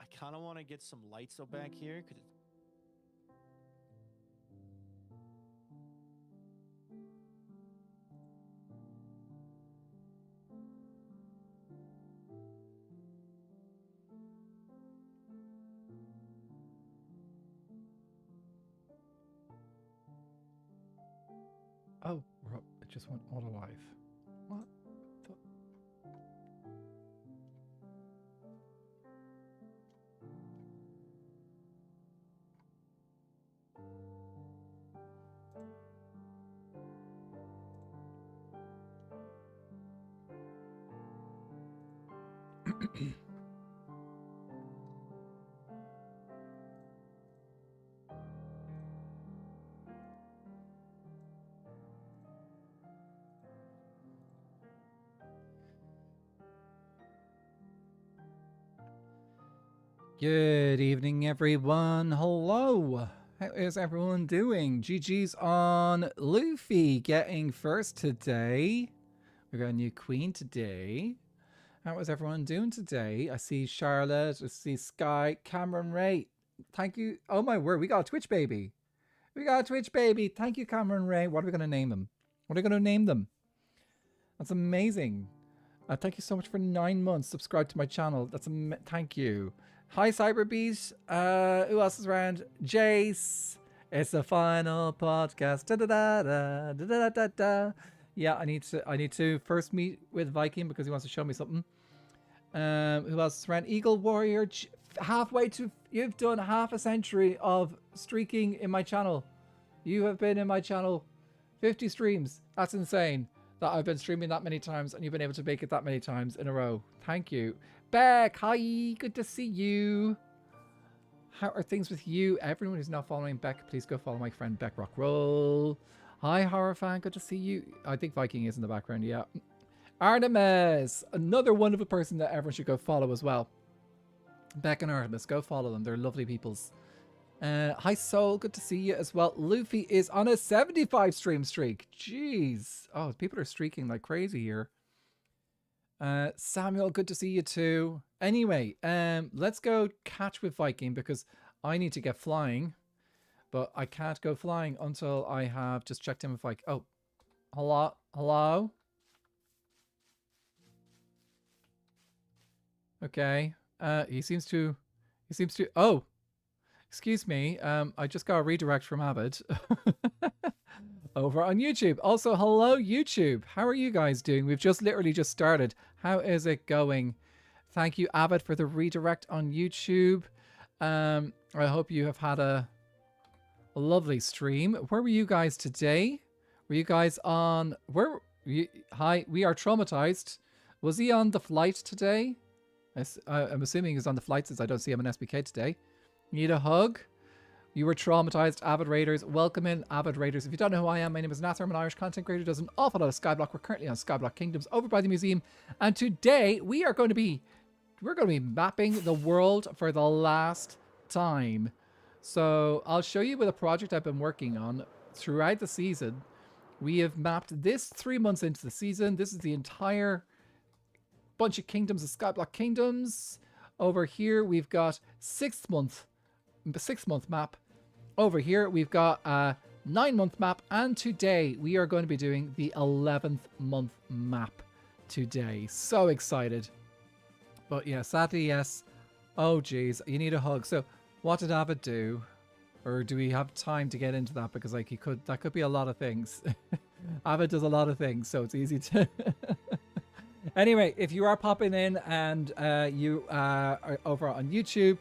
I kind of want to get some lights up back here. Oh, it just went auto live. What? Good evening, everyone. Hello. How is everyone doing? GG's on Luffy getting first today. We got a new queen today. How is everyone doing today? I see Charlotte. I see Sky. Cameron Ray. Thank you. Oh my word. We got a Twitch baby. We got a Twitch baby. Thank you, Cameron Ray. What are we going to name them? What are we going to name them? That's amazing. Thank you so much for 9 months. Subscribe to my channel. Thank you. Hi, Cyberbeast. Who else is around? Jace. It's the final podcast. Da da da da da da da da. Yeah, I need to first meet with Viking because he wants to show me something. Who else is around? Eagle Warrior. You've done half a century of streaking in my channel. You have been in my channel 50 streams. That's insane that I've been streaming that many times and you've been able to make it that many times in a row. Thank you. Beck, hi, good to see you. How are things with you? Everyone who's not following Beck, please go follow my friend Beck Rockroll. Hi, horror fan, good to see you. I think Viking is in the background, yeah. Artemis, another wonderful person that everyone should go follow as well. Beck and Artemis, go follow them. They're lovely peoples. Hi, Soul, good to see you as well. Luffy is on a 75 stream streak. Jeez. Oh, people are streaking like crazy here. Samuel, good to see you too. Anyway, let's go catch with Viking because I need to get flying. But I can't go flying until I have just checked in with Viking. Oh, hello? Hello? Okay. He seems to... Oh! Excuse me. I just got a redirect from Avid. Over on YouTube. Also, hello, YouTube. How are you guys doing? We've just literally just started. How is it going? Thank you, Avid, for the redirect on YouTube. I hope you have had a lovely stream. Where were you guys today? Were you guys on... Hi, we are traumatized. Was he on the flight today? I'm assuming he's on the flight since I don't see him on SBK today. Need a hug? You were traumatized, Avid Raiders. Welcome in, Avid Raiders. If you don't know who I am, my name is Nathan. I'm an Irish content creator. Does an awful lot of Skyblock. We're currently on Skyblock Kingdoms over by the museum. And today we're going to be mapping the world for the last time. So I'll show you with a project I've been working on throughout the season. We have mapped this 3 months into the season. This is the entire bunch of kingdoms of Skyblock Kingdoms. Over here we've got 6 month map. Over here, we've got a 9-month map, and today we are going to be doing the 11th month map today. So excited. But yeah, sadly, yes. Oh, geez, you need a hug. So what did Avid do? Or do we have time to get into that? Because like that could be a lot of things. Avid does a lot of things, so it's easy to... Anyway, if you are popping in and you are over on YouTube,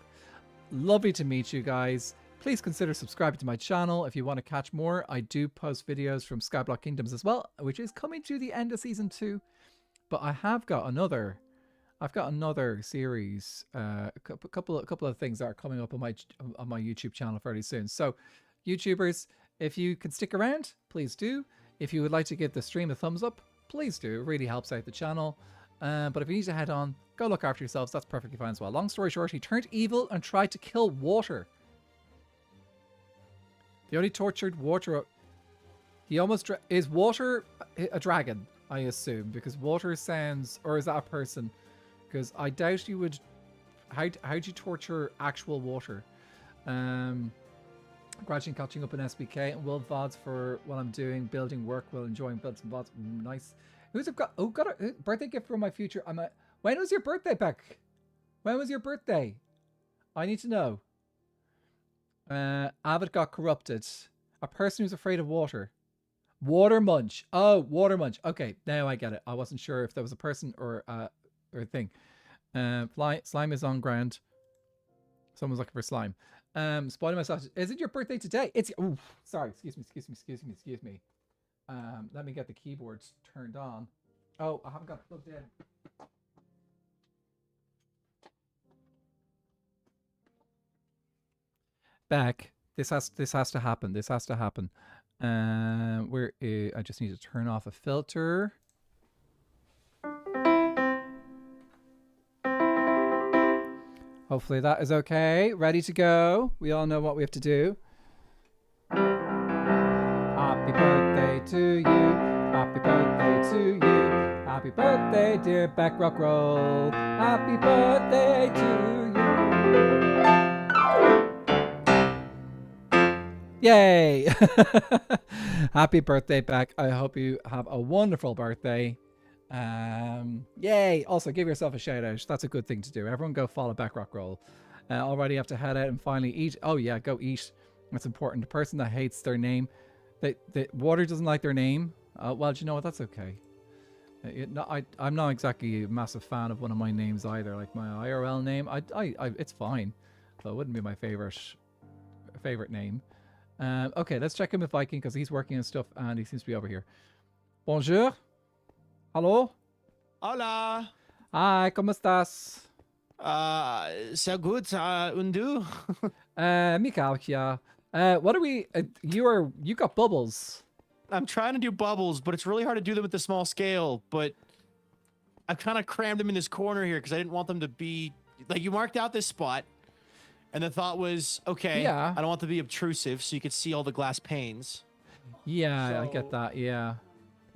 lovely to meet you guys. Please consider subscribing to my channel if you want to catch more. I do post videos from Skyblock Kingdoms as well, which is coming to the end of season 2. But I have got another. I've got another series, a couple of things that are coming up on my YouTube channel fairly soon. So, YouTubers, if you can stick around, please do. If you would like to give the stream a thumbs up, please do. It really helps out the channel. But if you need to head on, go look after yourselves. That's perfectly fine as well. Long story short, he turned evil and tried to kill water. He only tortured water. He almost... Is water a dragon, I assume? Because water sounds... Or is that a person? because I doubt you would. How'd you torture actual water? Gradually catching up in SBK and will VODs for what I'm doing, building work while enjoying builds and VODs. Nice. Who's got a birthday gift for my future? When was your birthday, Beck? When was your birthday? I need to know. Avid got corrupted. A person who's afraid of water. Water munch. Oh, water munch. Okay, now I get it. I wasn't sure if there was a person or a thing. Slime is on ground. Someone's looking for slime. Spoiling myself. Is it your birthday today? It's. Oh, sorry. Excuse me. Let me get the keyboards turned on. Oh, I haven't got it plugged in. Back. This has to happen. This has to happen. I just need to turn off a filter. Hopefully that is okay. Ready to go. We all know what we have to do. Happy birthday to you. Happy birthday to you. Happy birthday, dear Beck Rock Roll. Happy birthday to you. Yay! Happy birthday, Beck. I hope you have a wonderful birthday. Yay! Also, give yourself a shout out. That's a good thing to do. Everyone go follow Beck Rock Roll. Already have to head out and finally eat. Oh yeah, go eat. That's important. The person that hates their name, the water doesn't like their name. Well, do you know what? That's okay. I'm not exactly a massive fan of one of my names either. Like my IRL name, it's fine, but it wouldn't be my favorite name. Okay, let's check in with Viking because he's working on stuff and he seems to be over here. Bonjour. Hello. Hola. Hi, ¿cómo estás? So good. Und du? Mikael here. What are we? You got bubbles. I'm trying to do bubbles, but it's really hard to do them at the small scale. But I've kind of crammed them in this corner here because I didn't want them to be like you marked out this spot. And the thought was, okay, yeah. I don't want them to be obtrusive so you could see all the glass panes. Yeah, so I get that, yeah.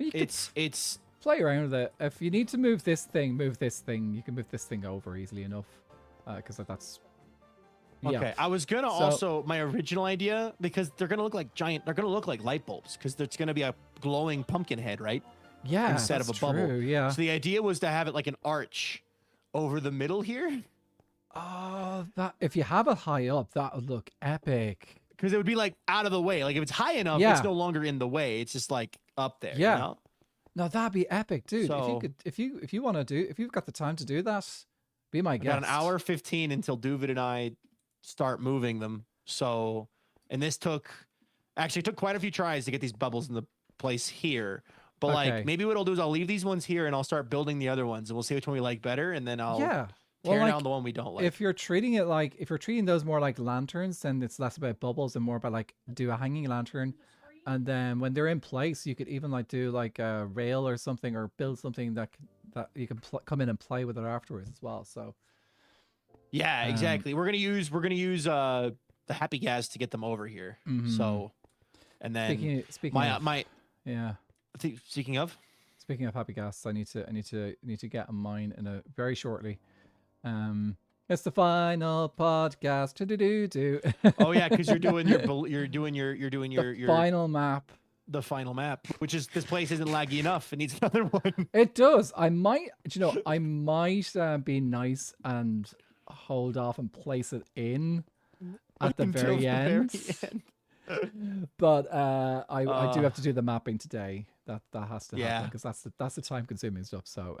It's play around with it. If you need to move this thing, you can move this thing over easily enough. Because that's... Yeah. Okay, I was going to also, my original idea, because they're going to look like they're going to look like light bulbs, because there's going to be a glowing pumpkin head, right? Yeah, instead of a bubble. Yeah. So the idea was to have it like an arch over the middle here. Oh, that if you have it high up, that would look epic. Because it would be like out of the way. Like if it's high enough, it's no longer in the way. It's just like up there. Yeah. You know? No, that'd be epic, dude. So, if you want to do, if you've got the time to do that, be my guest. Got an hour 15 until Duvid and I start moving them. So, and this took quite a few tries to get these bubbles in the place here. But like maybe what I'll do is I'll leave these ones here and I'll start building the other ones and we'll see which one we like better. And then I'll tear down the one we don't like. If you're treating those more like lanterns, then it's less about bubbles and more about like do a hanging lantern. And then when they're in place, you could even like do like a rail or something or build something that you can come in and play with it afterwards as well. So yeah, exactly. We're gonna use the happy gas to get them over here. Mm-hmm. So, and then speaking of happy gas, I need to get on mine in a very shortly. It's the final podcast. Oh yeah, because you're doing your final map. The final map, which is this place isn't laggy enough. It needs another one. It does. I might be nice and hold off and place it in at the very end. But I do have to do the mapping today. That has to happen because that's the time consuming stuff. So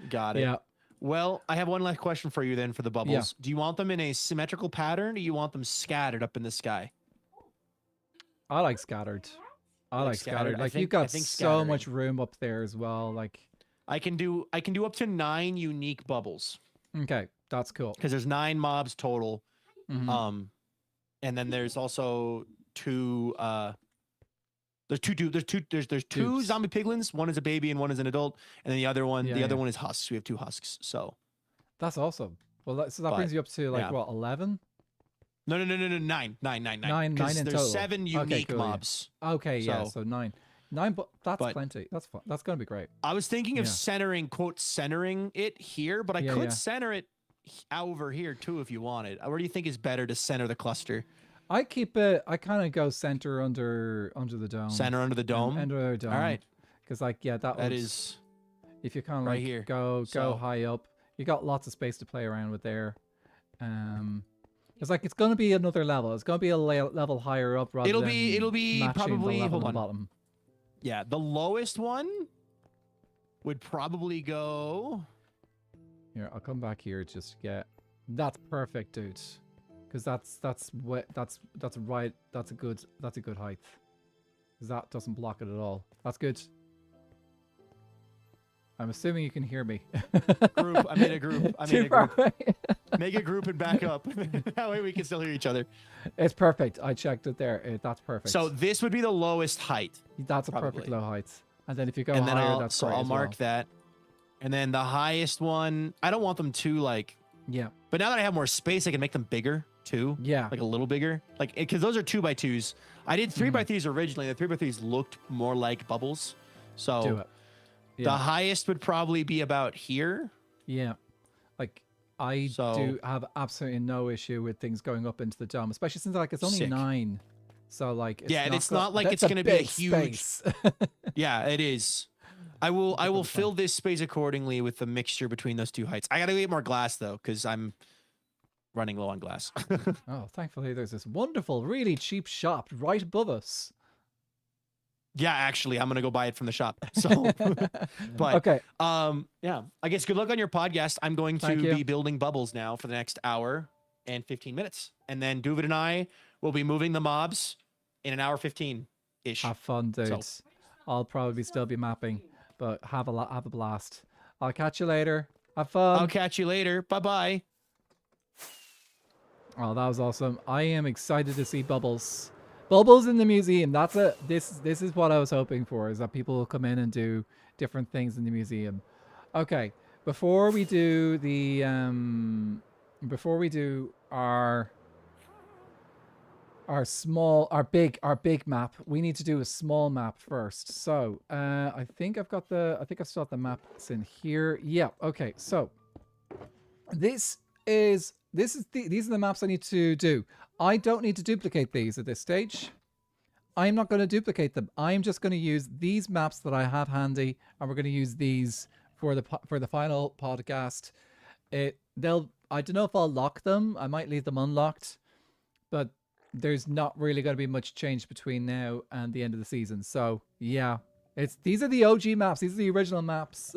got it. Yeah. Well, I have one last question for you then for the bubbles. Yeah. Do you want them in a symmetrical pattern or do you want them scattered up in the sky? I like scattered. Like you've got so much room up there as well. Like I can do up to 9 unique bubbles. Okay, that's cool. Because there's 9 mobs total. Mm-hmm. And then there's also 2 there's two zombie piglins. One is a baby and one is an adult, and then the other one is husks. We have 2 husks. So that's awesome. Well, that brings you up to like what 11? No. 9. 9 in there's total. 7 unique mobs. Yeah. Okay, so 9. 9, but that's But plenty. That's fun. That's going to be great. I was thinking of Yeah. centering it here, but I Yeah, could yeah. center it over here too if you wanted. Where do you think is better to center the cluster? I keep it. I kind of go center under the dome. Center under the dome. Under the dome. All right. Because like that is if you kind of right like here. go So- high up, you got lots of space to play around with there. It's like it's going to be another level. It's going to be a level higher up rather It'll than be matching probably the level hold on the on. bottom. Yeah, the lowest one would probably go. Here, I'll come back here just to get. That's perfect, dude. Because that's right. That's a good height. Because that doesn't block it at all. That's good. I'm assuming you can hear me. Group. I made a group. Too far away. Make a group and back up. That way we can still hear each other. It's perfect. I checked it there. That's perfect. So this would be the lowest height. That's a probably. perfect low height. And then if you go And then higher, that's great I'll as mark well. that. And then the highest one, I don't want them too like. Yeah. But now that I have more space, I can make them bigger too. Yeah. Like a little bigger. Like because those are 2x2s. I did 3x3s originally. The 3x3s looked more like bubbles. So Do it. the Yeah. highest would probably be about here. Yeah. Like I do have absolutely no issue with things going up into the dome, especially since like it's only Sick. 9. So like Yeah, and it's not like that's it's gonna be a big huge- space. Yeah, it is. I will fill this space accordingly with the mixture between those two heights. I gotta get more glass though, because I'm running low on glass. Oh, thankfully there's this wonderful, really cheap shop right above us. Yeah, actually, I'm gonna go buy it from the shop. So, but Okay. yeah. I guess good luck on your podcast. I'm going to Thank you. be building bubbles now for the next hour and 15 minutes, and then Duvid and I will be moving the mobs in an hour 15 ish. Have fun, dudes. I'll probably still be mapping, but have a blast. I'll catch you later. Have fun. I'll catch you later. Bye bye. Oh, that was awesome. I am excited to see bubbles. Bubbles in the museum. That's it. This is what I was hoping for, is that people will come in and do different things in the museum. Okay. Before we do the our big map, we need to do a small map first. So I think I've still got the maps in here. Yeah, okay. So these are the maps I need to do. I don't need to duplicate these at this stage. I'm not going to duplicate them. I'm just going to use these maps that I have handy, and we're going to use these for the final podcast. I don't know if I'll lock them. I might leave them unlocked, but there's not really going to be much change between now and the end of the season. So yeah, these are the OG maps. These are the original maps.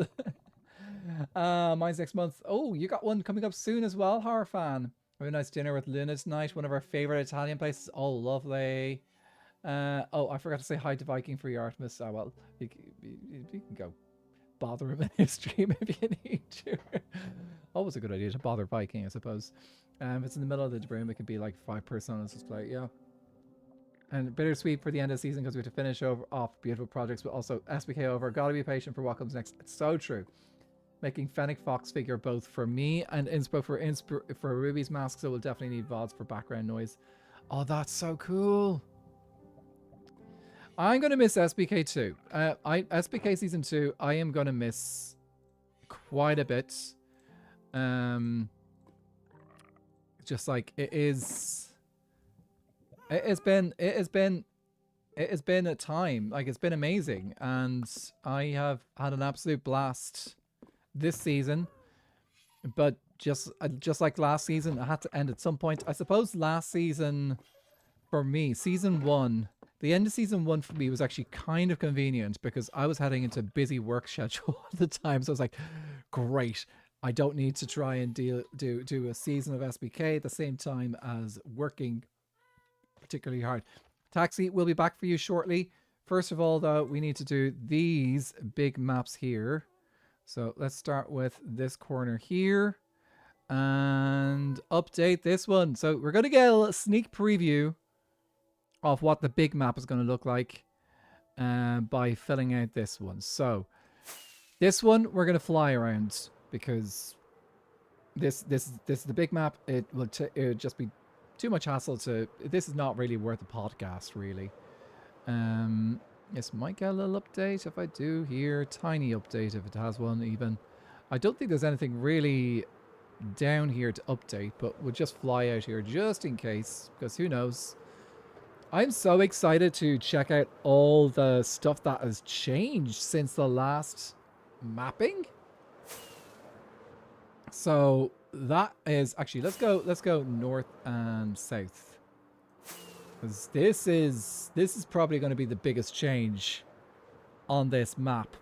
Mine's next month. Oh, you got one coming up soon as well, horror fan. We have a nice dinner with Luna tonight, one of our favorite Italian places. Oh, lovely. Oh, I forgot to say hi to Viking for your Artemis. Oh, well, you can go bother him in his stream if you need to. Always a good idea to bother Viking, I suppose. If it's in the middle of the room, it could be like 5 personas display, yeah. And bittersweet for the end of the season because we have to finish off beautiful projects, but also SBK over. Gotta be patient for what comes next. It's so true. Making Fennec Fox figure both for me and inspo for Ruby's mask, so we'll definitely need VODs for background noise. Oh, that's so cool. I'm gonna miss SBK too. SBK season 2, I am gonna miss quite a bit. Just like it has been a time. Like it's been amazing, and I have had an absolute blast this season. But just like last season, I had to end at some point. I suppose last season for me, season 1. The end of season 1 for me was actually kind of convenient because I was heading into a busy work schedule at the time. So I was like, great. I don't need to try and do a season of SBK at the same time as working particularly hard. Taxi will be back for you shortly. First of all, though, we need to do these big maps here. So let's start with this corner here and update this one. So we're going to get a little sneak preview of what the big map is going to look like by filling out this one. So this one we're going to fly around because this is the big map. It would just be too much hassle to. This is not really worth a podcast, really. This might get a little update if I do here. Tiny update if it has one even. I don't think there's anything really down here to update, but we'll just fly out here just in case, because who knows. I'm so excited to check out all the stuff that has changed since the last mapping. So that is actually, let's go north and south. Because this is probably going to be the biggest change on this map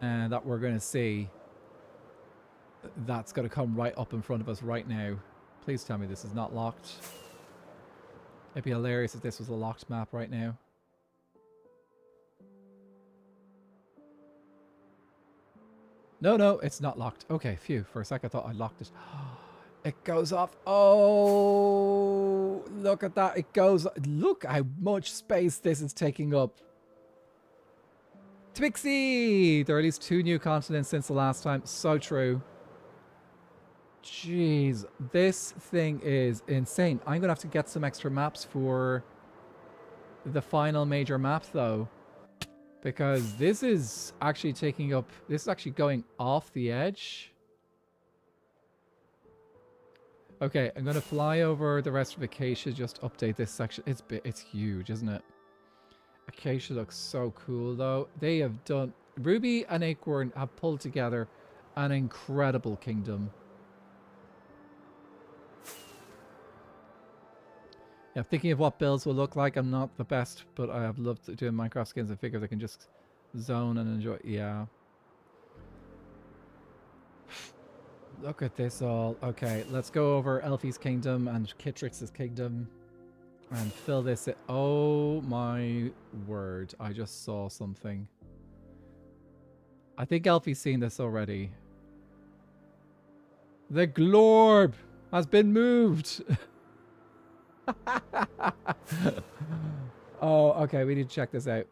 that we're going to see. That's going to come right up in front of us right now. Please tell me this is not locked. It'd be hilarious if this was a locked map right now. No, it's not locked. Okay, phew. For a sec I thought I locked it. It goes off. Oh, look at that. It goes. Look how much space this is taking up. Twixie! There are at least 2 new continents since the last time. So true. Jeez, this thing is insane. I'm going to have to get some extra maps for the final major map, though. Because this is actually taking up... This is actually going off the edge. Okay, I'm going to fly over the rest of Acacia, just update this section. It's huge, isn't it? Acacia looks so cool, though. They have done... Ruby and Acorn have pulled together an incredible kingdom. Yeah, thinking of what builds will look like. I'm not the best, but I have loved doing Minecraft skins. I figure they can just zone and enjoy. Yeah. Look at this all. Okay, let's go over Elfie's kingdom and Kitrix's kingdom and fill this in. Oh my word. I just saw something. I think Elfie's seen this already. The glorb has been moved. Oh, okay. We need to check this out.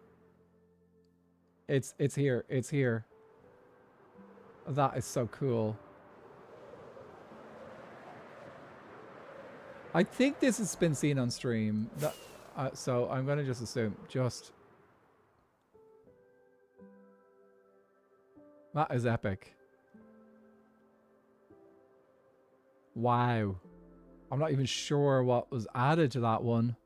It's here. It's here. That is so cool. I think this has been seen on stream. That, so I'm going to just assume. That is epic. Wow. I'm not even sure what was added to that one.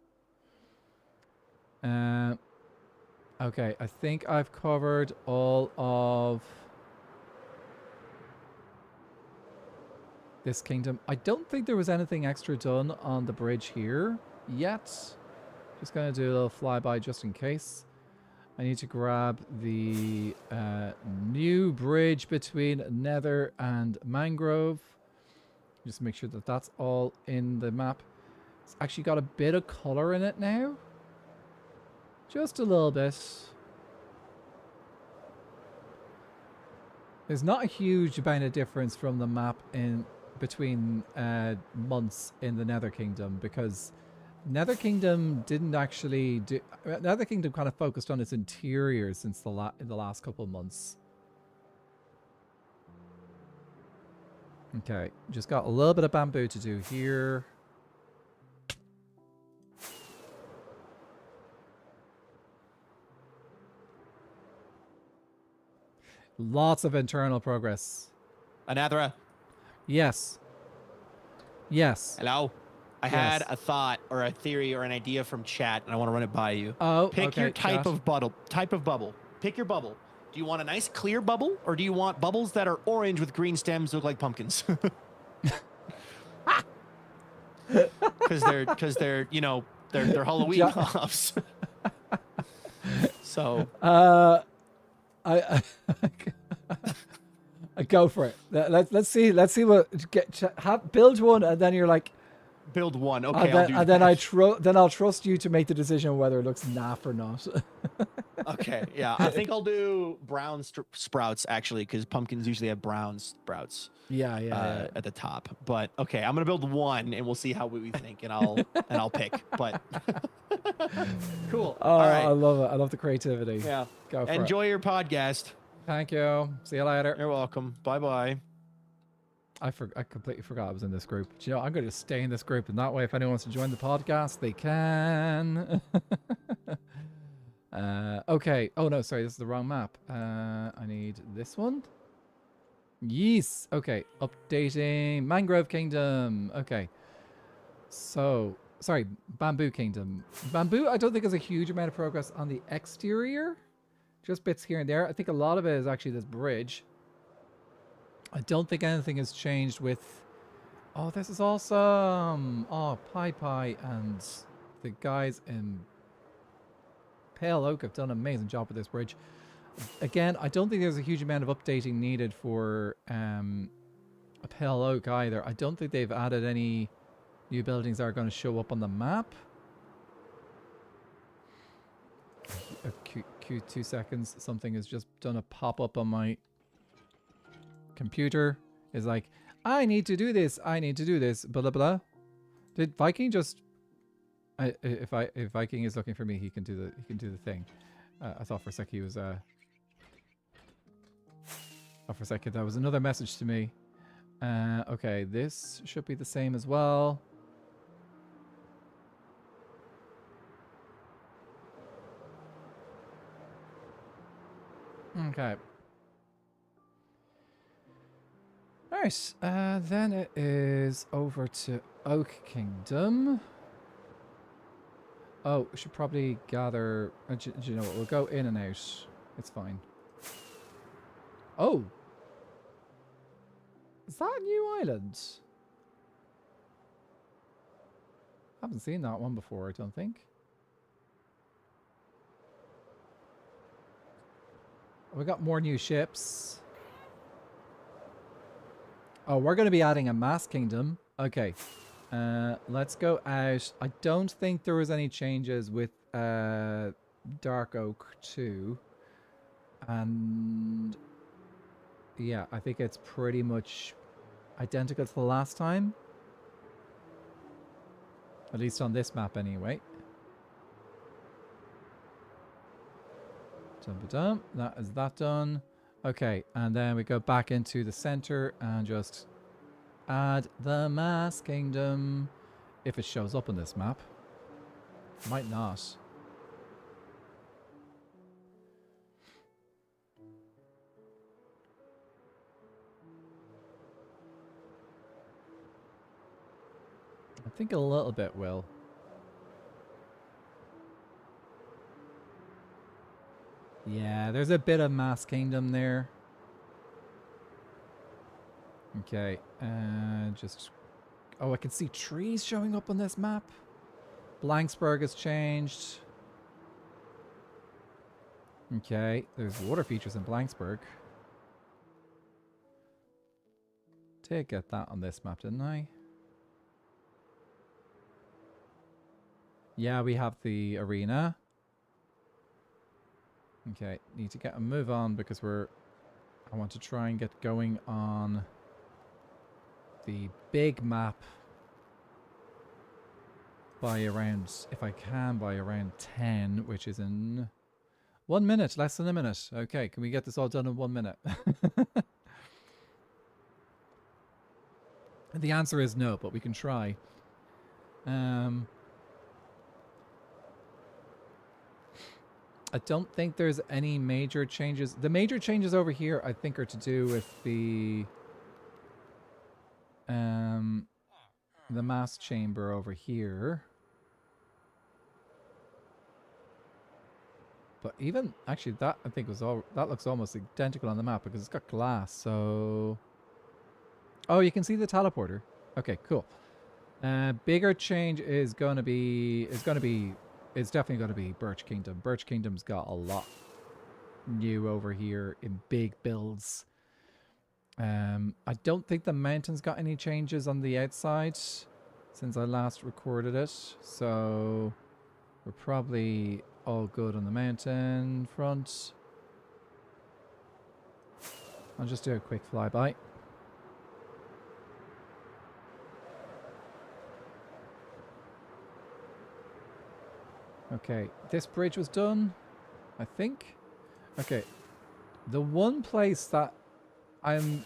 Okay, I think I've covered all of this kingdom. I don't think there was anything extra done on the bridge here yet. Just going to do a little flyby just in case. I need to grab the new bridge between Nether and Mangrove. Just make sure that that's all in the map. It's actually got a bit of color in it now. Just a little bit. There's not a huge amount of difference from the map in between months in the Nether Kingdom, because Nether Kingdom didn't actually do... Nether Kingdom kind of focused on its interior since in the last couple of months. Okay, just got a little bit of bamboo to do here. Lots of internal progress. Anathra. Yes. Yes. Hello. I had a thought or a theory or an idea from chat, and I want to run it by you. Oh, Pick your type of bubble. Pick your bubble. Do you want a nice clear bubble, or do you want bubbles that are orange with green stems look like pumpkins? Because they're you know they're Halloween puffs. So I go for it. Let's see what build one, and then you're like, build one. Okay, then I'll trust you to make the decision whether it looks naff or not. Okay, yeah, I think I'll do brown sprouts actually, because pumpkins usually have brown sprouts. Yeah. At the top. But okay, I'm gonna build one, and we'll see how we think, and I'll pick. But cool. Oh, all right. I love it. I love the creativity. Yeah. Go for Enjoy your podcast. Thank you. See you later. You're welcome. Bye bye. I completely forgot I was in this group. Do you know, I'm going to stay in this group, and that way, if anyone wants to join the podcast, they can. Okay. Oh no, sorry, this is the wrong map. I need this one. Yes. Okay. Updating Mangrove Kingdom. Okay. So, sorry, Bamboo Kingdom. Bamboo, I don't think there's a huge amount of progress on the exterior. Just bits here and there. I think a lot of it is actually this bridge. I don't think anything has changed with... Oh, this is awesome. Oh, Pie and the guys in Pale Oak have done an amazing job with this bridge. Again, I don't think there's a huge amount of updating needed for Pale Oak either. I don't think they've added any new buildings that are going to show up on the map. Q 2 seconds. Something has just done a pop-up on my computer. It's like, I need to do this. I need to do this. Blah, blah, blah. Did Viking just... if Viking is looking for me, he can do the thing. I thought for a second he was... Oh, for a second that was another message to me. Okay, this should be the same as well. Okay. Alright, then it is over to Oak Kingdom. Oh, we should probably gather... do you know what? We'll go in and out. It's fine. Oh! Is that a new island? I haven't seen that one before, I don't think. We got more new ships. Oh, we're going to be adding a Mass Kingdom. Okay. Let's go out. I don't think there was any changes with Dark Oak 2. And yeah, I think it's pretty much identical to the last time. At least on this map anyway. Dum-ba-dum. That is that done. Okay, and then we go back into the center and just add the Mass Kingdom. If it shows up on this map. Might not. I think a little bit will. Yeah, there's a bit of Mass Kingdom there. Okay, just... Oh, I can see trees showing up on this map. Blanksburg has changed. Okay, there's water features in Blanksburg. Did get that on this map, didn't I? Yeah, we have the arena. Okay, need to get a move on because I want to try and get going on the big map by around, if I can, by around 10, which is in 1 minute, less than a minute. Okay, can we get this all done in 1 minute? The answer is no, but we can try. I don't think there's any major changes. The major changes over here, I think, are to do with the mass chamber over here. But even actually, that I think was all. That looks almost identical on the map because it's got glass. So, oh, you can see the teleporter. Okay, cool. Bigger change is going to be. It's definitely going to be Birch Kingdom. Birch Kingdom's got a lot new over here in big builds. I don't think the mountain's got any changes on the outside since I last recorded it. So we're probably all good on the mountain front. I'll just do a quick flyby. Okay, this bridge was done, I think. Okay, the one place that I'm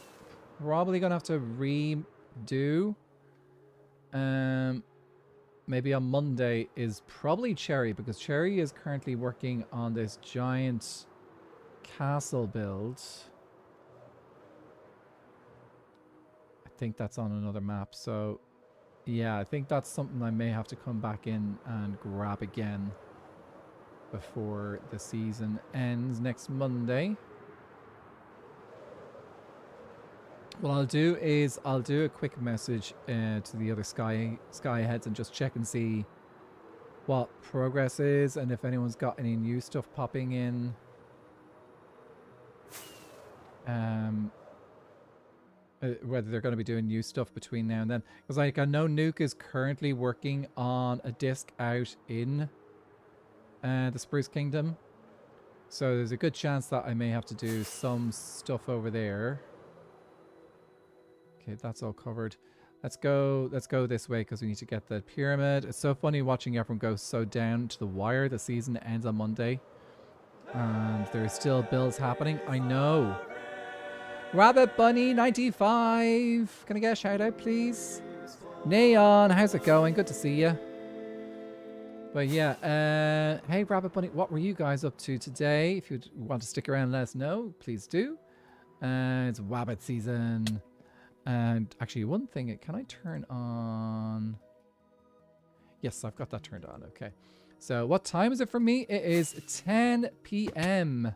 probably going to have to redo maybe on Monday is probably Cherry, because Cherry is currently working on this giant castle build. I think that's on another map. So yeah, I think that's something I may have to come back in and grab again before the season ends next Monday. What I'll do is I'll do a quick message to the other Sky heads and just check and see what progress is and if anyone's got any new stuff popping in. Whether they're going to be doing new stuff between now and then, because like I know Nuke is currently working on a disc out in the Spruce Kingdom, so there's a good chance that I may have to do some stuff over there. Okay, that's all covered. Let's go this way because we need to get the pyramid. It's so funny watching everyone go so down to the wire. The season ends on Monday and there's still builds happening. I know. Rabbit Bunny 95. Can I get a shout out, please? Neon, how's it going? Good to see you. But yeah, hey Rabbit Bunny, what were you guys up to today? If you want to stick around, let us know. Please do. It's Wabbit season. And actually, one thing, can I turn on? Yes, I've got that turned on. Okay. So what time is it for me? It is 10 p.m.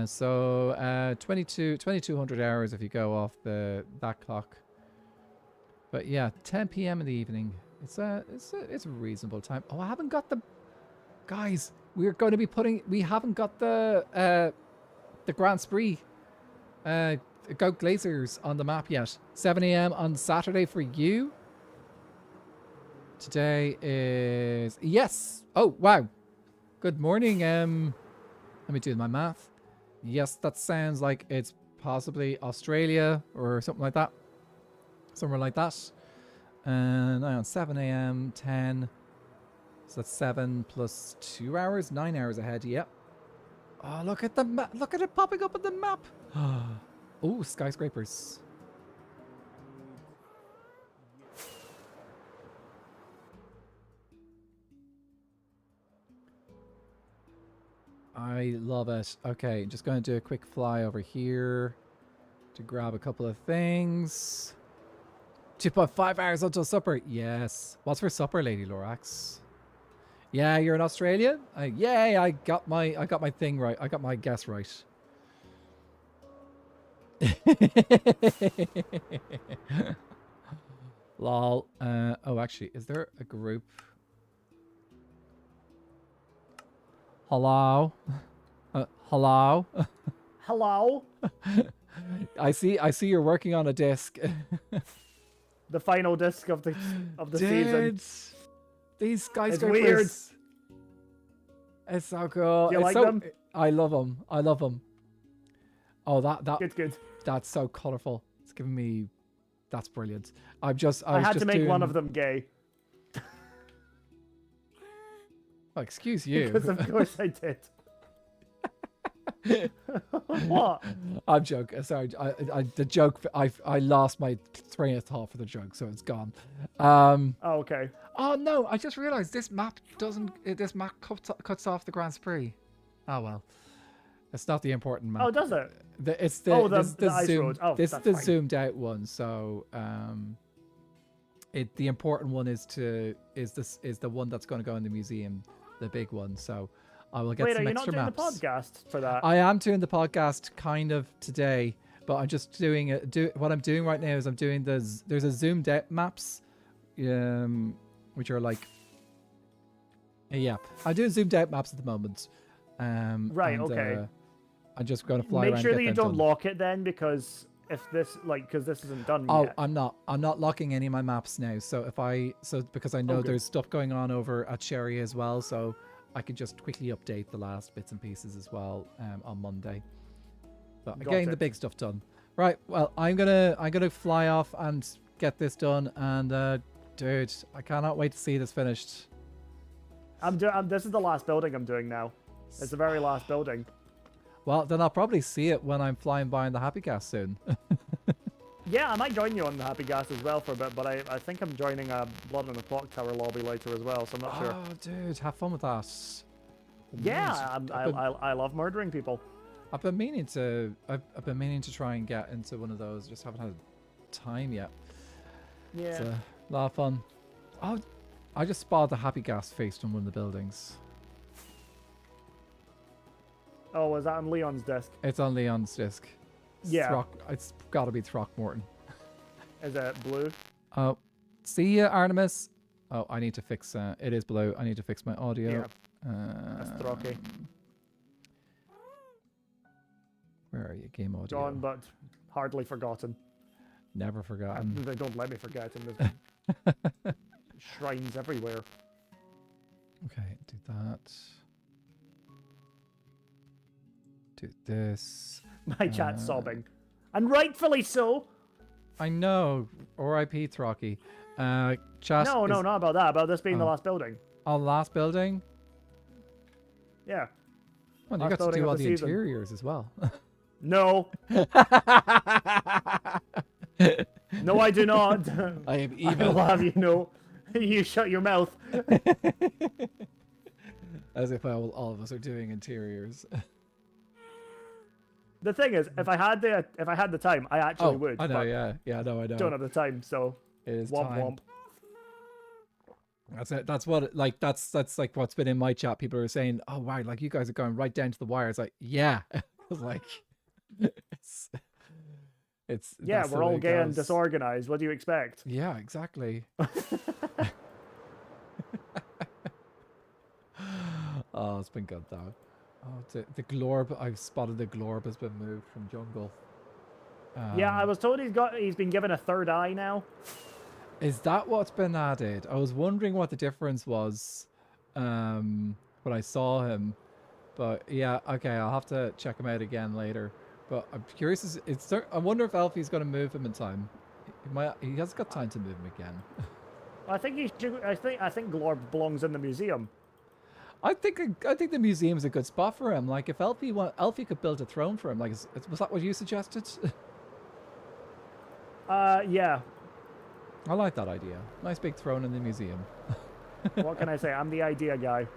So 2200 hours if you go off that clock. But yeah, 10 p.m. in the evening. It's a reasonable time. Oh, I haven't got the guys. We're going to be we haven't got the Grand Spree Goat Glazers on the map yet. 7 a.m. on Saturday for you. Today is yes. Oh wow. Good morning. Let me do my math. Yes, that sounds like it's possibly Australia or something like that. Somewhere like that. And on 7 a.m. 10. So that's 7 plus 2 hours, 9 hours ahead. Yep. Oh, look at the map. Look at it popping up on the map. Oh, skyscrapers. I love it. Okay, just going to do a quick fly over here to grab a couple of things. 2.5 hours until supper. Yes. What's for supper, Lady Lorax? Yeah, you're in Australia? Yay, I got my thing right. I got my guess right. Lol. Oh, actually, is there a group? Hello? Hello? Hello? I see you're working on a disc. The final disc of the season. These skyscrapers. It's weird. It's so cool. Do you like them? I love them. I love them. Oh, Good. That's so colorful. It's giving me. That's brilliant. I had to make one of them gay. Oh, excuse you. Because of course I did. What? I'm joking. Sorry, the joke. I lost my train of thought for the joke, so it's gone. Oh, okay. Oh no! I just realized this map doesn't. This map cuts off the Grand Spree. Oh well, it's not the important map. Oh, does it? It's the ice zoom. road. Oh, this is that's the fine. zoomed out one. So the important one is the one that's going to go in the museum, the big one. So I will get Wait, some are you not extra doing maps. the podcast for that? I am doing the podcast kind of today, but I'm just doing what I'm doing right now is I'm doing there's a zoomed out maps, which are like yeah, I'm doing zoomed out maps at the moment. Right. Okay. I'm just going to fly Make around. sure and that get you them don't done. lock it then, because if this because this isn't done Oh, yet. I'm not locking any of my maps now. So because I know good. there's stuff going on over at Cherry as well, so I can just quickly update the last bits and pieces as well on Monday. But getting the big stuff done. Right. Well, I'm gonna fly off and get this done. And dude, I cannot wait to see this finished. This is the last building I'm doing now. It's the very last building. Well, then I'll probably see it when I'm flying by in the Happy Gas soon. Yeah, I might join you on the Happy Gas as well for a bit, but I think I'm joining a Blood on the Clock Tower lobby later as well, so I'm not sure. Oh, dude, have fun with that. Yeah, I love murdering people. I've been meaning to. I've been meaning to try and get into one of those. Just haven't had time yet. Yeah. It's a lot of fun. Oh, I just spotted the Happy Gas faced on one of the buildings. Oh, was that on Leon's desk? It's on Leon's disc. Yeah. It's got to be Throckmorton. Is it blue? Oh, see ya, Artemis. Oh, I need to fix. It is blue. I need to fix my audio. Yeah. That's Throcky. Where are you, game audio? Gone, but hardly forgotten. Never forgotten. They don't let me forget him. There's shrines everywhere. Okay, do that. Do this. My chat's sobbing. And rightfully so. I know. R.I.P. Throcky. Chat No, not about that. About this being the last building. Oh, last building? Yeah. Well, you Last got to building do of all the the season. interiors as well. No. No, I do not. I am I evil. will have you know. You shut your mouth. As if all of us are doing interiors. The thing is, if I had the time, I actually would. I know, but yeah, I know. don't have the time, so It is womp time. womp. That's it. That's what that's like what's been in my chat. People are saying, "Oh wow, like you guys are going right down to the wire." It's like, yeah, like it's Yeah, that's the we're way all it gay and goes. disorganized. What do you expect? Yeah, exactly. Oh, it's been good though. Oh, the glorb. I've spotted the glorb has been moved from jungle. Yeah, I was told he's been given a third eye now. Is that what's been added? I was wondering what the difference was when I saw him. But yeah, okay, I'll have to check him out again later. But I'm curious. I wonder if Alfie's going to move him in time. He hasn't got time to move him again. I think I think Glorb belongs in the museum. I think the museum's a good spot for him. Like if Alfie could build a throne for him. Like was that what you suggested? Yeah. I like that idea. Nice big throne in the museum. What can I say? I'm the idea guy.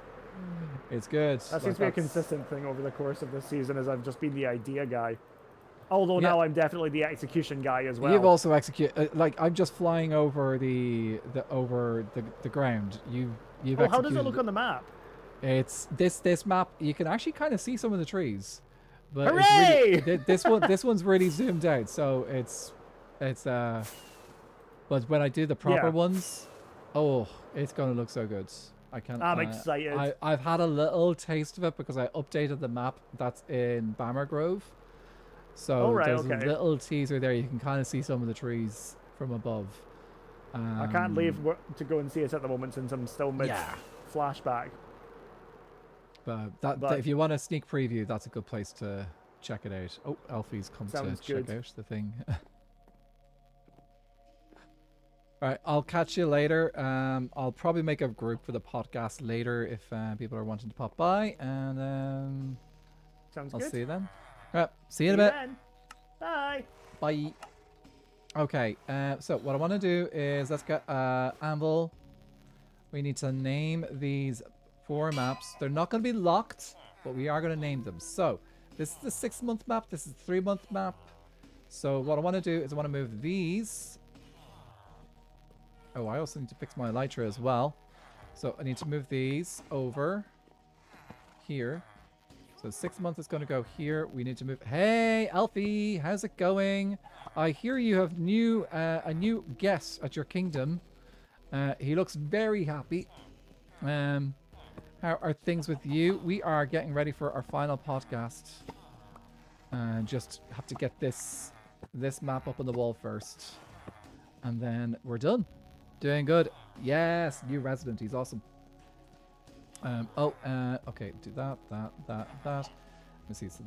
It's good. That seems to be a consistent thing over the course of this season, as I've just been the idea guy. Although now I'm definitely the execution guy as well. You've also executed. Like I'm just flying over the ground. You've how does it look on the map? It's this map. You can actually kind of see some of the trees, but Hooray! It's really, this one's really zoomed out. So it's. But when I do the proper ones, oh, it's gonna look so good. I'm excited. I've had a little taste of it because I updated the map that's in Bammer Grove. So there's a little teaser there. You can kind of see some of the trees from above. I can't leave to go and see it at the moment since I'm still mid flashback. But if you want a sneak preview, that's a good place to check it out. Oh, Alfie's come to check out the thing. All right, I'll catch you later. I'll probably make a group for the podcast later if people are wanting to pop by, and Sounds I'll good. see you then. All right, see you in a bit. Then. Bye. Bye. Okay, so what I want to do is let's get Anvil. We need to name these 4 maps. They're not going to be locked, but we are going to name them. So this is the 6-month map. This is the 3-month map. So what I want to do is I want to move these. Oh, I also need to fix my elytra as well. So I need to move these over here. So 6 months is going to go here. We need to move. Hey, Alfie, how's it going? I hear you have a new guest at your kingdom. He looks very happy. How are things with you? We are getting ready for our final podcast. Just have to get this map up on the wall first. And then we're done. Doing good. Yes, new resident. He's awesome. Okay, do that. Let me see. So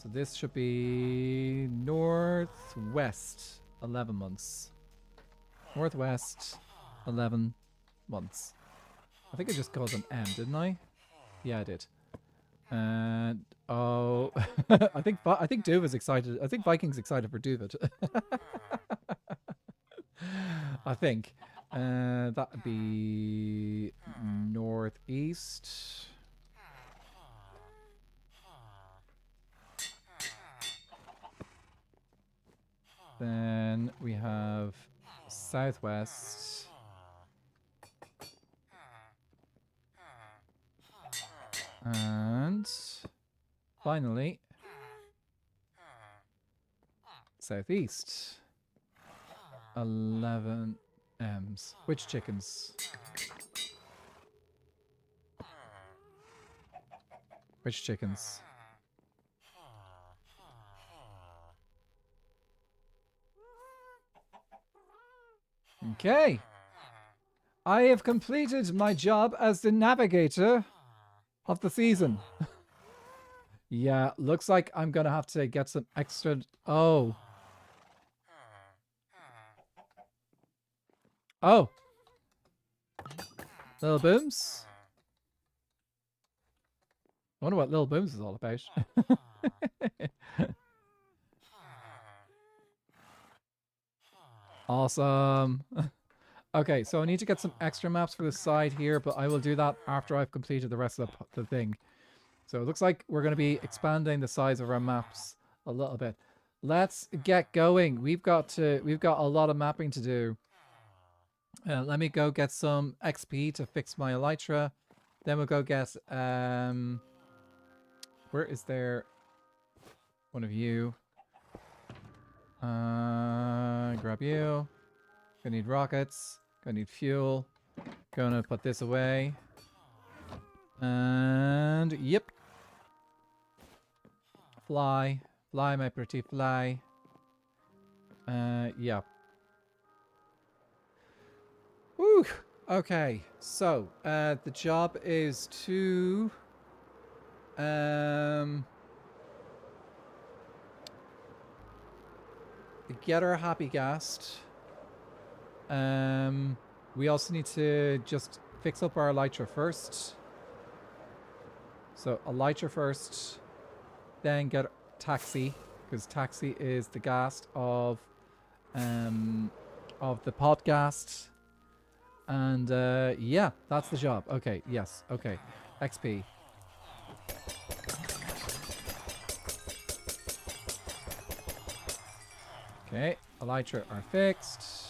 this should be northwest, 11 months. Northwest, 11 months. I think I just called them M, didn't I? Yeah, I did. And oh, I think Duv is excited. I think Viking's excited for Duvet. I think that would be northeast. Then we have southwest. And finally, southeast. 11 M's. Which chickens? Which chickens? Okay. I have completed my job as the navigator of the season. Yeah, looks like I'm gonna have to get some extra... Oh. Oh. Little Booms? I wonder what Little Booms is all about. Awesome. Okay, so I need to get some extra maps for the side here, but I will do that after I've completed the rest of the thing. So it looks like we're going to be expanding the size of our maps a little bit. Let's get going. We've got a lot of mapping to do. Let me go get some XP to fix my elytra. Then we'll go get where is there one of you? Grab you. Gonna need rockets. Gonna need fuel. Gonna put this away. And yep. Fly. Fly, my pretty fly. Yeah. Woo! Okay, so the job is to get our happy ghast. We also need to just fix up our elytra first. So elytra first, then get taxi, because taxi is the ghast of the PodGhast. And yeah, that's the job. Okay, yes, okay. XP. Okay, elytra are fixed.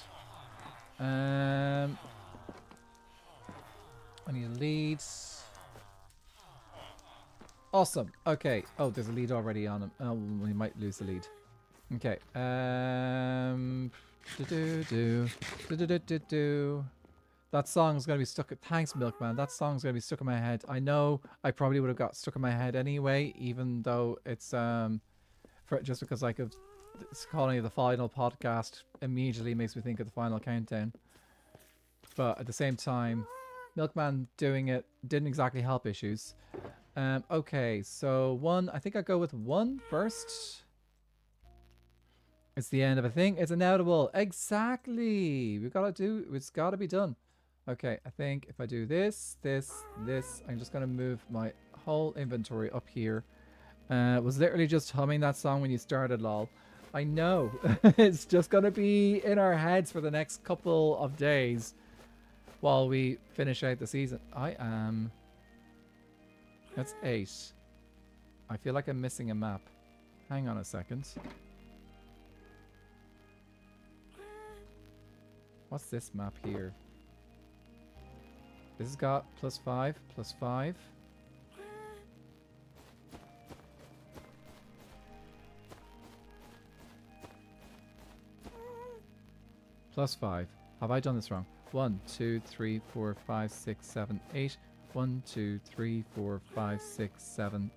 I need leads. Awesome. Okay. Oh, there's a lead already on him. Oh, we might lose the lead. Okay. That song's gonna be stuck. Thanks, Milkman. That song's gonna be stuck in my head. I know I probably would have got stuck in my head anyway, even though it's just because like it's calling it the final podcast immediately makes me think of the final countdown. But at the same time, Milkman doing it didn't exactly help issues. Okay, so one. I think I'll go with one first. It's the end of a thing. It's inevitable. Exactly. We've got to do. It's got to be done. Okay, I think if I do this, I'm just going to move my whole inventory up here. Was literally just humming that song when you started, lol. I know. It's just going to be in our heads for the next couple of days while we finish out the season. I am... That's 8. I feel like I'm missing a map. Hang on a second. What's this map here? This has got +5, +5. +5. Have I done this wrong? 1, 2, 3, 4, 5, 6, 7, 8. 1, 2, 3, 4, 5, 6, 7.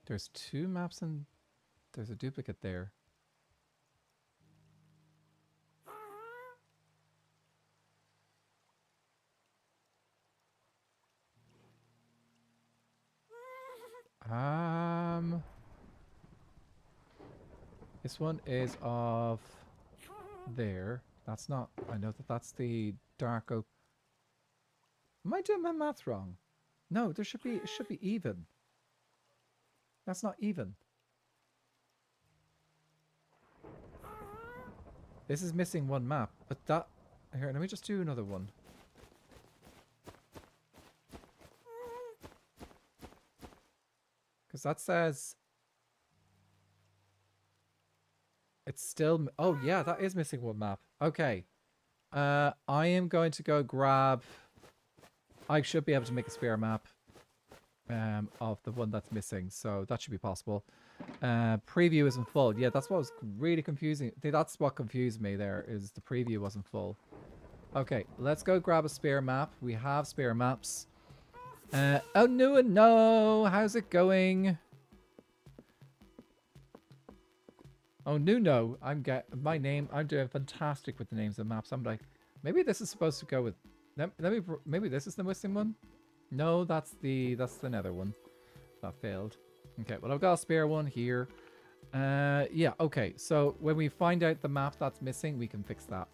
There's 2 maps and there's a duplicate there. This one is of there. That's not. I know that that's the dark oak. Am I doing my math wrong? No, there should be. It should be even. That's not even. This is missing one map, but that. Here, let me just do another one. Because that says. It's still... Oh, yeah, that is missing one map. Okay. I am going to go grab... I should be able to make a spare map of the one that's missing. So that should be possible. Preview isn't full. Yeah, that's what was really confusing. I think that's what confused me there, is the preview wasn't full. Okay, let's go grab a spare map. We have spare maps. Oh, no. How's it going? Oh, Nuno, my name. I'm doing fantastic with the names of maps. I'm like, maybe this is supposed to go with. Maybe this is the missing one. No, that's the Nether one. That failed. Okay, well I've got a spare one here. Yeah. Okay. So when we find out the map that's missing, we can fix that.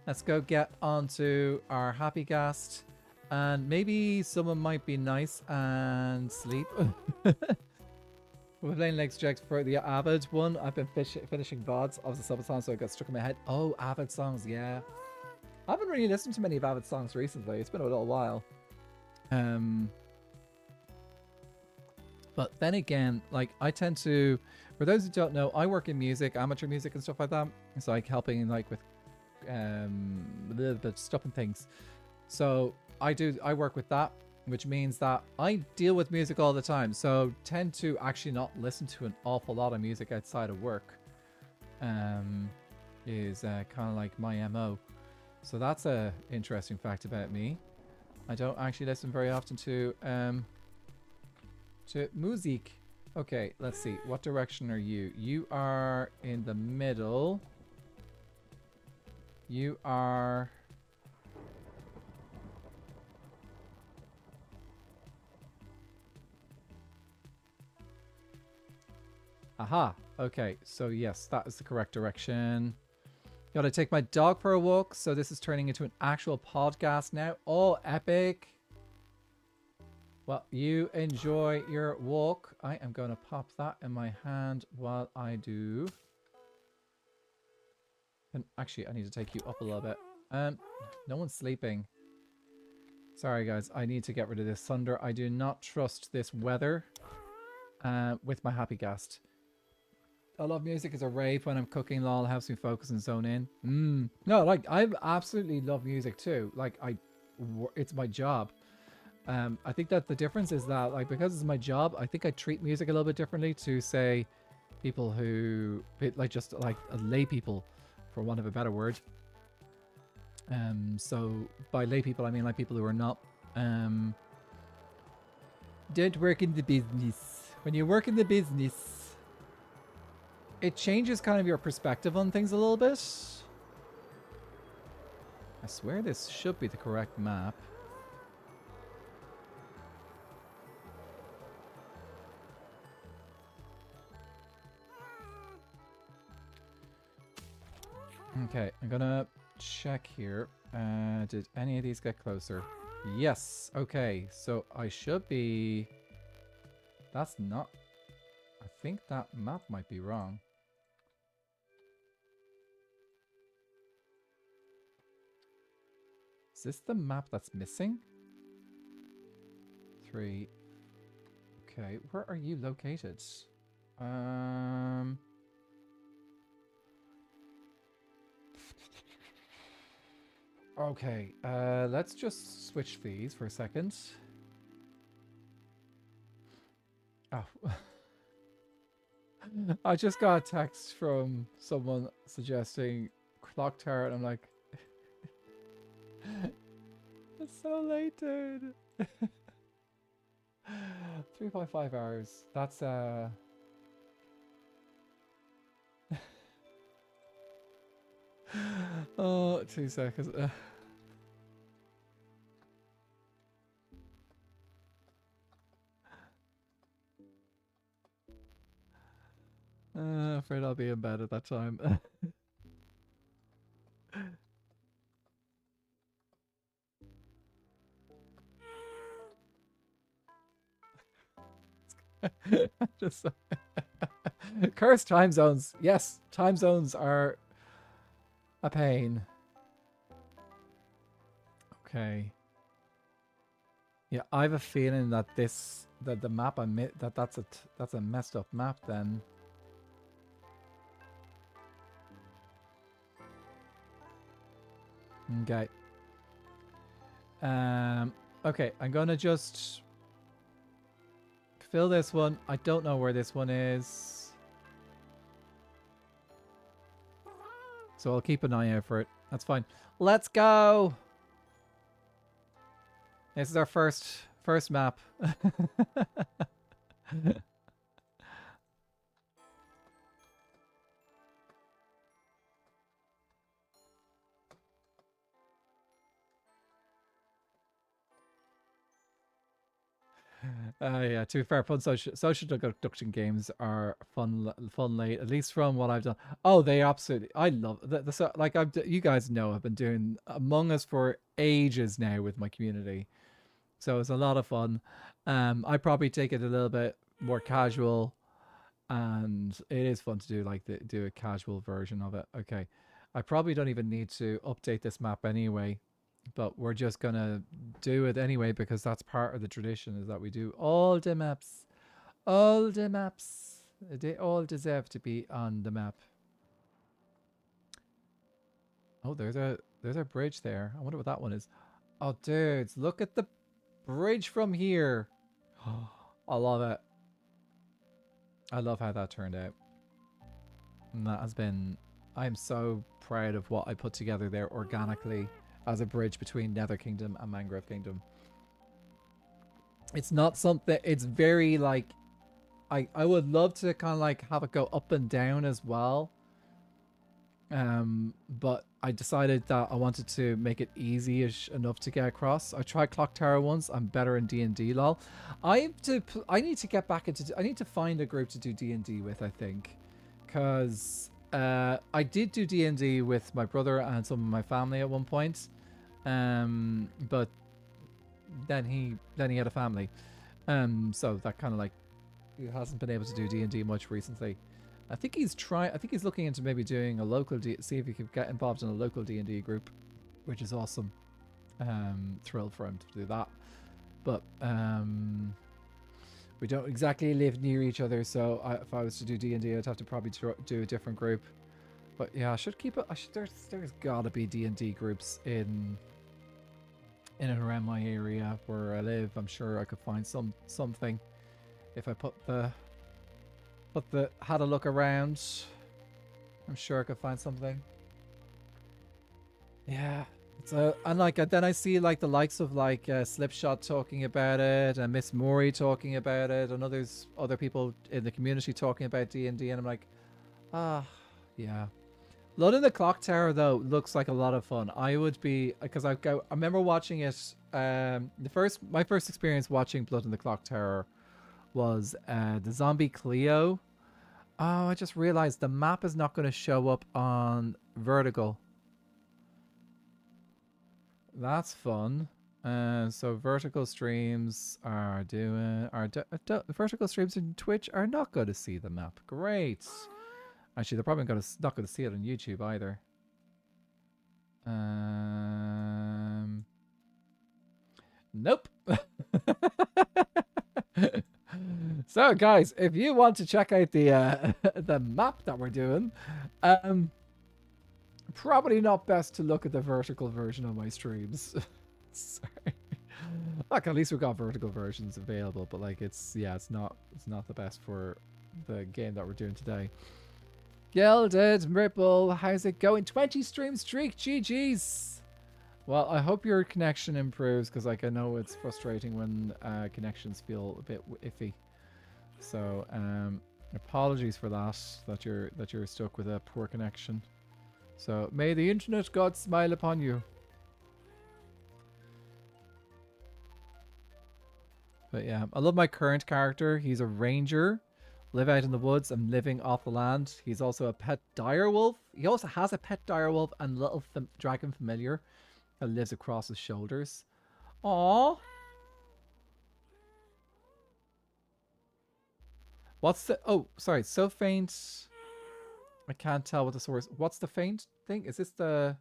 Let's go get onto our happy ghast, and maybe someone might be nice and sleep. We're playing Legs Jacks for the Avid one. I've been finishing VODs of the sub songs, so it got stuck in my head. Oh, Avid songs, yeah. I haven't really listened to many of Avid songs recently. It's been a little while. But then again, like, I tend to... For those who don't know, I work in music, amateur music and stuff like that. It's like helping, like, with the stuff and things. So I work with that, which means that I deal with music all the time, so tend to actually not listen to an awful lot of music outside of work. Is kind of like my MO. So that's a interesting fact about me. I don't actually listen very often to music. Okay, let's see. What direction are you? You are in the middle. You are... Aha. Okay, so yes, that is the correct direction. Gotta take my dog for a walk, so this is turning into an actual podcast now. Oh, epic. Well, you enjoy your walk. I am going to pop that in my hand while I do. And actually, I need to take you up a little bit. No one's sleeping. Sorry, guys. I need to get rid of this thunder. I do not trust this weather with my happy ghast. I love music as a rave when I'm cooking. Lol, helps me focus and zone in. No, like, I absolutely love music too. Like, it's my job. I think that the difference is that, like, because it's my job, I think I treat music a little bit differently to, say, people who, like, just like lay people, for want of a better word. So by lay people, I mean like people who are not, don't work in the business. When you work in the business, it changes kind of your perspective on things a little bit. I swear this should be the correct map. Okay, I'm gonna check here. Did any of these get closer? Yes. Okay, so I should be... That's not... I think that map might be wrong. Is this the map that's missing? 3. Okay, where are you located? Okay, let's just switch these for a second. Oh. I just got a text from someone suggesting Clock Tower, and I'm like, it's so late, dude. 3.5 hours. That's oh, 2 seconds. afraid I'll be in bed at that time. Just cursed time zones. Yes, time zones are a pain. Okay. Yeah, I have a feeling that the map that's a messed up map then. Okay. Okay, I'm gonna just fill this one. I don't know where this one is, so I'll keep an eye out for it. That's fine. Let's go. This is our first map. Yeah, to be fair, fun social deduction games are fun late, at least from what I've done. Oh, they absolutely, I love like you guys know, I've been doing Among Us for ages now with my community, so it's a lot of fun. I probably take it a little bit more casual, and it is fun to do a casual version of it. Okay, I probably don't even need to update this map anyway, but we're just gonna do it anyway because that's part of the tradition, is that we do all the maps. All the maps. They all deserve to be on the map. Oh, there's a bridge there. I wonder what that one is. Oh, dudes, look at the bridge from here. I love it. I love how that turned out. And that has been... I am so proud of what I put together there organically as a bridge between Nether Kingdom and Mangrove Kingdom. It's not something... It's very, like... I would love to kind of, like, have it go up and down as well. But I decided that I wanted to make it easy-ish enough to get across. I tried Clock Tower once. I'm better in D&D, lol. I need to get back into... I need to find a group to do D&D with, I think. Because I did do D&D with my brother and some of my family at one point. But then he had a family. So that kind of like... He hasn't been able to do D&D much recently. I think he's looking into maybe doing a local see if he could get involved in a local D&D group, which is awesome. Thrilled for him to do that. But we don't exactly live near each other, so if I was to do D&D, I'd have to probably do a different group. But yeah, I should keep it. There's gotta be D&D groups in and around my area where I live. I'm sure I could find something if I had a look around. I'm sure I could find something. Yeah. And like then I see like the likes of like Slipshot talking about it, and Miss Mori talking about it, and other people in the community talking about D&D, and I'm like, yeah. Blood in the Clock Tower though looks like a lot of fun. I would be, because I remember watching it. My first experience watching Blood in the Clock Tower was the Zombie Cleo. Oh, I just realized the map is not going to show up on Vertical. That's fun. So vertical streams are vertical streams in Twitch are not going to see the map. Great. Actually, they're probably not going to see it on YouTube either. Nope. So, guys, if you want to check out the the map that we're doing, probably not best to look at the vertical version of my streams. Sorry. Like, at least we've got vertical versions available, but like it's not the best for the game that we're doing today. Gilded Ripple, how's it going? 20 stream streak, GG's. Well, I hope your connection improves, because like I know it's frustrating when connections feel a bit iffy. So apologies for that you're stuck with a poor connection. So may the internet god smile upon you. But yeah, I love my current character. He's a ranger live out in the woods and living off the land. He's also a pet direwolf. He also has a pet direwolf and little dragon familiar that lives across his shoulders. Aww. What's the... Oh, sorry. So faint. I can't tell what the source... What's the faint thing? Is this the...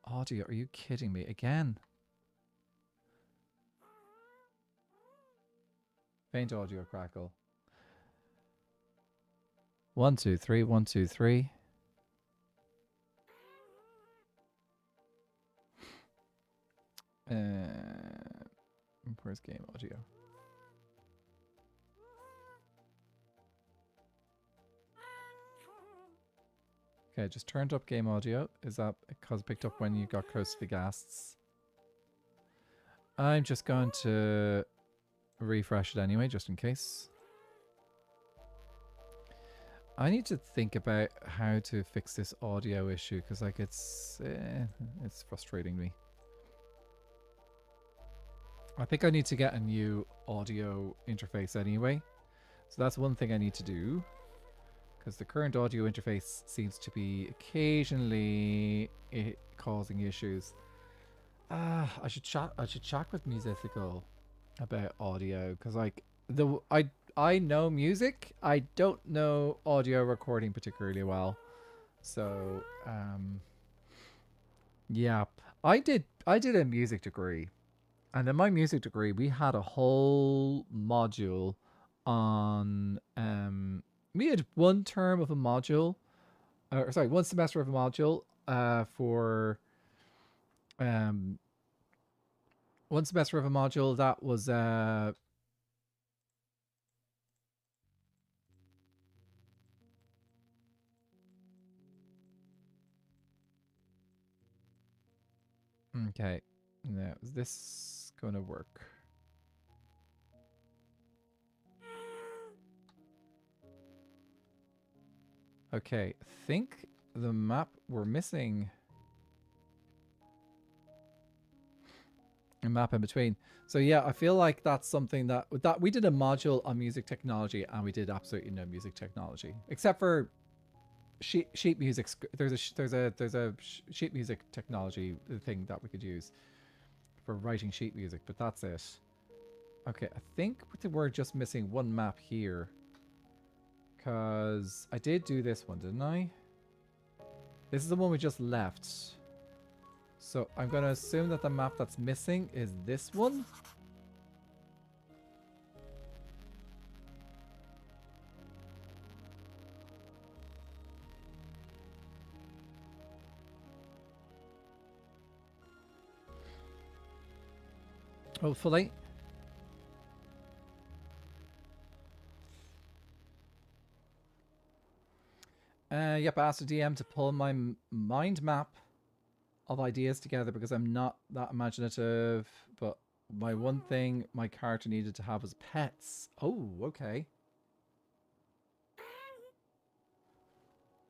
Audio? Are you kidding me? Again? Faint audio crackle. 1, 2, 3. 1, 2, 3. Where's game audio? Okay, just turned up game audio. Is that because it picked up when you got close to the ghasts? I'm just going to refresh it anyway, just in case. I need to think about how to fix this audio issue, because like it's frustrating me. I think I need to get a new audio interface anyway. So that's one thing I need to do. Because the current audio interface seems to be occasionally causing issues. I should chat with Musical about audio, because like I know music, I don't know audio recording particularly well. So yeah, I did a music degree, and in my music degree we had a whole module on we had one term of a module, or sorry, one semester of a module for one semester of a module that was okay. Now, is this gonna work? Okay, I think the map we're missing a map in between. So yeah, I feel like that's something that we did a module on music technology, and we did absolutely no music technology except for sheet music. There's a sheet music technology thing that we could use for writing sheet music, but that's it. Okay, I think we're just missing one map here. Because I did do this one, didn't I? This is the one we just left. So I'm going to assume that the map that's missing is this one. Hopefully. Yep, I asked the DM to pull my mind map of ideas together because I'm not that imaginative. But my one thing my character needed to have was pets. Oh, okay.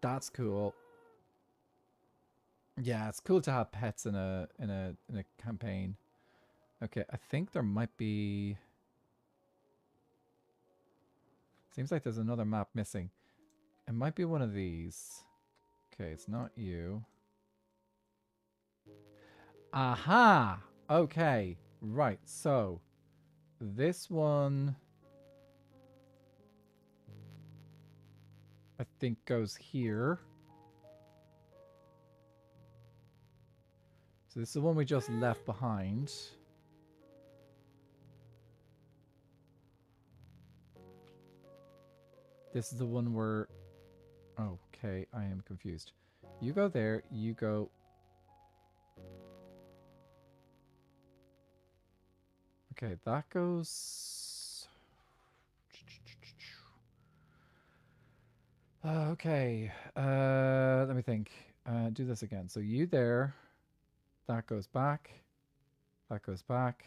That's cool. Yeah, it's cool to have pets in a campaign. Okay, I think there might be. Seems like there's another map missing. It might be one of these. Okay, it's not you. Aha! Okay, right, so this one I think goes here. So this is the one we just left behind. This is the one where... Okay, I am confused. You go there, you go... Okay, that goes... okay, let me think. Do this again. So you there, that goes back, that goes back.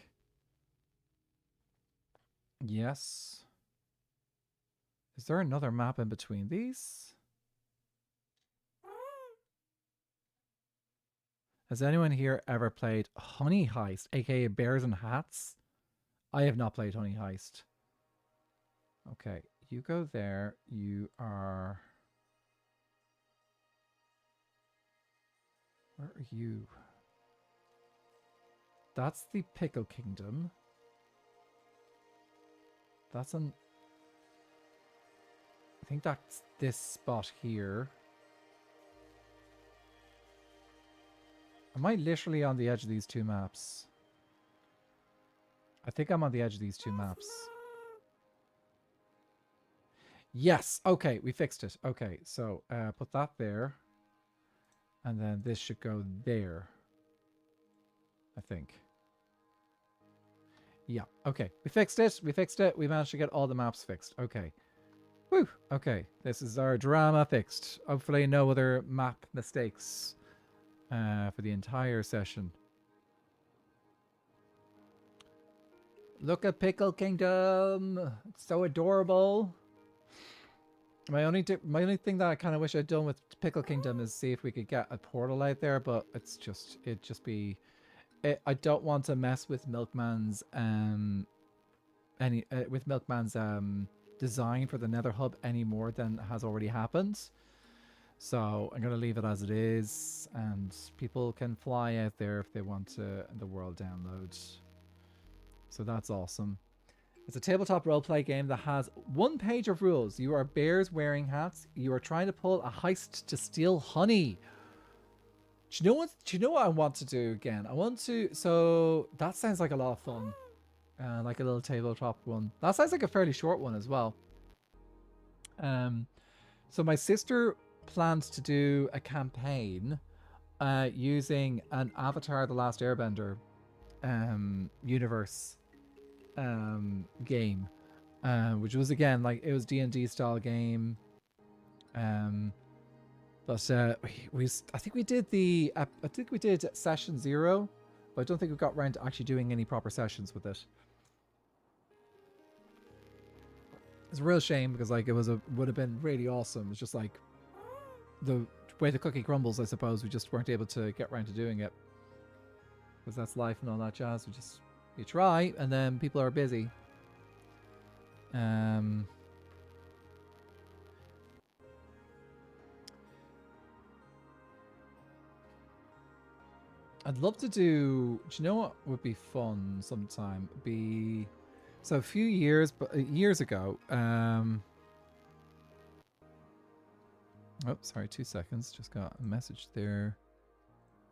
Yes. Is there another map in between these? Has anyone here ever played Honey Heist, aka Bears and Hats? I have not played Honey Heist. Okay, you go there. You are... Where are you? That's the Pickle Kingdom. That's on... I think that's this spot here. Am I literally on the edge of these two maps? I think I'm on the edge of these two maps. Yes. Okay, we fixed it. Okay, so put that there. And then this should go there. I think. Yeah, okay. We fixed it. We fixed it. We managed to get all the maps fixed. Okay. Woo! Okay, this is our drama fixed. Hopefully no other map mistakes for the entire session. Look at Pickle Kingdom. It's so adorable. My only thing that I kind of wish I'd done with Pickle Kingdom is see if we could get a portal out there, but I don't want to mess with Milkman's design for the Nether Hub any more than has already happened. So I'm gonna leave it as it is, and people can fly out there if they want to. The world downloads. So that's awesome. It's a tabletop roleplay game that has 1 page of rules. You are bears wearing hats. You are trying to pull a heist to steal honey. Do you know what I want to do again? So that sounds like a lot of fun. Like a little tabletop one. That sounds like a fairly short one as well. So my sister plans to do a campaign using an Avatar The Last Airbender universe game, which was again like it was D&D style game, but I think we did session 0, but I don't think we got around to actually doing any proper sessions with it. It's a real shame because like would have been really awesome. It's just like the way the cookie crumbles, I suppose. We just weren't able to get around to doing it because that's life and all that jazz. You try, and then people are busy. I'd love to do you know what would be fun sometime? So a few years ago, oh, sorry, 2 seconds. Just got a message there.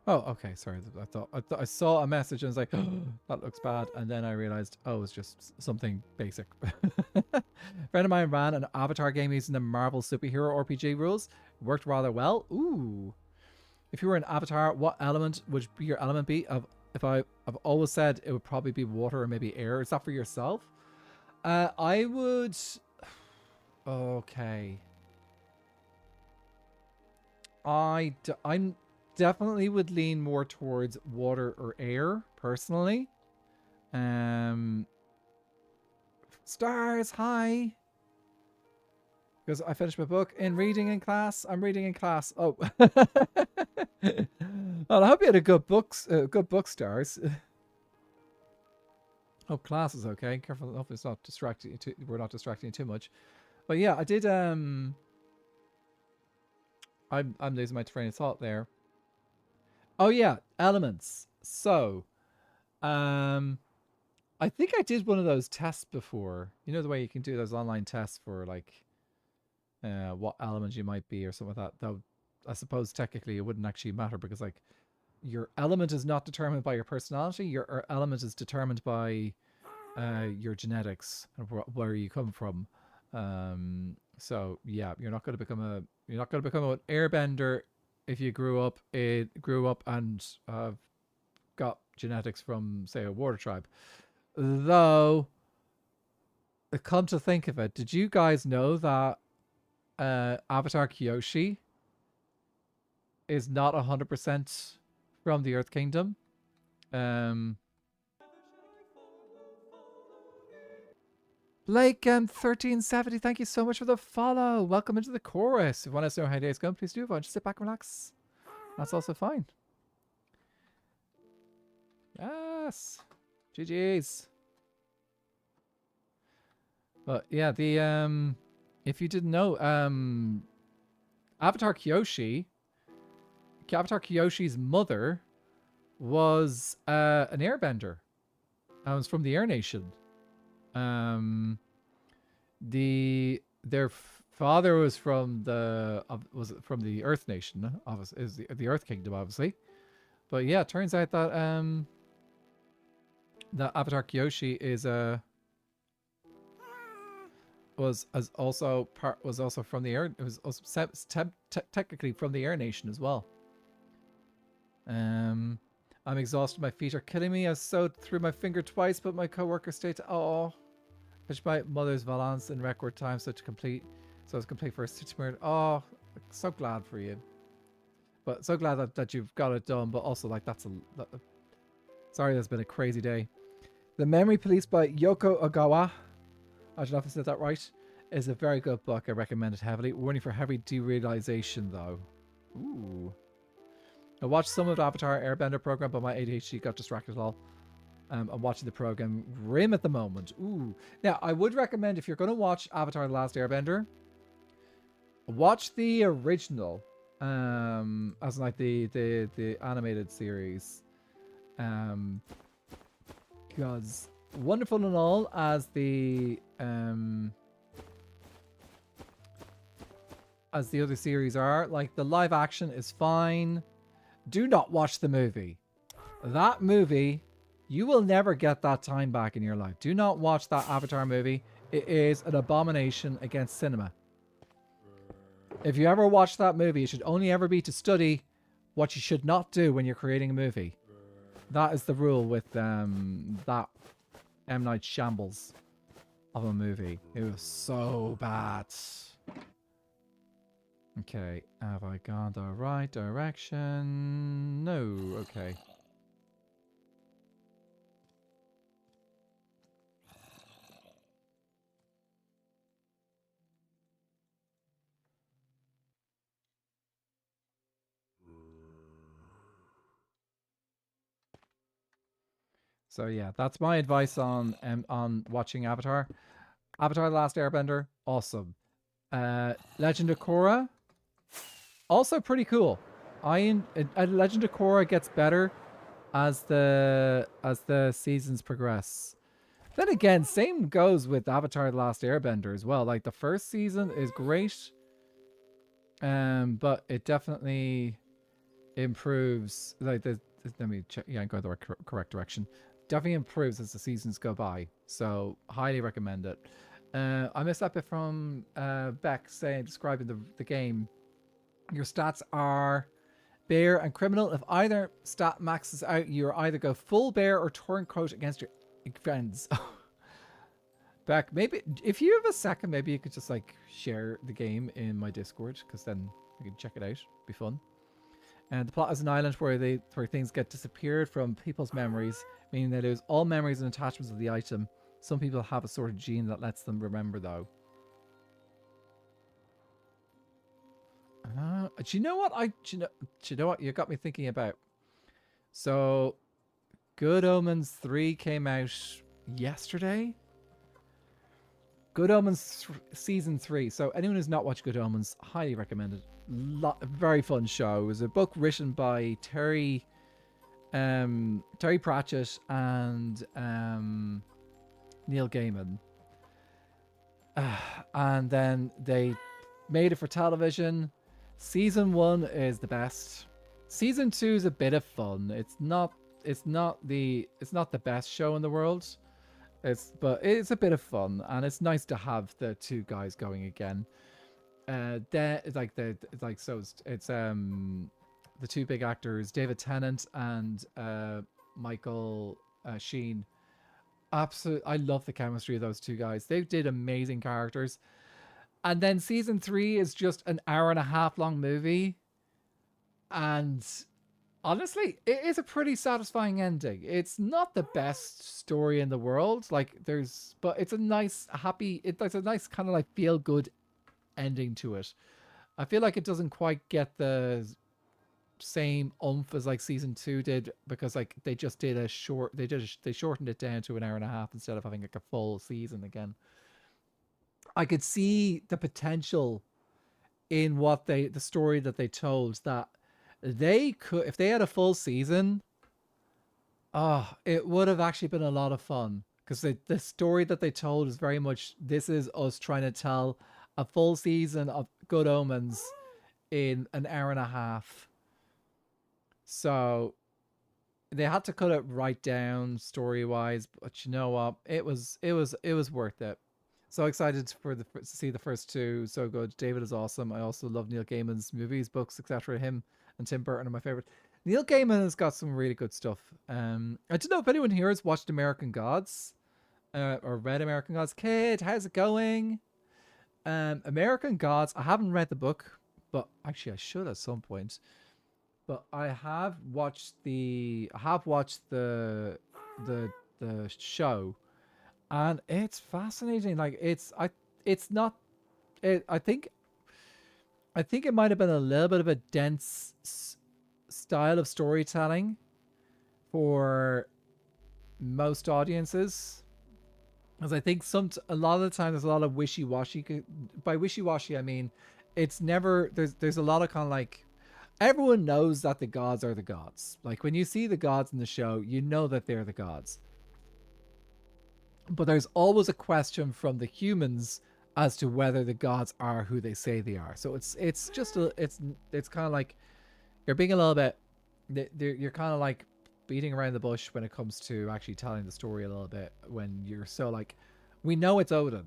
Oh, okay. Sorry. I thought I saw a message and I was like, oh, that looks bad. And then I realized, oh, it's just something basic. A friend of mine ran an Avatar game using the Marvel superhero RPG rules. It worked rather well. Ooh. If you were an Avatar, what element would your element be? I've always said it would probably be water or maybe air. Is that for yourself? I would... Okay. I'm definitely would lean more towards water or air, personally. Stars, hi! Because I finished my book in reading in class. I'm reading in class. Oh. Well, I hope you had a good book, Stars. Hope class is okay. Careful, hopefully it's not distracting you we're not distracting you too much. But yeah, I did, I'm losing my train of thought there. Oh yeah, elements. So, I think I did one of those tests before. You know the way you can do those online tests for like what element you might be or something like that. Though I suppose technically it wouldn't actually matter because like your element is not determined by your personality. Your element is determined by your genetics and where you come from. So yeah, you're not going to become an airbender if you grew up and got genetics from, say, a water tribe. Though, come to think of it, did you guys know that Avatar Kyoshi is not 100% from the Earth Kingdom? Blake 1370, thank you so much for the follow. Welcome into the chorus. If you want to know how days go, please do. If you want, just sit back and relax. That's also fine. Yes. GG's. But yeah, the if you didn't know, Avatar Kyoshi's mother was an airbender. Was from the Air Nation. Their father was from the Earth Nation, obviously, is the Earth Kingdom, obviously. But yeah, it turns out that that Avatar Kyoshi is was also from the Air. It was also technically from the Air Nation as well. I'm exhausted. My feet are killing me. I sewed through my finger twice, but my coworker stayed. Which my mother's Valance in record time, so it's complete for a stitch murder. Oh, so glad for you. But so glad that you've got it done. But also, like, sorry, that's been a crazy day. The Memory Police by Yoko Ogawa, I don't know if I said that right, is a very good book. I recommend it heavily. Warning for heavy derealization, though. Ooh. I watched some of the Avatar Airbender program, but my ADHD got distracted all. I'm watching the program grim at the moment. Ooh. Now, I would recommend, if you're going to watch Avatar The Last Airbender, watch the original, as like the animated series. Because wonderful and all as the other series are, like, the live action is fine. Do not watch the movie. That movie, you will never get that time back in your life. Do not watch that Avatar movie. It is an abomination against cinema. If you ever watch that movie, it should only ever be to study what you should not do when you're creating a movie. That is the rule with that M. Night Shambles of a movie. It was so bad. Okay, have I gone the right direction? No, okay. So yeah, that's my advice on watching Avatar. Avatar: The Last Airbender, awesome. Legend of Korra, also pretty cool. Legend of Korra gets better as the seasons progress. Then again, same goes with Avatar: The Last Airbender as well. Like, the first season is great, but it definitely improves. Like, let me check. Yeah, I'm going the correct direction. Definitely improves as the seasons go by. So highly recommend it. I missed that bit from Beck describing the game. Your stats are bear and criminal. If either stat maxes out, you either go full bear or turncoat against your friends. Beck, maybe if you have a second, maybe you could just like share the game in my Discord, because then we can check it out. It'd be fun. And the plot is an island where things get disappeared from people's memories, meaning they lose all memories and attachments of the item. Some people have a sort of gene that lets them remember, though. Do you know what? Do you know what you got me thinking about? So, Good Omens 3 came out yesterday. Good Omens Season 3. So anyone who's not watched Good Omens, highly recommended. Very fun show. It was a book written by Terry Pratchett and Neil Gaiman. And then they made it for television. Season 1 is the best. Season 2 is a bit of fun. It's not the best show in the world. But it's a bit of fun, and it's nice to have the two guys going again. The two big actors, David Tennant and Michael Sheen. Absolutely, I love the chemistry of those two guys. They did amazing characters. And then season 3 is just an hour-and-a-half long movie, and honestly, it is a pretty satisfying ending. It's not the best story in the world, but it's a nice, happy. It's a nice kind of like feel-good ending to it. I feel like it doesn't quite get the same oomph as like season 2 did, because like they just did they shortened it down to an hour and a half instead of having like a full season again. I could see the potential in the story that they told, that they could, if they had a full season, it would have actually been a lot of fun, because the story that they told is very much, this is us trying to tell a full season of Good Omens in an hour and a half. So they had to cut it right down story wise, but you know what? It was worth it. So excited to see the first two. So good. David is awesome. I also love Neil Gaiman's movies, books, etc. Him and Tim Burton are my favorite. Neil Gaiman has got some really good stuff. I don't know if anyone here has watched American Gods, or read American Gods. Kid, how's it going? American Gods. I haven't read the book, but actually I should at some point. But I have watched the show, and it's fascinating. Like I think it might have been a little bit of a dense style of storytelling for most audiences, because I think a lot of the time there's a lot of wishy-washy. By wishy-washy, I mean it's never, there's a lot of kind of like, everyone knows that the gods are the gods. Like when you see the gods in the show, you know that they're the gods. But there's always a question from the humans as to whether the gods are who they say they are. So it's kind of like you're being a little bit, you're kind of like beating around the bush when it comes to actually telling the story a little bit, when you're so like, we know it's Odin.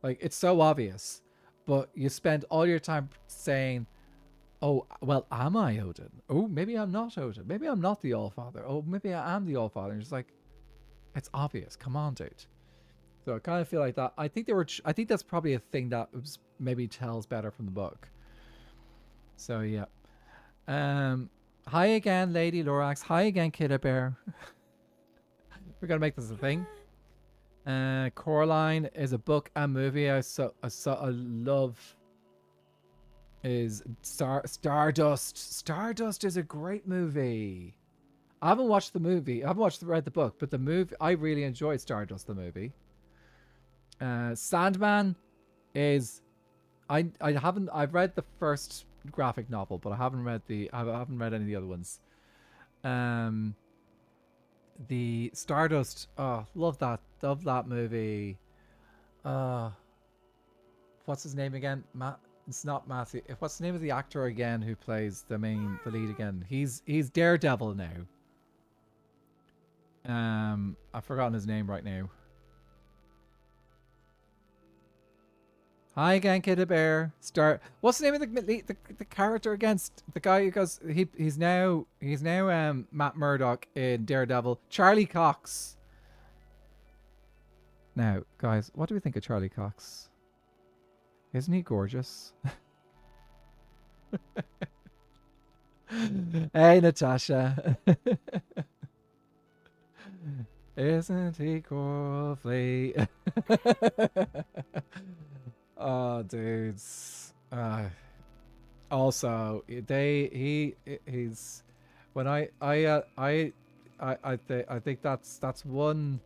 Like it's so obvious, but you spend all your time saying, oh, well, am I Odin? Oh, maybe I'm not Odin. Maybe I'm not the All-Father. Oh, maybe I am the All-Father. And it's like, it's obvious. Come on, dude. So I kind of feel like that. I think that's probably a thing that maybe tells better from the book. So yeah. Hi again, Lady Lorax. Hi again, Kidda Bear. We're gonna make this a thing. Coraline is a book and movie I love. Is Stardust. Stardust is a great movie. I haven't watched the movie. I haven't read the book, but the movie, I really enjoyed Stardust, the movie. Sandman is, I've read the first graphic novel, but I haven't read any of the other ones. The Stardust, love that movie. What's his name again? It's not Matthew. What's the name of the actor again who plays the lead again? He's Daredevil now. I've forgotten his name right now. Hi again, Kidda Bear. What's the name of the character against the guy who goes? He's now Matt Murdock in Daredevil. Charlie Cox. Now, guys, what do we think of Charlie Cox? Isn't he gorgeous? Hey, Natasha. Isn't he lovely? Oh, dudes. Also, he's when I think that's one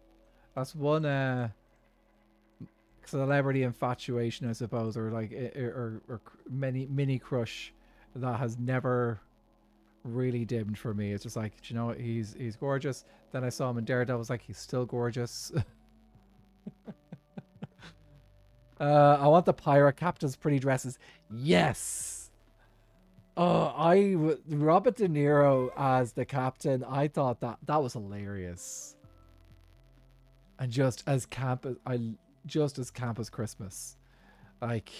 celebrity infatuation, I suppose, or like or mini crush that has never really dimmed for me. It's just like, do you know what? He's gorgeous. Then I saw him in Daredevil. I was like, he's still gorgeous. I want the pirate captain's pretty dresses. Yes. Robert De Niro as the captain. I thought that was hilarious, and just as camp as Christmas. Like,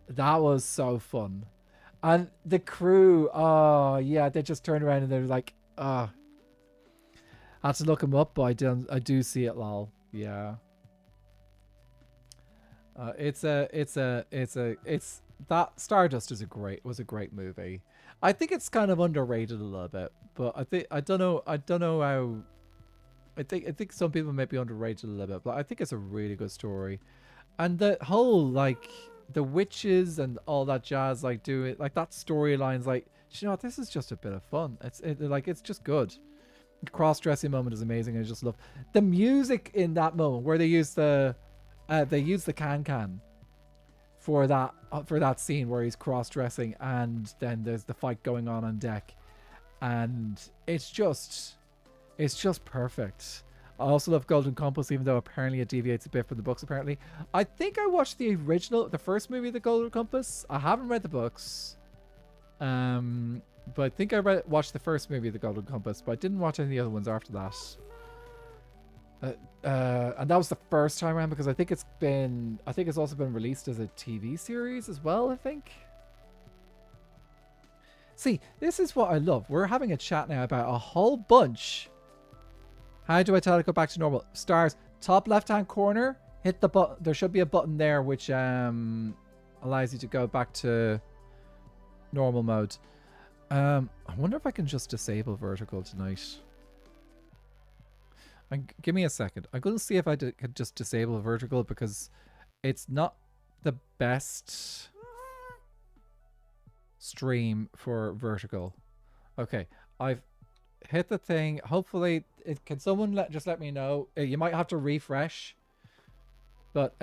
that was so fun. And the crew, oh yeah, they just turned around and they're like, I had to look him up, but I do see it, lol. Yeah. That Stardust was a great movie. I think it's kind of underrated a little bit, but I don't know how. I think some people may be underrated a little bit, but I think it's a really good story, and the whole like the witches and all that jazz, like do it like that storyline's like, you know what, this is just a bit of fun. It's just good. The cross-dressing moment is amazing. I just love the music in that moment where they use the they use the can for that scene where he's cross-dressing, and then there's the fight going on deck, and it's just perfect. I also love Golden Compass, even though apparently it deviates a bit from the books. Apparently, I think I watched the first movie, The Golden Compass. I haven't read the books, but I think I watched the first movie, The Golden Compass, but I didn't watch any of the other ones after that. And that was the first time around, because I think it's also been released as a TV series as well, I think. See, this is what I love. We're having a chat now about a whole bunch. How do I tell it to go back to normal? Stars, top left-hand corner, hit the button. There should be a button there which allows you to go back to normal mode. I wonder if I can just disable vertical tonight. Give me a second. I'm going to see if I could just disable vertical, because it's not the best stream for vertical. Okay, I've hit the thing. Hopefully, can someone just let me know? You might have to refresh. But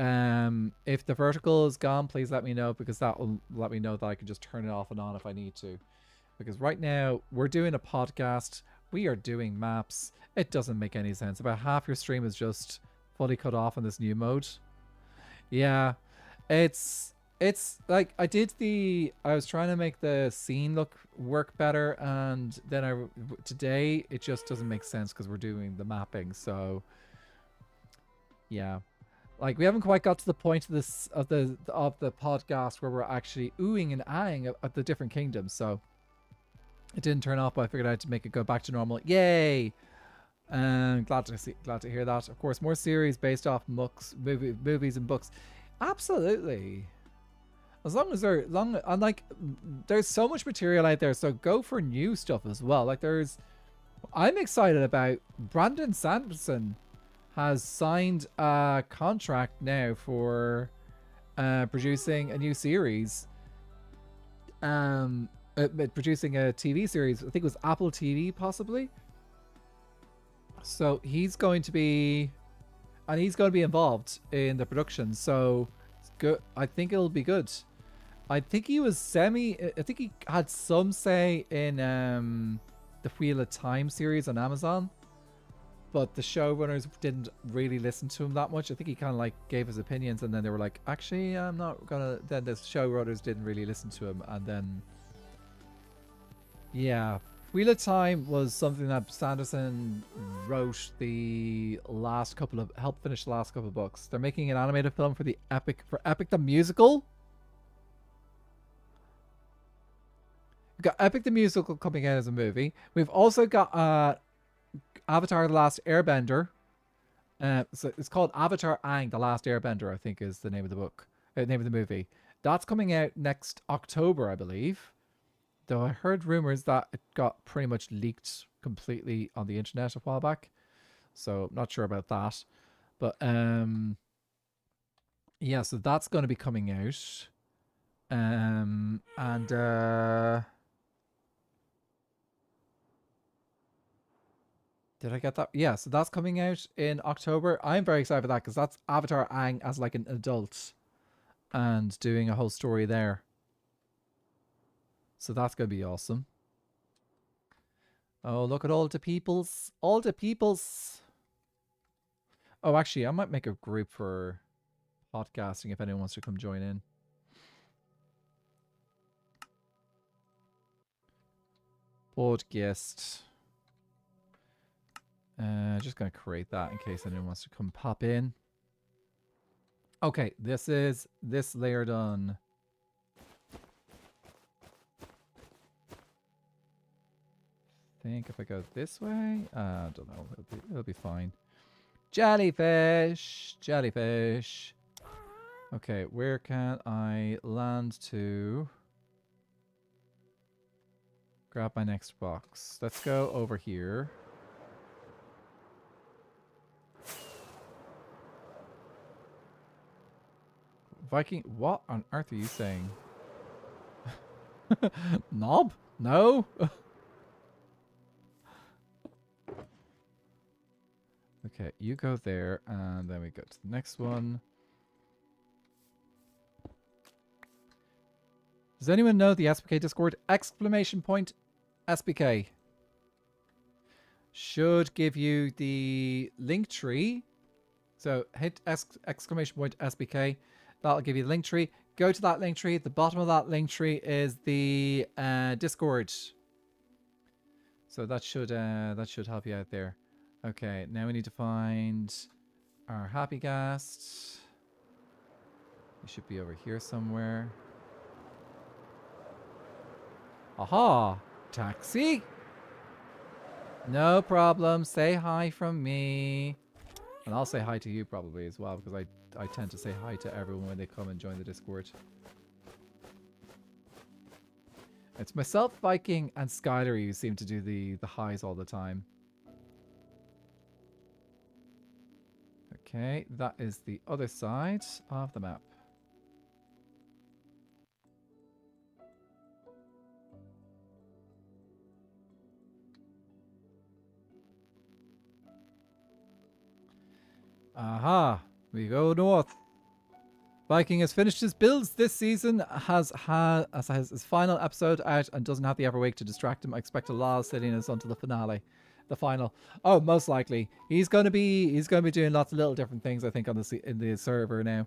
if the vertical is gone, please let me know, because that will let me know that I can just turn it off and on if I need to. Because right now, we're doing a podcast. We are doing maps. It doesn't make any sense. About half your stream is just fully cut off in this new mode. Yeah, it's like I was trying to make the scene work better, and then today it just doesn't make sense because we're doing the mapping. So yeah, like we haven't quite got to the point of the podcast where we're actually oohing and ahhing at the different kingdoms. So it didn't turn off, but I figured I had to make it go back to normal. Yay! Glad to hear that. Of course, more series based off movies and books. Absolutely. As long as they're long, and like, there's so much material out there, so go for new stuff as well. Like, I'm excited about Brandon Sanderson has signed a contract now for producing a new series. Producing a TV series. I think it was Apple TV, possibly. So he's going to be involved in the production. So it's good. I think it'll be good. I think he had some say in the Wheel of Time series on Amazon, but the showrunners didn't really listen to him that much. I think he kind of like gave his opinions, and then they were like, actually, I'm not gonna. Then the showrunners didn't really listen to him, and then yeah. Wheel of Time was something that Sanderson wrote helped finish the last couple of books. They're making an animated film for Epic the Musical. We've got Epic the Musical coming out as a movie. We've also got Avatar The Last Airbender. So it's called Avatar Aang The Last Airbender, I think is the name of the book. Name of the movie. That's coming out next October, I believe. Though I heard rumors that it got pretty much leaked completely on the internet a while back. So I'm not sure about that. But yeah, so that's going to be coming out. Did I get that? Yeah, so that's coming out in October. I'm very excited for that, because that's Avatar Aang as like an adult and doing a whole story there. So that's going to be awesome. Oh, look at all the peoples. All the peoples. Oh, actually, I might make a group for podcasting if anyone wants to come join in. PodGhast. Just going to create that in case anyone wants to come pop in. Okay, this layer done. I think if I go this way, I don't know, it'll be fine. Jellyfish. Okay, where can I land to grab my next box? Let's go over here. Viking, what on earth are you saying? Knob? No? Okay, you go there, and then we go to the next one. Does anyone know the SBK Discord? Exclamation point SBK. Should give you the link tree. So hit exclamation point SBK. That'll give you the link tree. Go to that link tree. At the bottom of that link tree is the Discord. So that should help you out there. Okay, now we need to find our happy ghast. It should be over here somewhere. Aha! Taxi! No problem. Say hi from me. And I'll say hi to you probably as well, because I tend to say hi to everyone when they come and join the Discord. It's myself, Viking, and Skyler who seem to do the highs all the time. Okay, that is the other side of the map. Aha, we go north. Viking has finished his builds this season, has his final episode out, and doesn't have the Everwake to distract him. I expect a lot of silliness until the finale, the final. Oh, most likely he's going to be doing lots of little different things. I think on in the server now.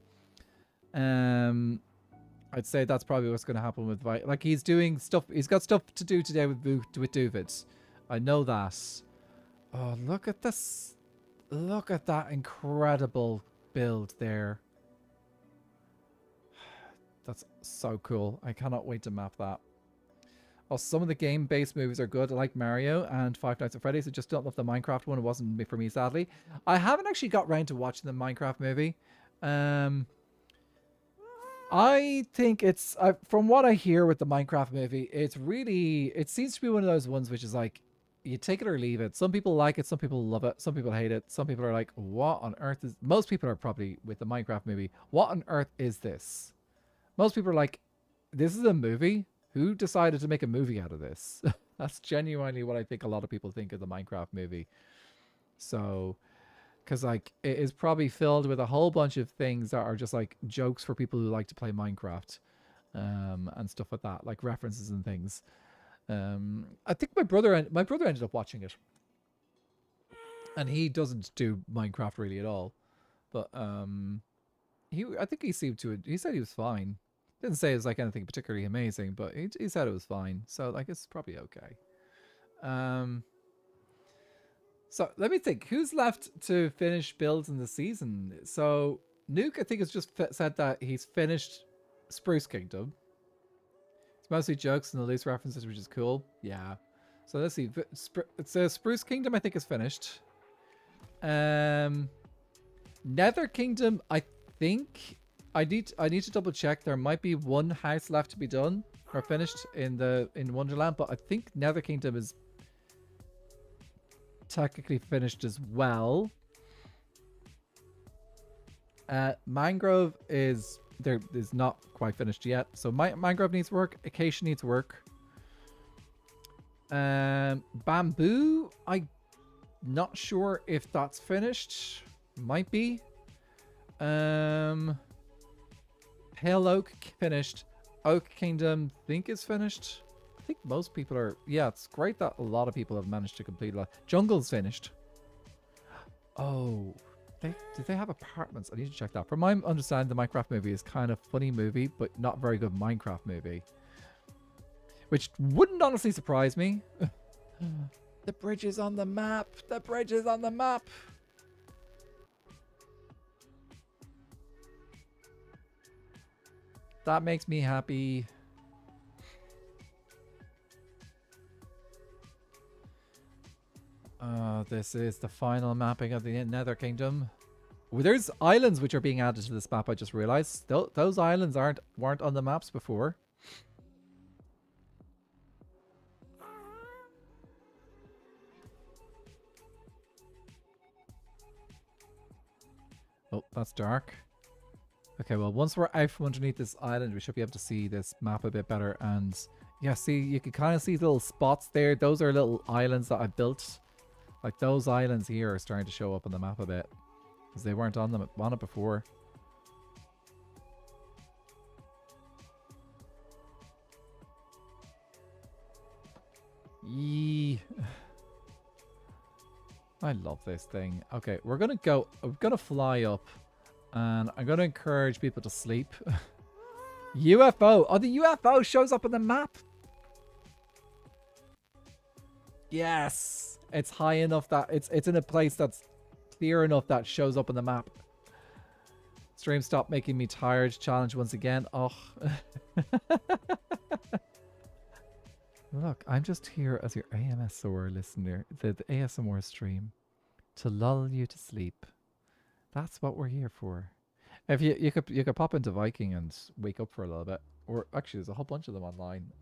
I'd say that's probably what's going to happen with Viking. Like he's doing stuff. He's got stuff to do today with Duvid. I know that. Oh, look at this! Look at that incredible build there. That's so cool. I cannot wait to map that. Oh, some of the game-based movies are good. I like Mario and Five Nights at Freddy's. I just don't love the Minecraft one. It wasn't for me, sadly. I haven't actually got round to watching the Minecraft movie. I think it's... from what I hear with the Minecraft movie, it's really... It seems to be one of those ones which is like, you take it or leave it. Some people like it. Some people love it. Some people hate it. Some people are like, what on earth is... Most people are probably with the Minecraft movie. What on earth is this? Most people are like, this is a movie? Who decided to make a movie out of this? That's genuinely what I think a lot of people think of the Minecraft movie. So, because like, it is probably filled with a whole bunch of things that are just like jokes for people who like to play Minecraft. And stuff like that, like references and things. I think my brother ended up watching it. And he doesn't do Minecraft really at all. But, I think he seemed to, he said he was fine. Didn't say it was like anything particularly amazing, but he said it was fine. So like it's probably okay. So let me think. Who's left to finish builds in the season? So Nuke, I think, has just said that he's finished Spruce Kingdom. It's mostly jokes and the loose references, which is cool. Yeah. So let's see. So Spruce Kingdom, I think, is finished. Nether Kingdom, I think I need to double check. There might be one house left to be done or finished in Wonderland, but I think Nether Kingdom is technically finished as well. Mangrove is not quite finished yet, so Mangrove needs work. Acacia needs work. Bamboo, I'm not sure if that's finished. Might be. Pale Oak finished. Oak Kingdom think is finished. I think most people are. Yeah, it's great that a lot of people have managed to complete a lot. Jungle's finished. Oh, did they have apartments? I need to check that. From my understanding, the Minecraft movie is kind of funny movie, but not very good Minecraft movie. Which wouldn't honestly surprise me. The bridge is on the map. The bridge is on the map. That makes me happy. This is the final mapping of the Nether Kingdom. Well, there's islands which are being added to this map, I just realized. Those islands weren't on the maps before. Oh, that's dark. Okay, well, once we're out from underneath this island, we should be able to see this map a bit better. And yeah, see, you can kind of see little spots there. Those are little islands that I built. Like those islands here are starting to show up on the map a bit, because they weren't on it before. Yee. I love this thing. Okay, we're gonna fly up, and I'm gonna encourage people to sleep. UFO. Oh, the UFO shows up on the map. Yes, it's high enough that it's in a place that's clear enough that shows up on the map. Stream stop making me tired. Challenge once again. Oh. Look, I'm just here as your AMSR listener, the ASMR stream, to lull you to sleep. That's what we're here for. If you could pop into Viking and wake up for a little bit, or actually, there's a whole bunch of them online.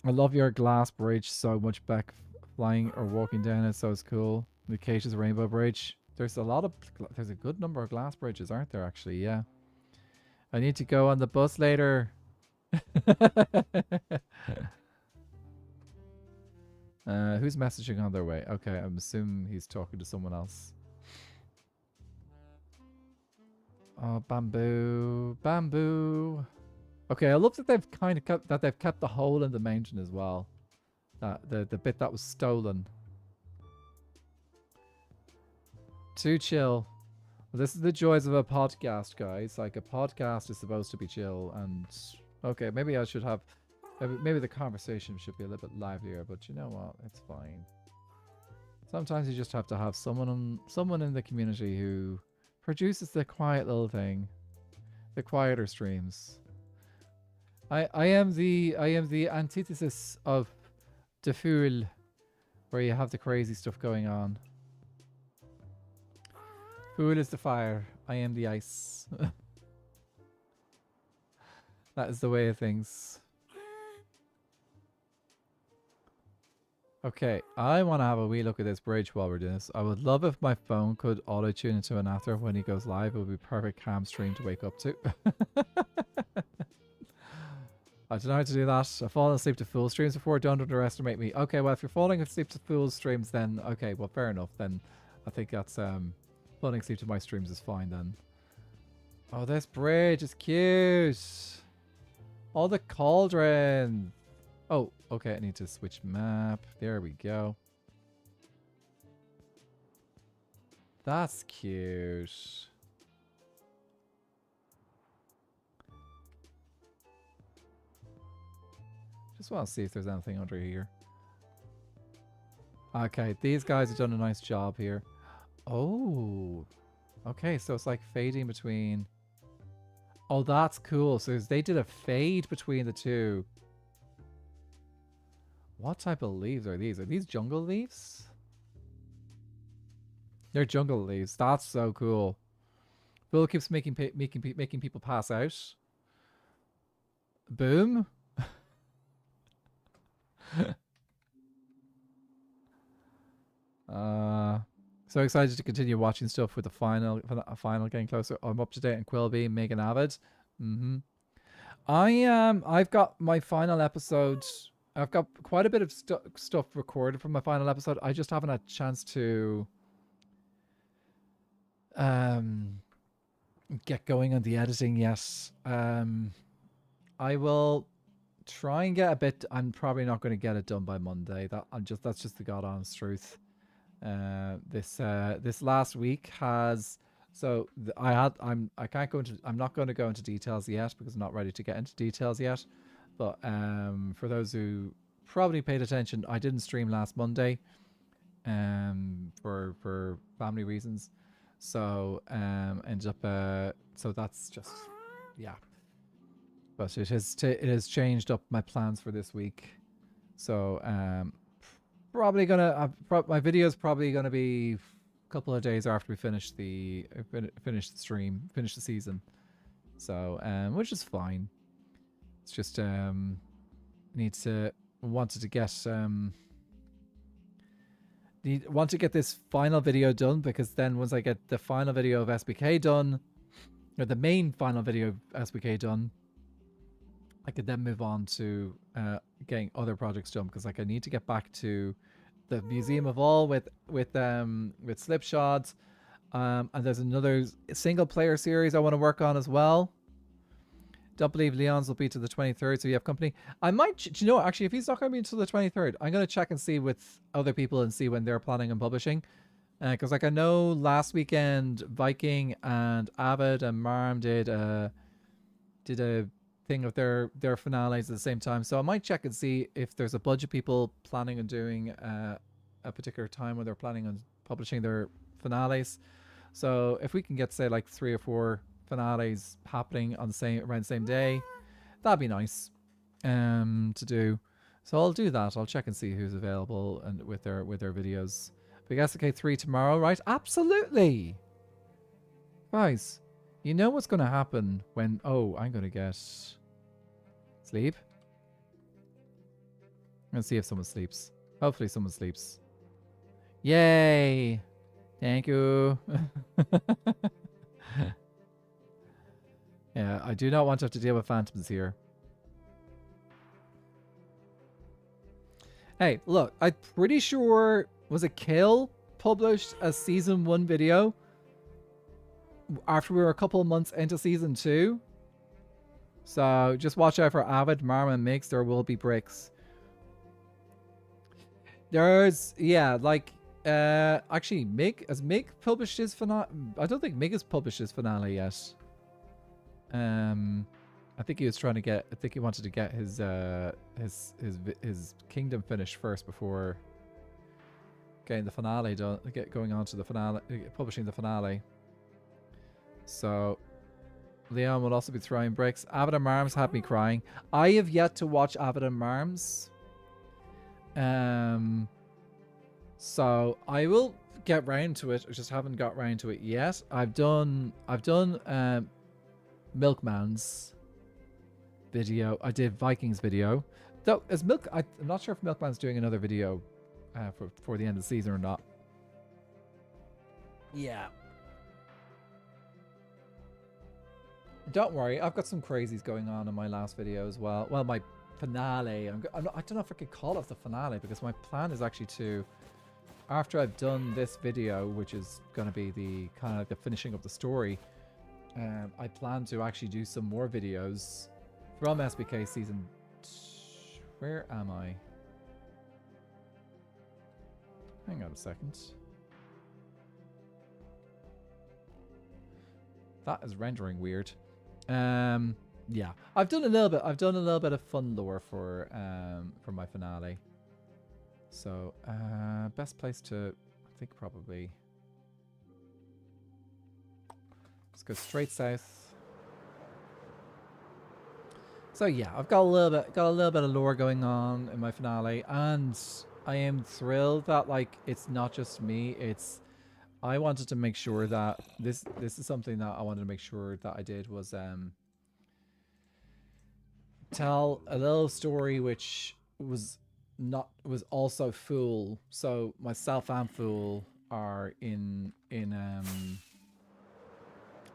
I love your glass bridge so much. Beck, flying or walking down it, so it's cool. The Cage's Rainbow Bridge. There's a good number of glass bridges, aren't there? Actually, yeah. I need to go on the bus later. Who's messaging on their way? Okay, I'm assuming he's talking to someone else. Oh, bamboo. Okay, I love that they've kind of kept the hole in the mountain as well. The bit that was stolen. Too chill. Well, this is the joys of a podcast, guys. Like, a podcast is supposed to be chill, and okay, maybe I should have... Maybe the conversation should be a little bit livelier, but you know what? It's fine. Sometimes you just have to have someone in the community who produces the quiet little thing. The quieter streams. I am the antithesis of the fool, where you have the crazy stuff going on. Fool is the fire. I am the ice. That is the way of things. Okay, I want to have a wee look at this bridge while we're doing this. I would love if my phone could auto-tune into an after when he goes live. It would be perfect calm stream to wake up to. I don't know how to do that. I've fallen asleep to full streams before. Don't underestimate me. Okay, well, if you're falling asleep to full streams, then okay, well, fair enough. Then I think that's falling asleep to my streams is fine then. Oh, this bridge is cute. All the cauldrons. Oh, okay, I need to switch map. There we go. That's cute. Just want to see if there's anything under here. Okay, these guys have done a nice job here. Oh. Okay, so it's like fading between... Oh, that's cool. So they did a fade between the two. What type of leaves are these? Are these jungle leaves? They're jungle leaves. That's so cool. Bill keeps making people pass out. Boom. So excited to continue watching stuff with the final getting closer. I'm up to date on Quilby, Megan Avid. I've got my final episode. I've got quite a bit of stuff recorded from my final episode. I just haven't had a chance to get going on the editing yet. I will try and get a bit. I'm probably not going to get it done by Monday. That's just the god honest truth. This last week has I'm not going to go into details yet because I'm not ready to get into details yet. But for those who probably paid attention, I didn't stream last Monday for family reasons. So ended up so that's just yeah. But it has changed up my plans for this week. So probably gonna my video is probably gonna be a couple of days after we finish the stream, finish the season. So which is fine. It's just wanted to get this final video done, because then once I get the final video of SBK done, or the main final video of SBK done, I could then move on to getting other projects done, because like I need to get back to the Museum of All with Slipshods, and there's another single player series I want to work on as well. Don't believe Leon's will be to the 23rd, so you have company. I might, do you know what, actually, if he's not going to be until the 23rd, I'm going to check and see with other people and see when they're planning on publishing. Because, like, I know last weekend, Viking and Avid and Marm did a thing of their finales at the same time. So I might check and see if there's a bunch of people planning on doing a particular time when they're planning on publishing their finales. So if we can get, say, like 3 or 4 finales happening on around the same day, that'd be nice to do. So I'll do that. I'll check and see who's available and with their videos. Big SK3 tomorrow, right? Absolutely, guys. You know what's going to happen when... Oh, I'm going to get sleep. Let's see if someone sleeps. Hopefully someone sleeps. Yay! Thank you. Yeah, I do not want to have to deal with phantoms here. Hey, look, I'm pretty sure... Was it Kill published a season 1 video after we were a couple of months into season 2? So just watch out for Avid, Marm, and Mix. There will be bricks. There's, yeah, like, actually, has Mig published his finale? I don't think Mig has published his finale yet. I think he was trying to get, I think he wanted to get his kingdom finished first before getting the finale done, going on to the finale, publishing the finale. So Leon will also be throwing bricks. Avid and Marms had me crying. I have yet to watch Avid and Marms. So I will get round to it. I just haven't got round to it yet. I've done Milkman's video. I did Vikings video. Though is I'm not sure if Milkman's doing another video for the end of the season or not. Yeah. Don't worry, I've got some crazies going on in my last video as well. Well, my finale. I don't know if I could call it the finale because my plan is actually to, after I've done this video, which is going to be the kind of like the finishing of the story, I plan to actually do some more videos from SBK season. Where am I? Hang on a second. That is rendering weird. Yeah, I've done a little bit. I've done a little bit of fun lore for my finale. So best place to, I think probably. Let's go straight south. So yeah, I've got a little bit of lore going on in my finale, and I am thrilled that like it's not just me. It's I wanted to make sure that this is something that I wanted to make sure that I did was tell a little story which was also Fool. So myself and Fool are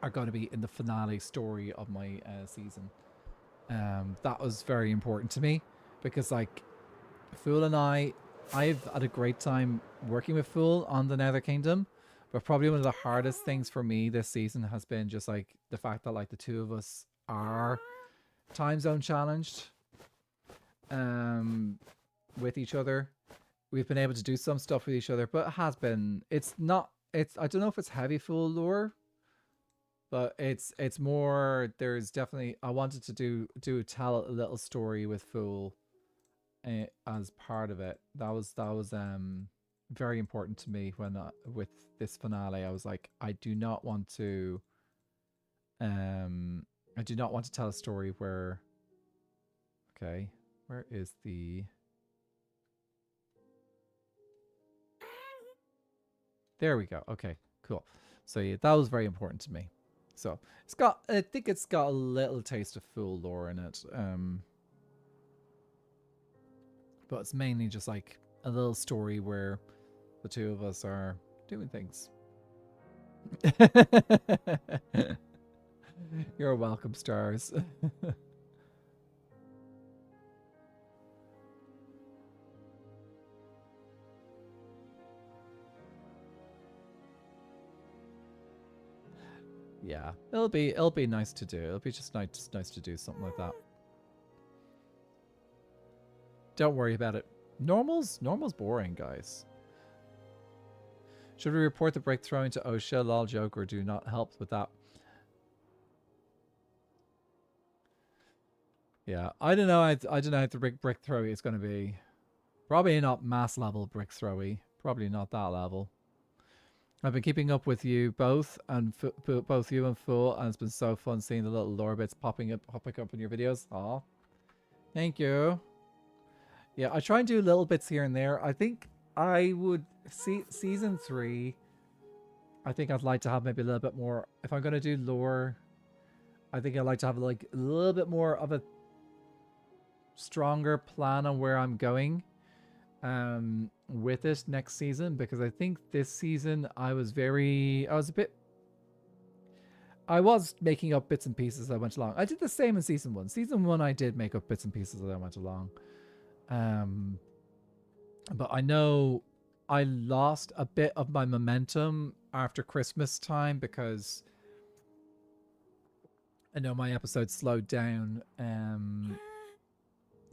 are going to be in the finale story of my season. That was very important to me because like Fool and I've had a great time working with Fool on the Nether Kingdom, but probably one of the hardest things for me this season has been just like the fact that like the two of us are time zone challenged with each other. We've been able to do some stuff with each other, but I don't know if it's heavy Fool lore, but it's more, there's definitely, I wanted to tell a little story with Fool as part of it. That was very important to me when with this finale. I was like, I do not want to tell a story where, okay, where is the, there we go. Okay, cool. So yeah, that was very important to me. So I think it's got a little taste of Fool lore in it. But it's mainly just like a little story where the two of us are doing things. You're welcome, stars. Yeah, it'll be nice to do. It'll be just nice to do something like that. Don't worry about it. Normal's boring, guys. Should we report the brick throwing to OSHA? Lol joke, or do not help with that? Yeah, I don't know. I don't know if the brick throwy is going to be. Probably not mass level brick throwy. Probably not that level. I've been keeping up with you both, and both you and Fool, and it's been so fun seeing the little lore bits popping up in your videos. Aw, thank you. Yeah, I try and do little bits here and there. I think I would see season 3. I think I'd like to have maybe a little bit more. If I'm gonna do lore, I think I'd like to have like a little bit more of a stronger plan on where I'm going with it next season, because I think this season I was making up bits and pieces as I went along. I did the same in season 1. Season 1 I did make up bits and pieces as I went along. But I know I lost a bit of my momentum after Christmas time, because I know my episodes slowed down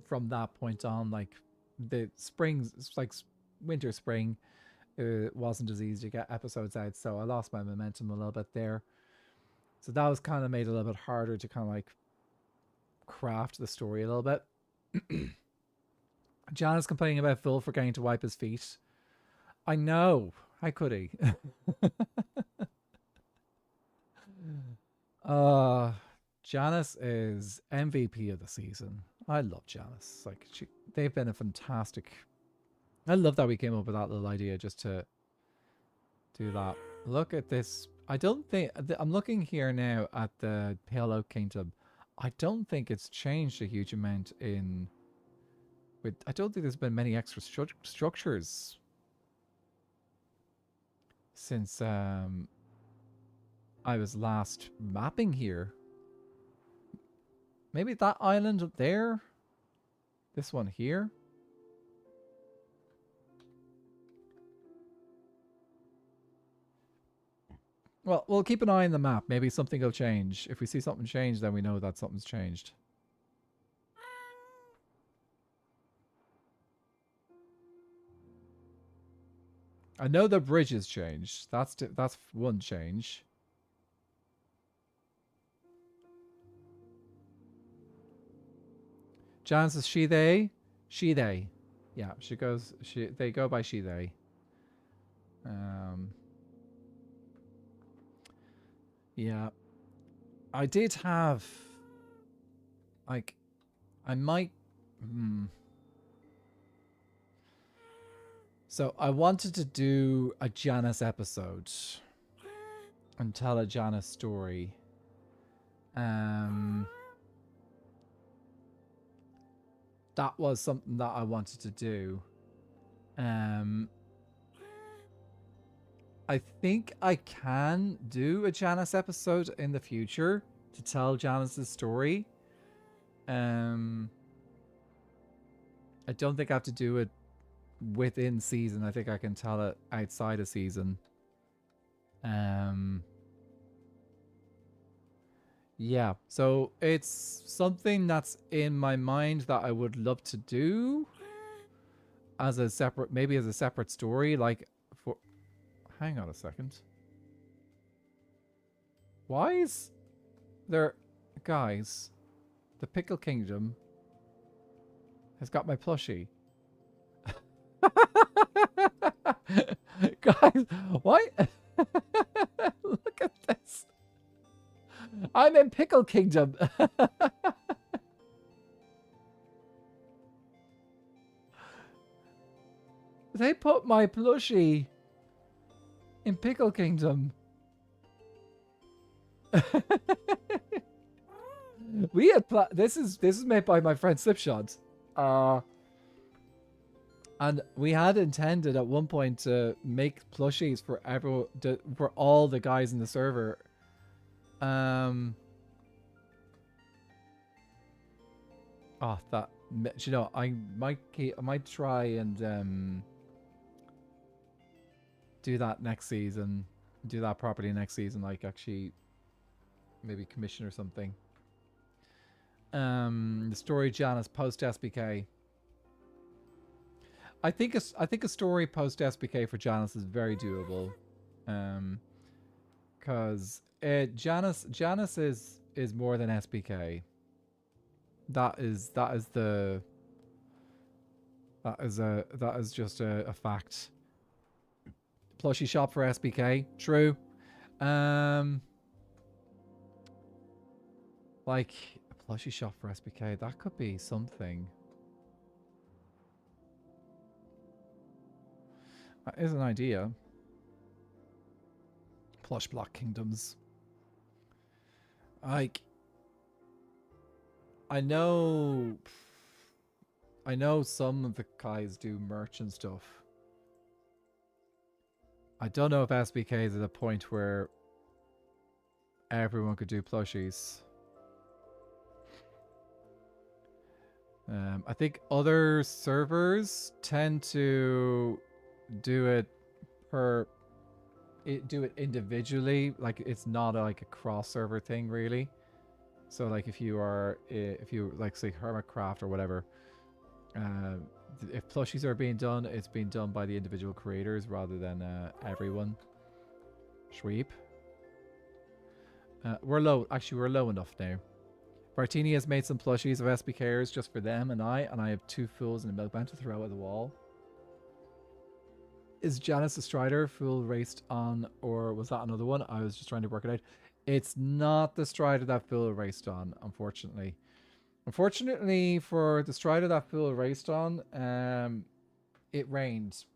from that point on. Like the springs, it's like winter, spring, it wasn't as easy to get episodes out, so I lost my momentum a little bit there. So that was kind of made it a little bit harder to kind of like craft the story a little bit. John is complaining about Phil forgetting to wipe his feet. I know. How could he? Janice is MVP of the season. I love Janice. Like they've been a fantastic. I love that we came up with that little idea just to do that. Look at this. I don't think I'm looking here now at the Pale Oak Kingdom. I don't think it's changed a huge amount in. I don't think there's been many extra structures since I was last mapping here. Maybe that island up there? This one here? Well, we'll keep an eye on the map. Maybe something will change. If we see something change, then we know that something's changed. I know the bridge has changed. That's one change. Janice is she, they? She, they. Yeah, they go by she, they. Yeah. I did have, like, I might, So I wanted to do a Janice episode and tell a Janice story. That was something that I wanted to do. I think I can do a Janice episode in the future to tell Janice's story. I don't think I have to do it within season. I think I can tell it outside of season. Yeah, so it's something that's in my mind that I would love to do as a separate, maybe as a separate story. Like, for, hang on a second. Why is there, guys, the Pickle Kingdom has got my plushie. Guys, why? Look at this. I'm in Pickle Kingdom. They put my plushie in Pickle Kingdom. We had this is made by my friend Slipshot. And we had intended at one point to make plushies for for all the guys in the server. Oh, that, you know, I might try and do that next season. Do that properly next season. Like, actually maybe commission or something. The story Janice post SBK. I think a story post SBK for Janice is very doable. Because Janice is more than SBK. That is just a fact. Plushie shop for SBK, true. Like a plushie shop for SBK, that could be something. That is an idea. Plush block kingdoms. Like, I know some of the guys do merch and stuff. I don't know if SBK is at a point where everyone could do plushies. I think other servers tend to do it individually. Like, it's not like a cross server thing really. So like if you like say Hermitcraft or whatever, if plushies are being done, it's being done by the individual creators rather than everyone. Sweep. We're low enough now. Bartini has made some plushies of SBKers just for them and I have 2 fools and a milkman to throw at the wall. Is Janice the Strider fool raced on, or was that another one? I was just trying to work it out. It's not the Strider that fool raced on, unfortunately. Unfortunately for the Strider that fool raced on, it rained.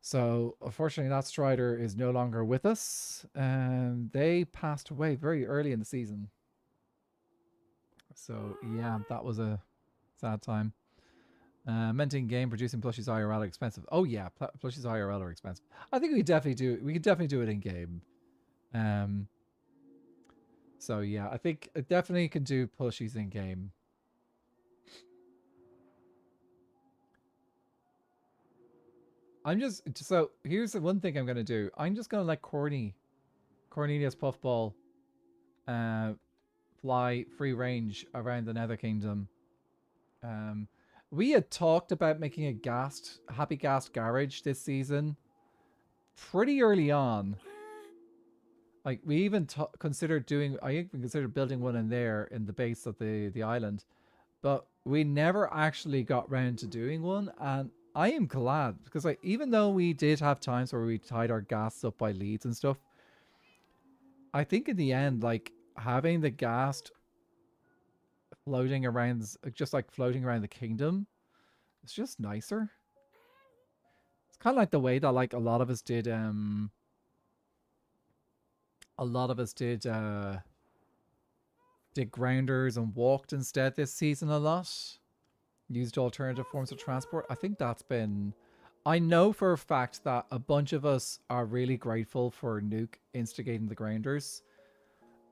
So unfortunately that Strider is no longer with us. They passed away very early in the season. So yeah, that was a sad time. Menting game, producing plushies IRL are expensive. Oh yeah, plushies IRL are expensive. I think we could definitely do it in game. So yeah, I think it definitely can do plushies in game. So here's the one thing I'm gonna do. I'm just gonna let Cornelius Puffball fly free range around the Nether Kingdom. We had talked about making a Happy Ghast garage this season pretty early on. Like, we even considered building one in there in the base of the island, but we never actually got round to doing one. And I am glad, because like, even though we did have times where we tied our ghasts up by leads and stuff, I think in the end, like, having the ghast floating around the kingdom, it's just nicer. It's kind of like the way that like a lot of us did grounders and walked instead this season a lot. Used alternative forms of transport. I think that's been, I know for a fact that a bunch of us are really grateful for Nuke instigating the grounders.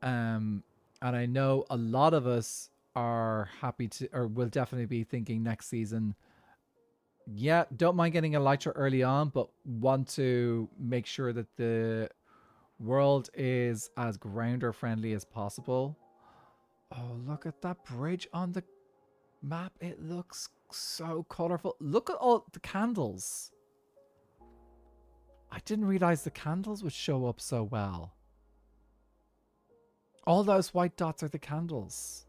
And I know a lot of us are happy to, or will definitely be thinking next season, yeah, don't mind getting Elytra early on, but want to make sure that the world is as grounder friendly as possible. Oh, look at that bridge on the map. It looks so colorful. Look at all the candles. I didn't realize the candles would show up so well. All those white dots are the candles.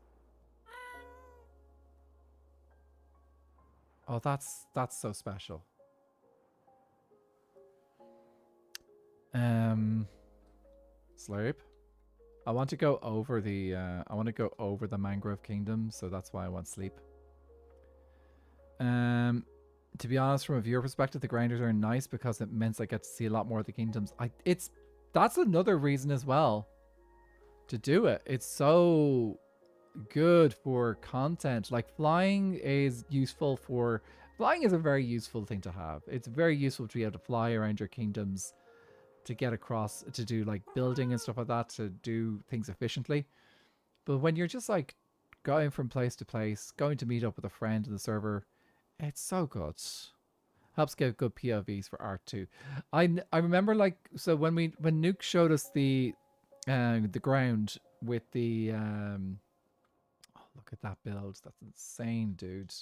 Oh, that's so special. Slurp. I want to go over the mangrove kingdom, so that's why I want sleep. To be honest, from a viewer perspective, the grinders are nice because it means I get to see a lot more of the kingdoms. That's another reason as well to do it. It's so good for content. Like, flying is a very useful thing to have. It's very useful to be able to fly around your kingdoms, to get across, to do like building and stuff like that, to do things efficiently. But when you're just like going from place to place, going to meet up with a friend in the server, it's so good. Helps get good POVs for art too. I remember, like, so when Nuke showed us the the ground with the oh, look at that build. That's insane, dude.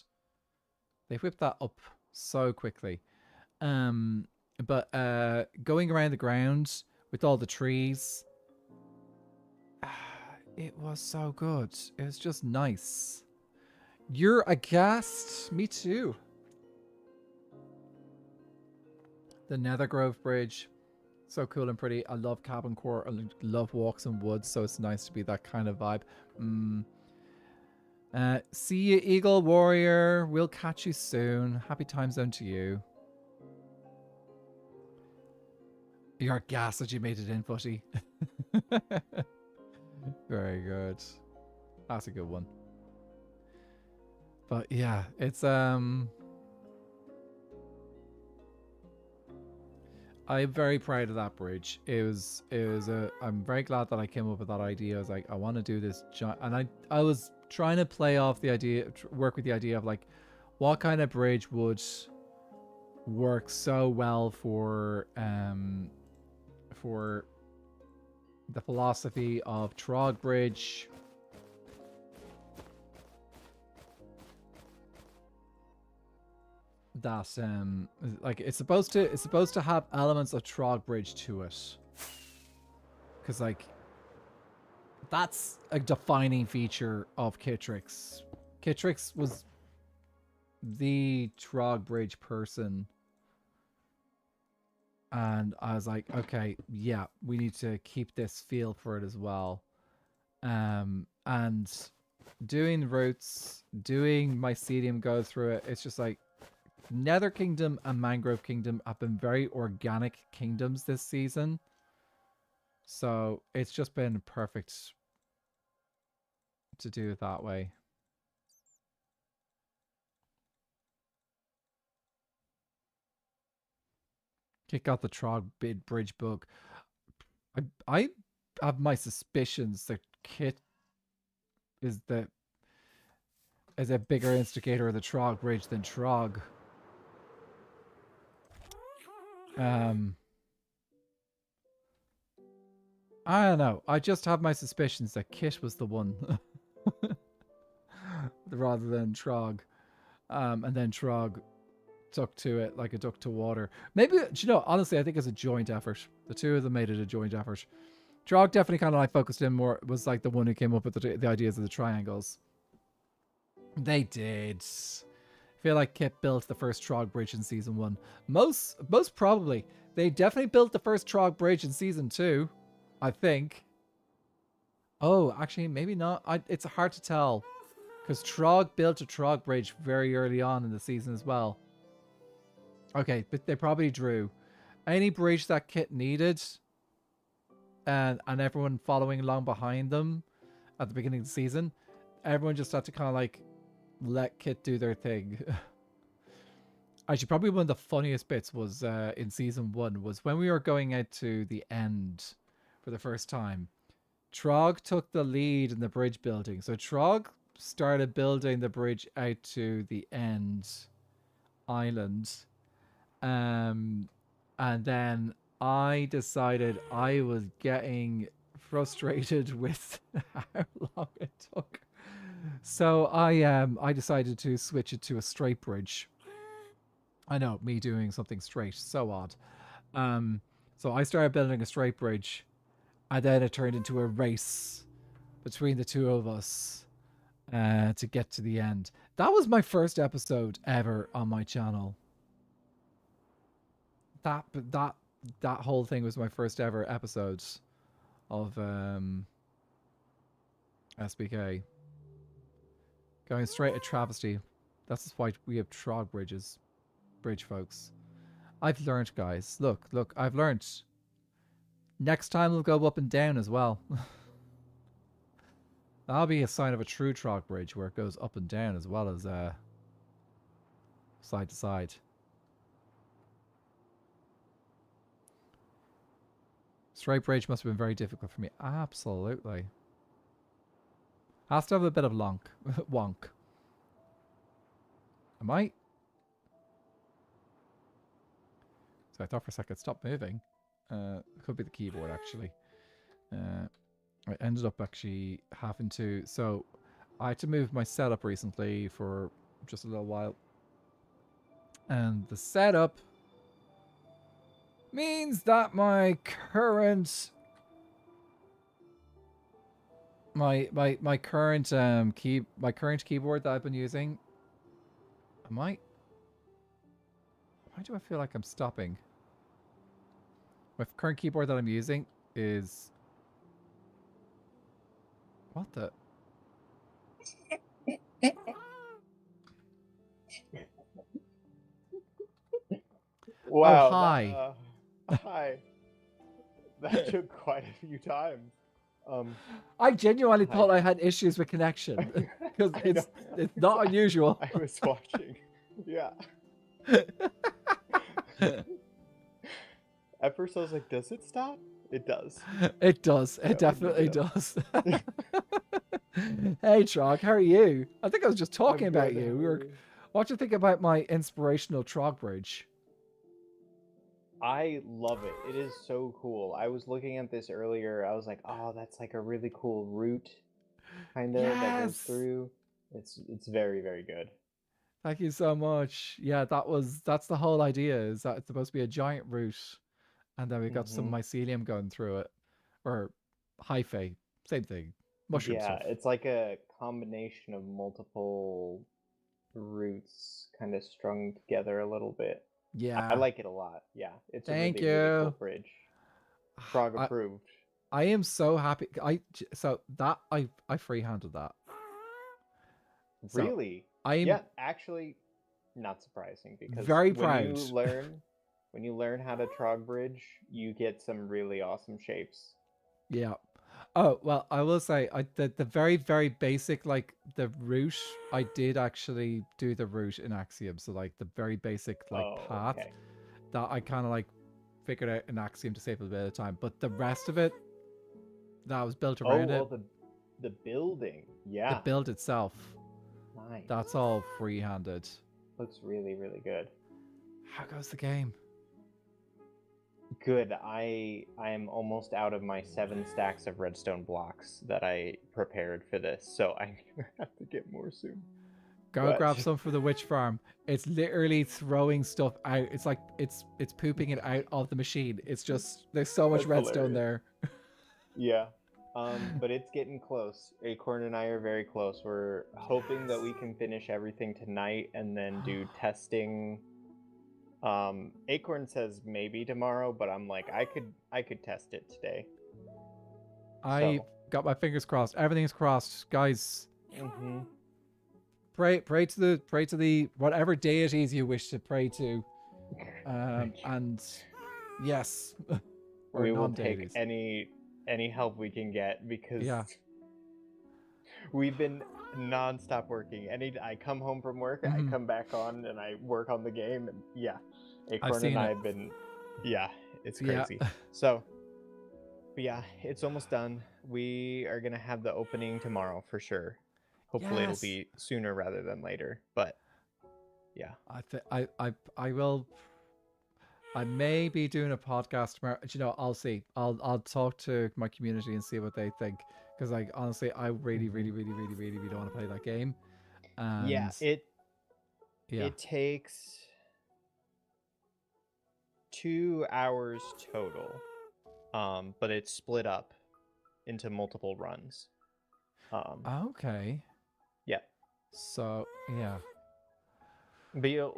They whipped that up so quickly. But going around the ground with all the trees, it was so good. It was just nice. You're aghast. Me too. The Nether Grove Bridge. So cool and pretty. I love cabin core. I love walks in woods, so it's nice to be that kind of vibe. See you, Eagle Warrior. We'll catch you soon. Happy time zone to you. You're gassed that you made it in, Footy. Very good. That's a good one. But yeah, it's I'm very proud of that bridge. I'm very glad that I came up with that idea. I was like, I want to do this, and I was trying to play off the idea, work with the idea of like, what kind of bridge would work so well for the philosophy of Trog Bridge. That like it's supposed to have elements of Trog Bridge to it, because like that's a defining feature of Kitrix. Kitrix was the Trog Bridge person, and I was like, okay, yeah, we need to keep this feel for it as well. And doing roots, doing Mycelium go through it, it's just like Nether Kingdom and Mangrove Kingdom have been very organic kingdoms this season. So it's just been perfect to do it that way. Kick out the Trog Bridge bug. I have my suspicions that Kit is a bigger instigator of the Trog Bridge than Trog. I don't know. I just have my suspicions that Kit was the one rather than Trog. And then Trog took to it like a duck to water. Maybe, you know, honestly, I think it's a joint effort. The two of them made it a joint effort. Trog definitely kind of like focused in more, was like the one who came up with the ideas of the triangles. They did. I feel like Kit built the first Trog Bridge in Season 1. Most probably. They definitely built the first Trog Bridge in Season 2. I think. Oh, actually, maybe not. It's hard to tell. Because Trog built a Trog Bridge very early on in the season as well. Okay, but they probably drew. Any bridge that Kit needed, and everyone following along behind them at the beginning of the season, everyone just had to kind of like let Kit do their thing. Actually, probably one of the funniest bits was in Season 1 was when we were going out to the end for the first time. Trog took the lead in the bridge building. So Trog started building the bridge out to the end island. And then I decided I was getting frustrated with how long it took. So I decided to switch it to a straight bridge. I know, me doing something straight. So odd. So I started building a straight bridge. And then it turned into a race between the two of us to get to the end. That was my first episode ever on my channel. That whole thing was my first ever episode of SBK. Going straight at travesty. That's why we have Trog bridges. Bridge folks. I've learned, guys. Look, I've learned. Next time we'll go up and down as well. That'll be a sign of a true Trog bridge where it goes up and down as well as side to side. Straight bridge must have been very difficult for me. Absolutely. Has to have a bit of wonk. Am I? So I thought for a second, stop moving. It could be the keyboard actually. I ended up actually having to. So I had to move my setup recently for just a little while, and the setup means that my current my current keyboard that I've been using. Why do I feel like I'm stopping? My current keyboard that I'm using is what the? Wow. Oh, hi. Hi. That took quite a few times. I genuinely hi. thought I had issues with connection because it's not unusual. I was watching. Yeah. At first I was like, does it stop? It does. It does. It definitely does. Hey, Trog, how are you? I think I was just talking about you. What do you think about my inspirational Trog bridge? I love it. It is so cool. I was looking at this earlier. I was like, oh, that's like a really cool route kind of that goes through. It's very, very good. Thank you so much. Yeah, that's the whole idea, is that it's supposed to be a giant route, and then we've got some mycelium going through it. Or hyphae, same thing. Mushroom stuff. It's like a combination of multiple roots kind of strung together a little bit. Yeah. I like it a lot. Yeah, it's a really, really cool bridge. Frog approved. I am so happy. I freehanded that. Really? Yeah, actually, not surprising, because very proud. When you learn how to Trog bridge, you get some really awesome shapes. Yeah. Oh, well, I will say the very, very basic, like the route, I did actually do the route in Axiom. So like the very basic path that I kind of like figured out in Axiom to save a bit of time. But the rest of it that was built around it. The building. Yeah. The build itself. Nice. That's all free-handed. Looks really, really good. How goes the game? Good. I am almost out of my 7 stacks of redstone blocks that I prepared for this, so I'm gonna have to get more soon. Go grab some for the witch farm. It's literally throwing stuff out. It's like it's pooping it out of the machine. It's just there's so much redstone there. Yeah. But it's getting close. Acorn and I are very close. We're hoping that we can finish everything tonight and then do testing. Acorn says maybe tomorrow, but I'm like, I could test it today. I got my fingers crossed. Everything's crossed, guys. Pray to the whatever deities you wish to pray to, and yes, we will take any help we can get, because we've been non-stop working. I come home from work, I come back on and I work on the game, and Acorn and I have been, it's crazy. So, but yeah, it's almost done. We are gonna have the opening tomorrow for sure. Hopefully it'll be sooner rather than later, but yeah. I will. I may be doing a podcast tomorrow. You know, I'll see. I'll talk to my community and see what they think, because like honestly, I really don't want to play that game. And it takes 2 hours total, but it's split up into multiple runs. Okay. Yeah. So yeah. But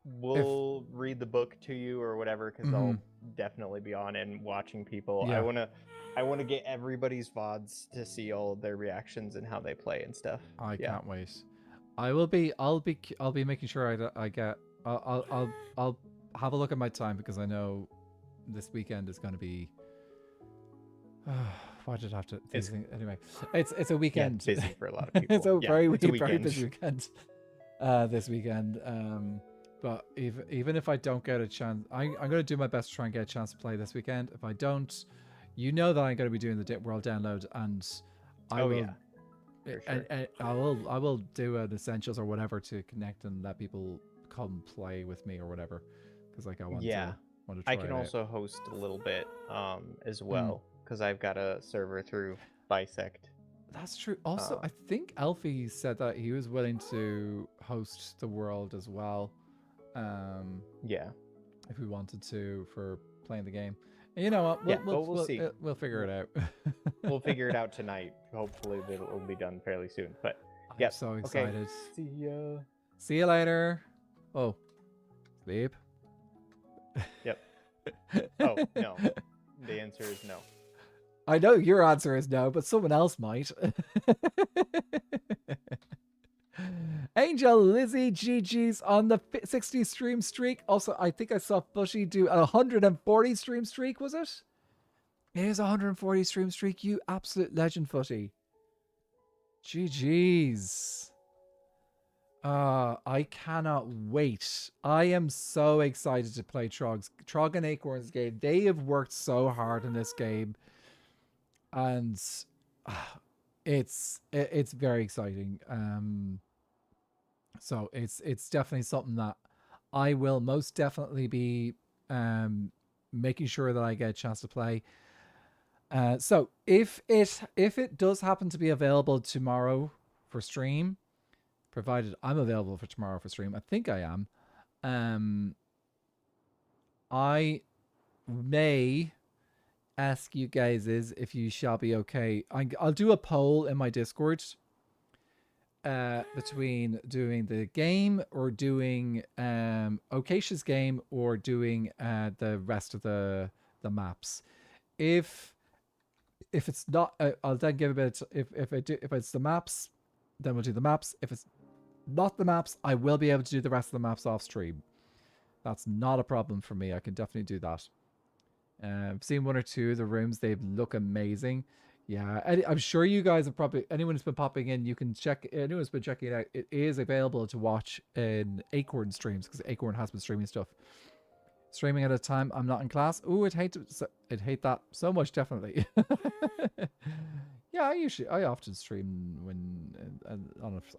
we'll read the book to you or whatever, because I'll definitely be on and watching people. I wanna get everybody's VODs to see all of their reactions and how they play and stuff. I can't wait. I'll be making sure I'll have a look at my time, because I know this weekend is going to be. Why did I have to? Anyway, it's a weekend. Yeah, busy for a lot of people. It's a very busy weekend. This weekend. But even if I don't get a chance, I'm going to do my best to try and get a chance to play this weekend. If I don't, you know that I'm going to be doing the World download, and I will. Sure. And I will do an essentials or whatever to connect and let people come play with me or whatever, because like I want to try I can also host a little bit as well, because I've got a server through Bisect. That's true. Also, I think Elfie said that he was willing to host the world as well. Yeah. If we wanted to for playing the game. And you know what? We'll see. We'll figure it out. We'll figure it out tonight. Hopefully it'll be done fairly soon. But I'm so excited. Okay. See ya. See you later. Oh, sleep. Yep. Oh, no. The answer is no. I know your answer is no, but someone else might. Angel Lizzie GG's on the 60 stream streak. Also, I think I saw Bushy do a 140 stream streak, was it? It is a 140 stream streak. You absolute legend, Footy. GG's. I cannot wait. I am so excited to play Trog and Acorn's game. They have worked so hard in this game. And it's very exciting. So it's definitely something that I will most definitely be making sure that I get a chance to play. So if it does happen to be available tomorrow for stream, provided I'm available for tomorrow for stream, I think I am. I may ask you guys if you shall be okay. I'll do a poll in my Discord between doing the game or doing Okasha's game or doing the rest of the maps. If it's not, I'll then give a bit. If it's the maps, then we'll do the maps. If it's not the maps, I will be able to do the rest of the maps off stream. That's not a problem for me. I can definitely do that. I've seen one or two of the rooms. They look amazing. Yeah, I'm sure you guys have probably, anyone who's been popping in, you can check, anyone who's been checking it out, it is available to watch in Acorn streams, because Acorn has been streaming stuff. Streaming at a time I'm not in class. Ooh, I'd hate that so much, definitely. Yeah, I often stream when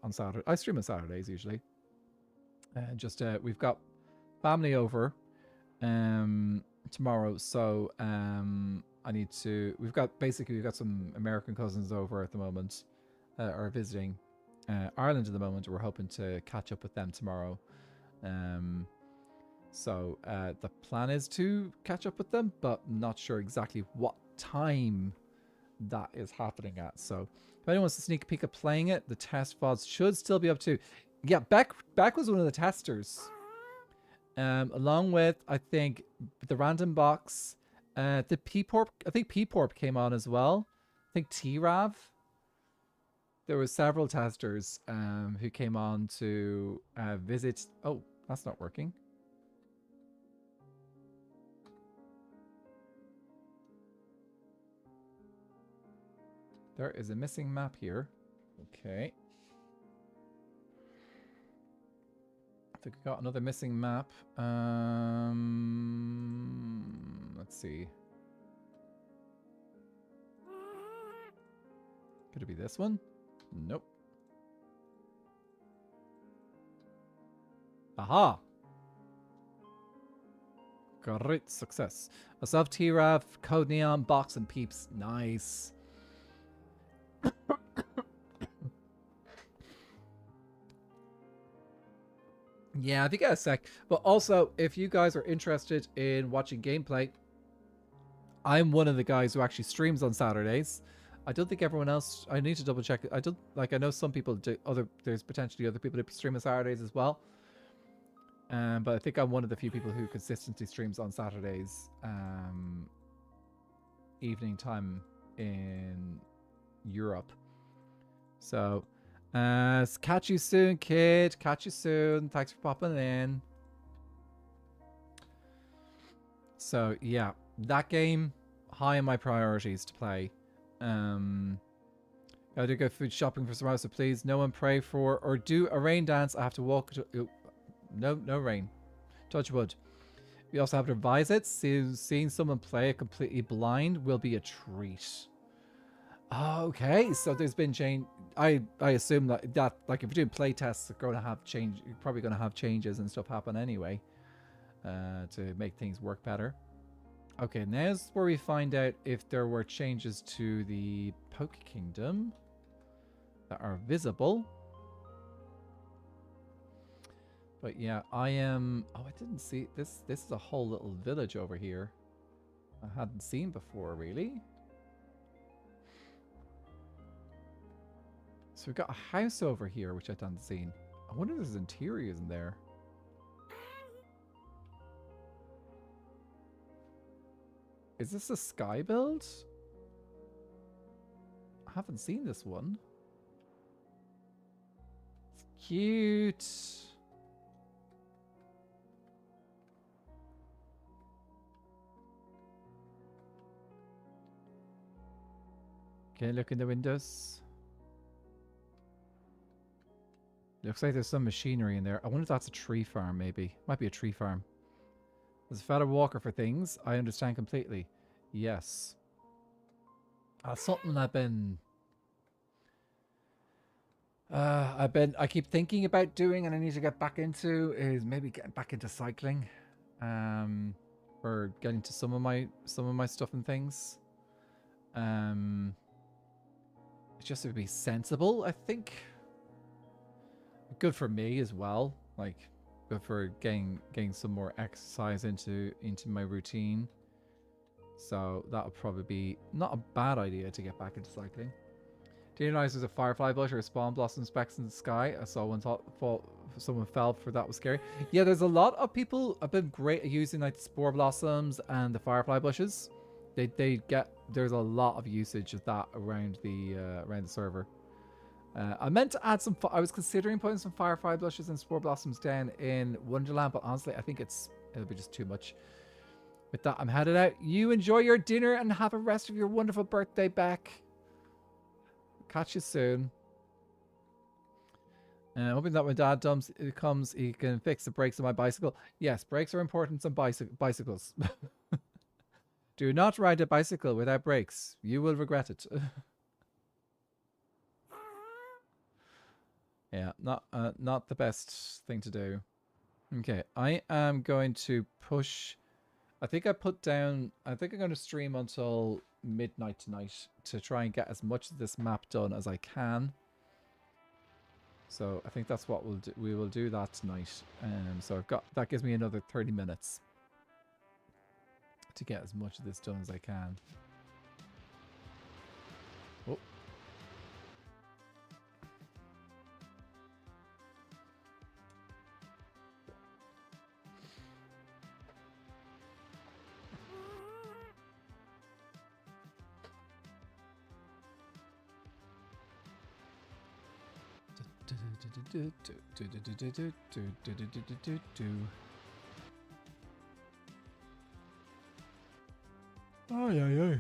on Saturday. I stream on Saturdays usually. We've got family over tomorrow, so we've got some American cousins over at the moment, are visiting Ireland at the moment. We're hoping to catch up with them tomorrow. So the plan is to catch up with them, but not sure exactly what time that is happening at. So if anyone wants to sneak a peek at playing it, the test VODs should still be up too. Yeah, Beck was one of the testers. Along with, I think, the Random Box, the P-Porp, I think P-Porp came on as well. I think T-Rav. There were several testers who came on to visit. Oh, that's not working. There is a missing map here. Okay. I think we got another missing map. Let's see. Could it be this one? Nope. Aha! Great success. Myself, T-Rav, Code Neon, Box, and Peeps. Nice. Yeah, I think a sec. But also, if you guys are interested in watching gameplay, I'm one of the guys who actually streams on Saturdays. I don't think everyone else. I need to double check. I know some people do. There's potentially other people who stream on Saturdays as well. But I think I'm one of the few people who consistently streams on Saturdays, evening time in Europe. So, catch you soon, kid. Catch you soon. Thanks for popping in. So yeah, that game high on my priorities to play. I do go food shopping for tomorrow, so please no one pray for or do a rain dance. I have to walk to, no rain, touch wood. We also have to revise it. Seeing someone play it completely blind will be a treat. Okay, so there's been change. I assume that like if you're doing play tests, you're going to have change. You're probably going to have changes and stuff happen anyway, to make things work better. Okay, now's where we find out if there were changes to the Poke Kingdom that are visible. But yeah, I am... Oh, I didn't see... This is a whole little village over here. I hadn't seen before, really. So we've got a house over here, which I hadn't seen. I wonder if there's interiors in there. Is this a sky build? I haven't seen this one. It's cute. Okay, look in the windows. Looks like there's some machinery in there. I wonder if that's a tree farm, maybe. Might be a tree farm. There's a fella walker for things. I understand completely. Yes. Something I keep thinking about doing and I need to get back into is maybe getting back into cycling. Or getting to some of my stuff and things. It's just to be sensible, I think. Good for me as well. Like, good for getting some more exercise into my routine. So that'll probably be not a bad idea to get back into cycling. Do you realize there's a firefly bush or a spawn blossom specks in the sky? I saw one someone fell for that was scary. Yeah, there's a lot of people have been great at using like the spore blossoms and the firefly bushes. There's a lot of usage of that around the server. I meant to add some. I was considering putting some firefly blushes and spore blossoms down in Wonderland, but honestly, I think it'll be just too much. With that, I'm headed out. You enjoy your dinner and have a rest of your wonderful birthday, Beck. Catch you soon. Hoping that when Dad comes, he can fix the brakes on my bicycle. Yes, brakes are important on bicycles. Do not ride a bicycle without brakes. You will regret it. Yeah, not the best thing to do. Okay, I am going to push. I think I'm going to stream until midnight tonight to try and get as much of this map done as I can. So I think that's what we'll do. We will do that tonight. So that gives me another 30 minutes to get as much of this done as I can. Oh. Oh yeah.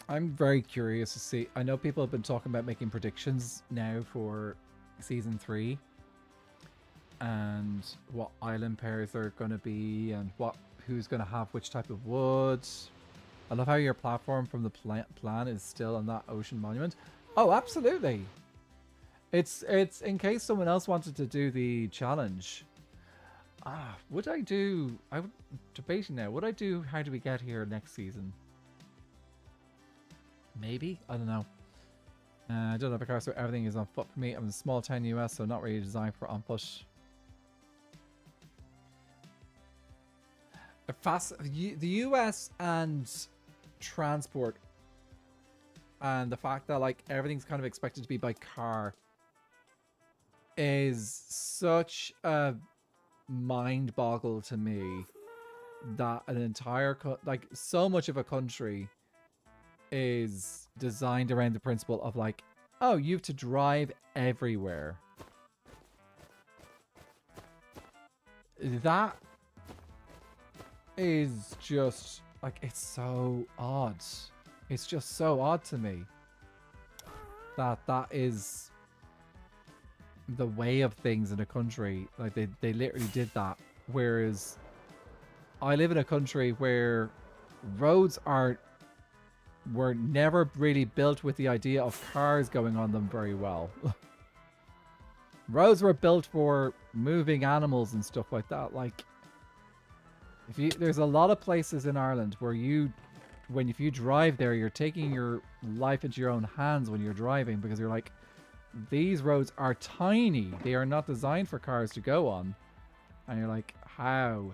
I'm very curious to see. I know people have been talking about making predictions now for season 3 and what island pairs are going to be and who's going to have which type of wood. I love how your platform from the plan is still on that ocean monument. Oh, absolutely. It's in case someone else wanted to do the challenge. I'm debating now. Would I do How Do We Get Here next season? Maybe? I don't know. I don't have a car, so everything is on foot for me. I'm in a small town US, so not really designed for on foot. The US and transport and the fact that like everything's kind of expected to be by car is such a mind boggle to me that an entire like so much of a country is designed around the principle of like, oh, you have to drive everywhere. That is just like, it's so odd. It's just so odd to me that is the way of things in a country. Like they literally did that. Whereas I live in a country where roads were never really built with the idea of cars going on them very well. Roads were built for moving animals and stuff like that. Like, there's a lot of places in Ireland where if you drive there, you're taking your life into your own hands when you're driving, because you're like, these roads are tiny. They are not designed for cars to go on. And you're like, how?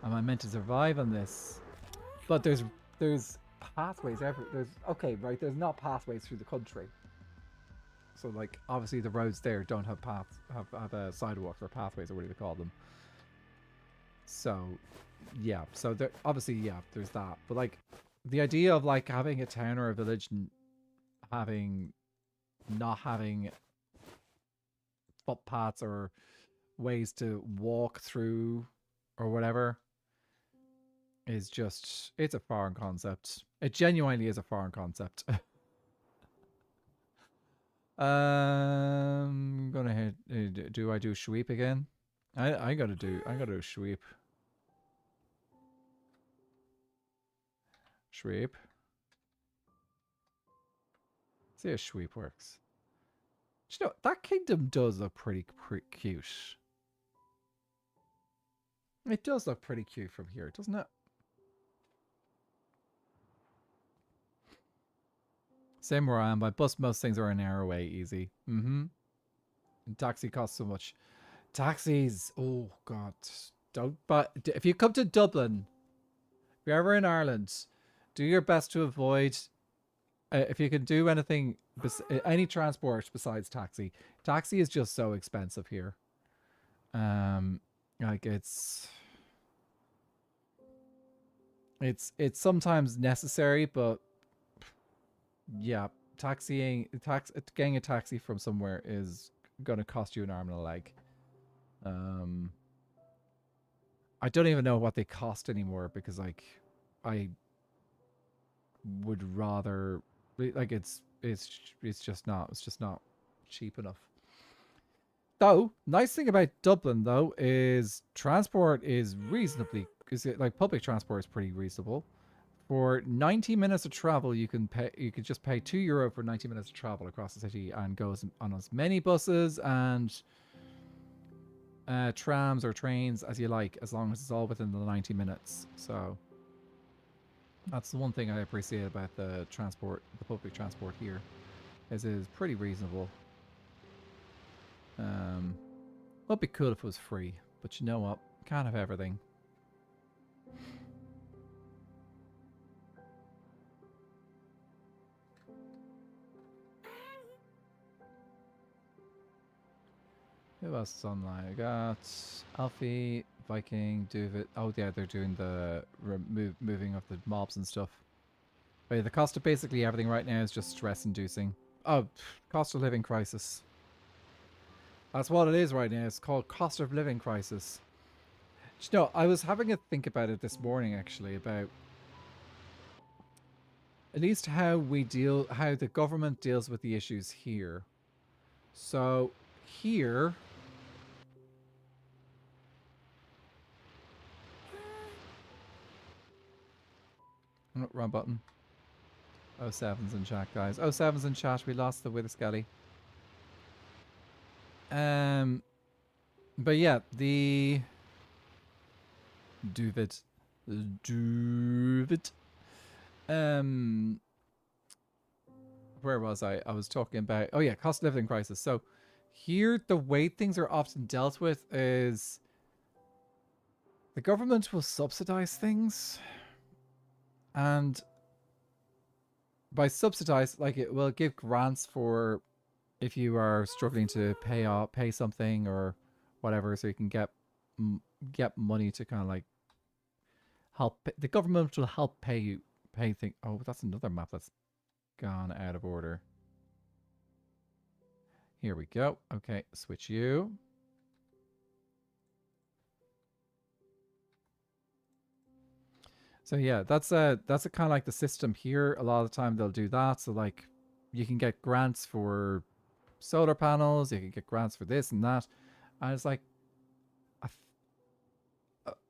Am I meant to survive on this? But there's pathways everywhere. There's not pathways through the country. So like, obviously the roads there don't have sidewalks or pathways or whatever you call them. So yeah, so there obviously, yeah, there's that. But like, the idea of like having a town or a village and not having footpaths or ways to walk through or whatever is just, it's a foreign concept. It genuinely is a foreign concept. Gonna hit. Do I do sweep again? I gotta do sweep. Sweep. See how sweep works. You know, that kingdom does look pretty cute. It does look pretty cute from here, doesn't it? Same where I am. By bus, most things are an hour away, easy. And taxi costs so much. Taxis, oh god, don't. But if you come to Dublin, if you're ever in Ireland, do your best to avoid. If you can do anything, any transport besides taxi. Taxi is just so expensive here. Like it's sometimes necessary, but yeah, getting a taxi from somewhere is gonna cost you an arm and a leg. I don't even know what they cost anymore, because like I would rather, like, it's just not cheap enough. Though, nice thing about Dublin though is transport is reasonably, like public transport is pretty reasonable. For 90 minutes of travel, you could just pay €2 for 90 minutes of travel across the city, and goes on as many buses and trams or trains as you like, as long as it's all within the 90 minutes. So that's the one thing I appreciate about the public transport here, is it is pretty reasonable. Would be cool if it was free, but you know what? Can't have everything. Who else is online? I got Alfie, Viking, Duvet. Oh yeah, they're doing the moving of the mobs and stuff. But yeah, the cost of basically everything right now is just stress-inducing. Oh, cost of living crisis. That's what it is right now. It's called cost of living crisis. You know, I was having a think about it this morning, actually, about at least how the government deals with the issues here. So here, wrong button. 07's in chat, guys. 07's in chat. We lost the Witherscally. But yeah, the Duvet. Where was I? I was talking about, oh yeah, cost of living crisis. So here, the way things are often dealt with is the government will subsidize things, and by subsidize, like, it will give grants for if you are struggling to pay something or whatever, so you can get money to kind of like help. The government will help pay things. Oh, that's another map that's gone out of order. Here we go. Okay, switch you. So yeah, that's a kind of like the system here. A lot of the time they'll do that. So like, you can get grants for solar panels, you can get grants for this and that, and it's like,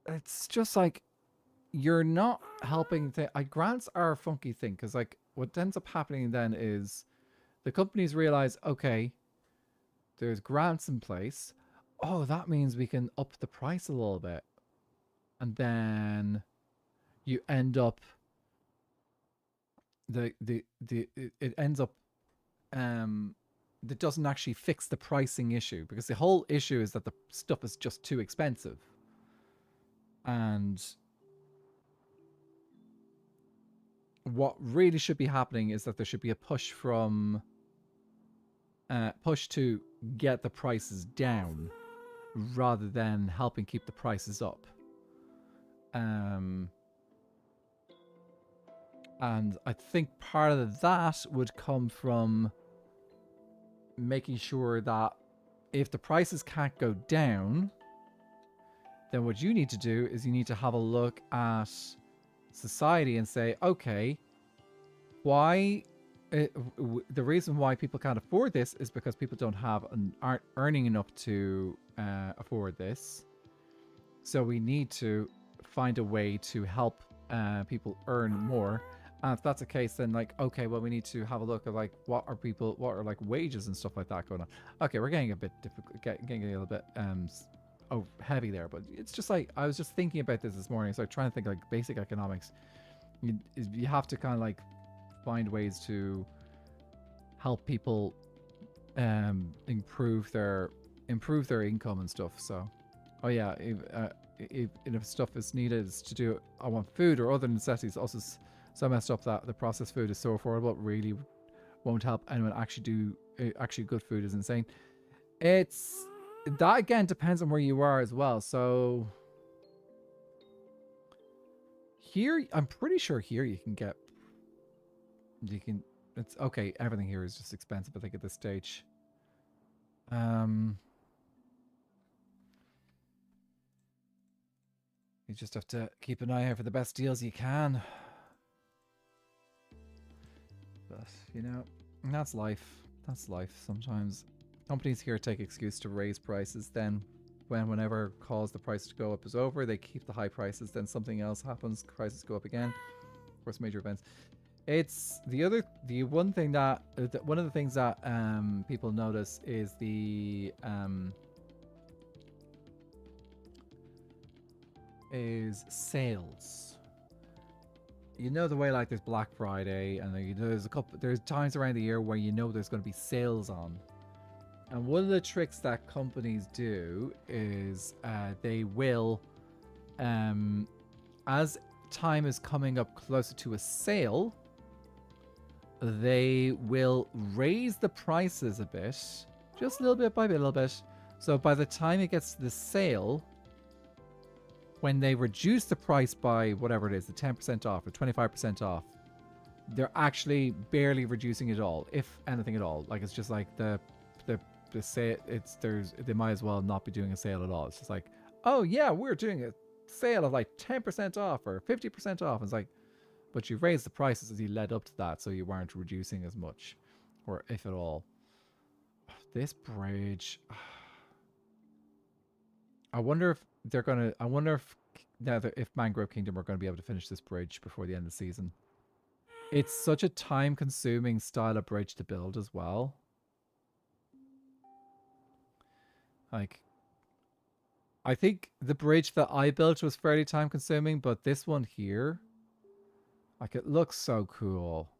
it's just like, you're not helping. Grants are a funky thing, because like, what ends up happening then is the companies realize, okay, there's grants in place. Oh, that means we can up the price a little bit. And then you end up it ends up that doesn't actually fix the pricing issue, because the whole issue is that the stuff is just too expensive. And what really should be happening is that there should be a push to get the prices down rather than helping keep the prices up. And I think part of that would come from making sure that if the prices can't go down, then what you need to do is you need to have a look at society and say, okay, why the reason why people can't afford this is because people aren't earning enough to afford this. So we need to find a way to help people earn more. And if that's the case, then like, okay, well, we need to have a look at like what are like wages and stuff like that going on. Okay, we're getting a bit difficult, getting a little bit heavy there, but it's just like I was just thinking about this morning, so I'm trying to think like basic economics. You have to kind of like find ways to help people improve their income and stuff. So, oh yeah, if stuff is needed to do, I want food or other necessities. Also, so messed up that the processed food is so affordable, it really won't help anyone actually do actually good food is insane. It's that again depends on where you are as well. So here, I'm pretty sure here it's okay. Everything here is just expensive, I think, at this stage. You just have to keep an eye out for the best deals you can. But, you know, that's life. That's life. Sometimes companies here take excuse to raise prices. Then whenever cause the price to go up is over, they keep the high prices. Then something else happens. Prices go up again. Of course, major events. It's one of the things that people notice is is sales. You know the way like there's Black Friday and there's times around the year where you know there's going to be sales on. And one of the tricks that companies do is they will, as time is coming up closer to a sale, they will raise the prices a bit, just a little bit by a little bit. So by the time it gets to the sale, when they reduce the price by whatever it is, the 10% off or 25% off, they're actually barely reducing it all, if anything at all. Like it's just like the sale. They might as well not be doing a sale at all. It's just like, oh yeah, we're doing a sale of like 10% off or 50% off. It's like, but you raised the prices as you led up to that, so you weren't reducing as much, or if at all. This bridge. I wonder if they're gonna. I wonder if Mangrove Kingdom are going to be able to finish this bridge before the end of the season. It's such a time-consuming style of bridge to build as well. Like, I think the bridge that I built was fairly time-consuming, but this one here, like, it looks so cool.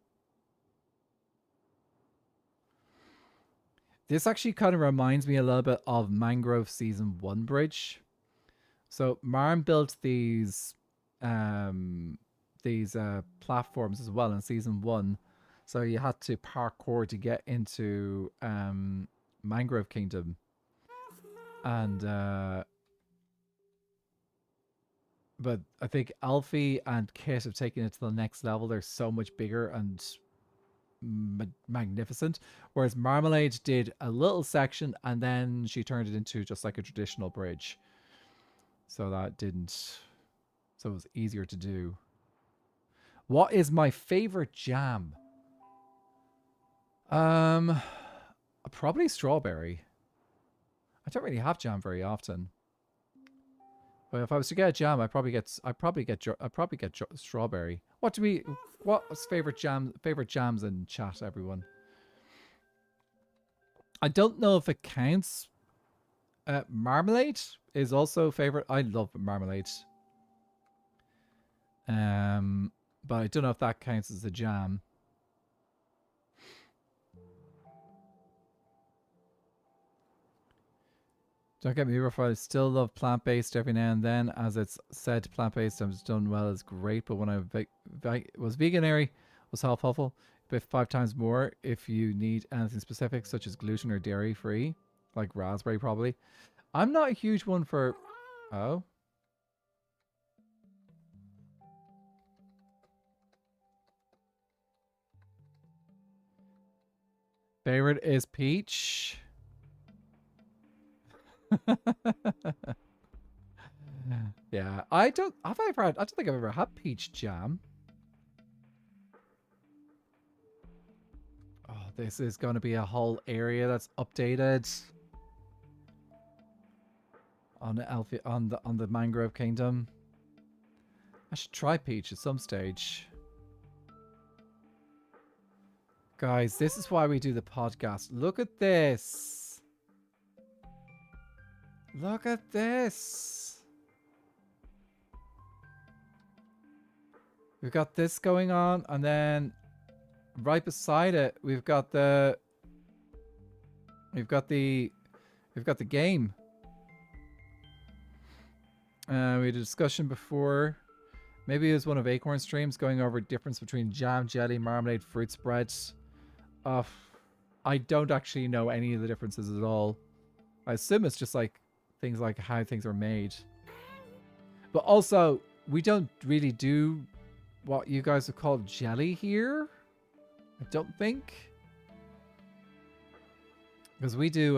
This actually kind of reminds me a little bit of Mangrove Season 1 bridge. So Marm built these platforms as well in Season 1. So you had to parkour to get into Mangrove Kingdom. And but I think Alfie and Kit have taken it to the next level. They're so much bigger and magnificent, whereas Marmalade did a little section and then she turned it into just like a traditional bridge, so it was easier to do. What is my favorite jam? Probably strawberry. I don't really have jam very often, but if I was to get a jam, I'd probably get strawberry. What's favorite jams in chat, everyone? I don't know if it counts. Marmalade is also favorite. I love marmalade. But I don't know if that counts as a jam. Don't get me wrong, I still love plant-based every now and then. As it's said, plant-based has done well is great, but when I was veganary, was helpful. But 5 times more if you need anything specific, such as gluten or dairy-free, like raspberry probably. I'm not a huge one for... Oh? Favorite is peach. Yeah, I don't think I've ever had peach jam. Oh, this is going to be a whole area that's updated on the Mangrove Kingdom. I should try peach at some stage. Guys, this is why we do the podcast. Look at this. Look at this. We've got this going on, and then right beside it, we've got the game. We had a discussion before. Maybe it was one of Acorn's streams going over difference between jam, jelly, marmalade, fruit spreads. I don't actually know any of the differences at all. I assume it's just like things like how things are made. But also, we don't really do what you guys have called jelly here. I don't think. Because we do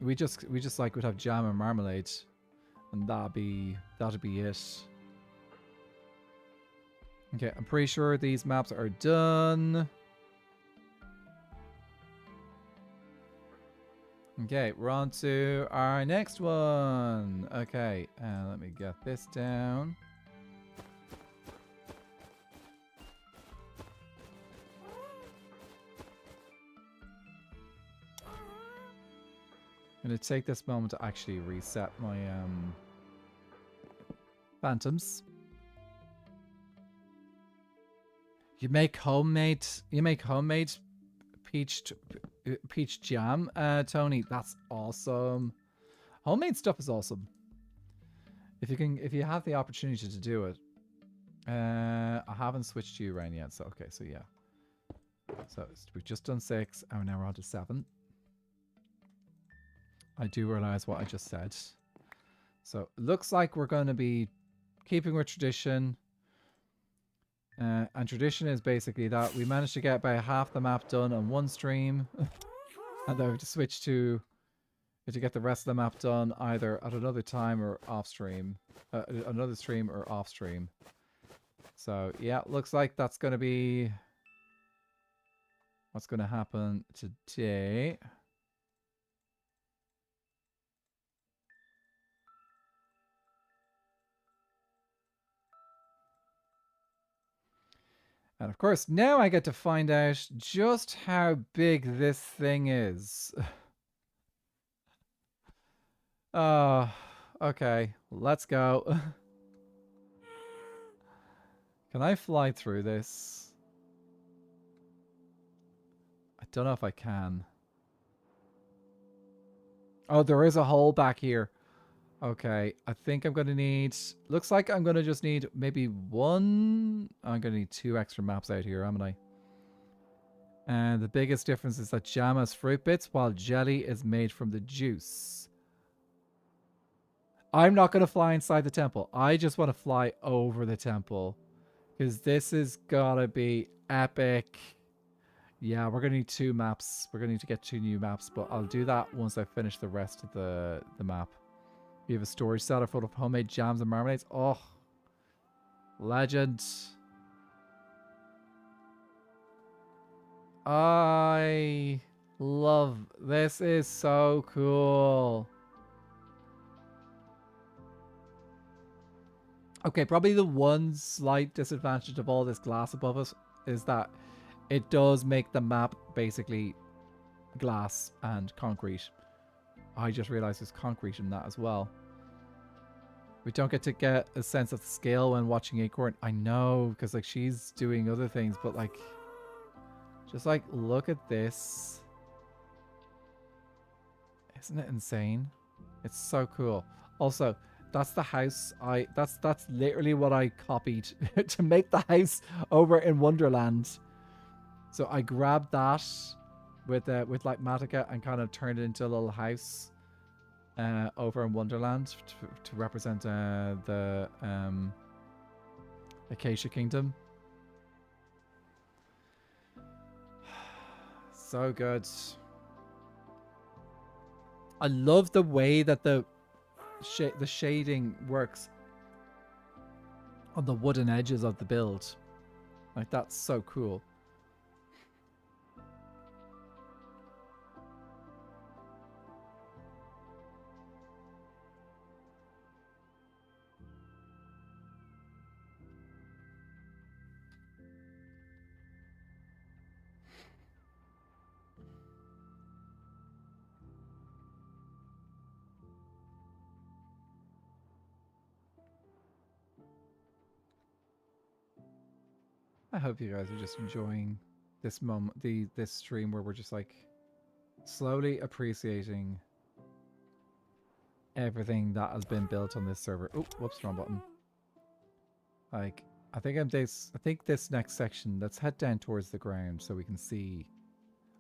we just like would have jam and marmalade. And that'd be it. Okay, I'm pretty sure these maps are done. Okay, we're on to our next one. Okay, let me get this down. I'm going to take this moment to actually reset my phantoms. You make homemade peach jam, Tony. That's awesome. Homemade stuff is awesome. If you have the opportunity to do it. I haven't switched you around yet, so okay, so yeah. So we've just done 6, and now we're on to 7. I do realize what I just said. So it looks like we're going to be keeping with tradition. And tradition is basically that we managed to get about half the map done on one stream. And then we have to switch to get the rest of the map done either at another time or off stream. Another stream or off stream. So yeah, looks like that's going to be what's going to happen today. And of course, now I get to find out just how big this thing is. Okay, let's go. Can I fly through this? I don't know if I can. Oh, there is a hole back here. Okay, I think I'm going to need... Looks like I'm going to just need maybe 1... I'm going to need 2 extra maps out here, haven't I? And the biggest difference is that jam has fruit bits, while jelly is made from the juice. I'm not going to fly inside the temple. I just want to fly over the temple. Because this is got to be epic. Yeah, we're going to need 2 maps. We're going to need to get 2 new maps, but I'll do that once I finish the rest of the map. You have a storage cellar full of homemade jams and marmalades. Oh, legend. I love this. Is so cool. Okay, probably the one slight disadvantage of all this glass above us is that it does make the map basically glass and concrete. I just realized there's concrete in that as well. We don't get a sense of the scale when watching Acorn. I know, because like she's doing other things, but like, just like look at this. Isn't it insane? It's so cool. Also, that's the house that's literally what I copied to make the house over in Wonderland. So I grabbed that with like Matica and kind of turned it into a little house over in Wonderland to represent the Gaeilge Kingdom. So good. I love the way that the shading works on the wooden edges of the build. Like, that's so cool. I hope you guys are just enjoying this moment, this stream where we're just like slowly appreciating everything that has been built on this server. Oh, whoops, wrong button. Like, I think this next section, let's head down towards the ground so we can see.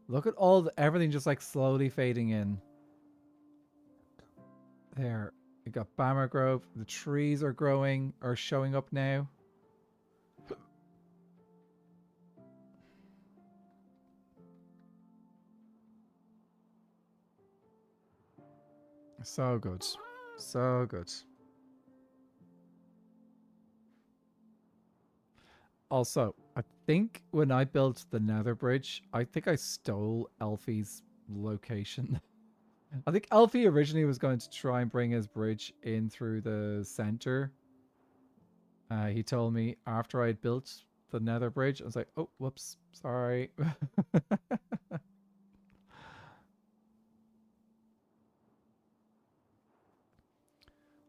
Look at everything just like slowly fading in. There, we got Bammer Grove. The trees are growing, or showing up now. So good. So good. Also, I think when I built the Nether Bridge, I think I stole Elfie's location. I think Elfie originally was going to try and bring his bridge in through the center. He told me after I'd built the Nether Bridge, I was like, oh, whoops, sorry.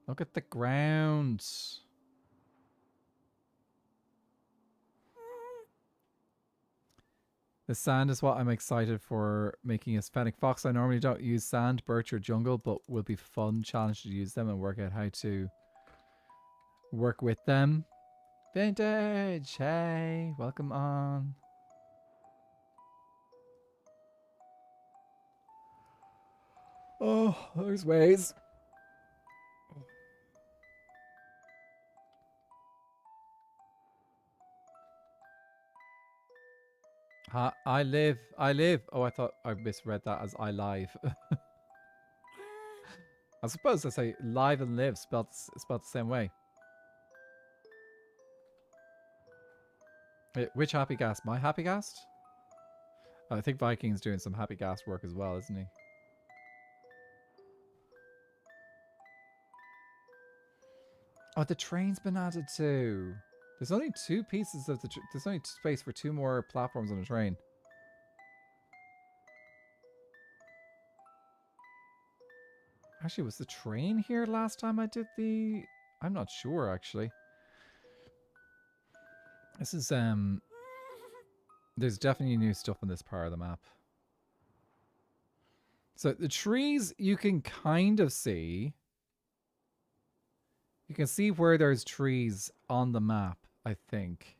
Look at the ground. The sand is what I'm excited for making as Fennec Fox. I normally don't use sand, birch, or jungle, but will be fun challenge to use them and work out how to work with them. Vintage, hey, welcome on. Oh, there's ways. I live. Oh, I thought I misread that as I live. I suppose I say live and live spelled the same way. Which Happy Ghast? My Happy Ghast? Oh, I think Viking's doing some Happy Ghast work as well, isn't he? Oh, the train's been added too. There's only two pieces of there's only space for two more platforms on the train. Actually, was the train here last time I did the... I'm not sure, actually. This is, there's definitely new stuff on this part of the map. So the trees you can kind of see. You can see where there's trees on the map, I think.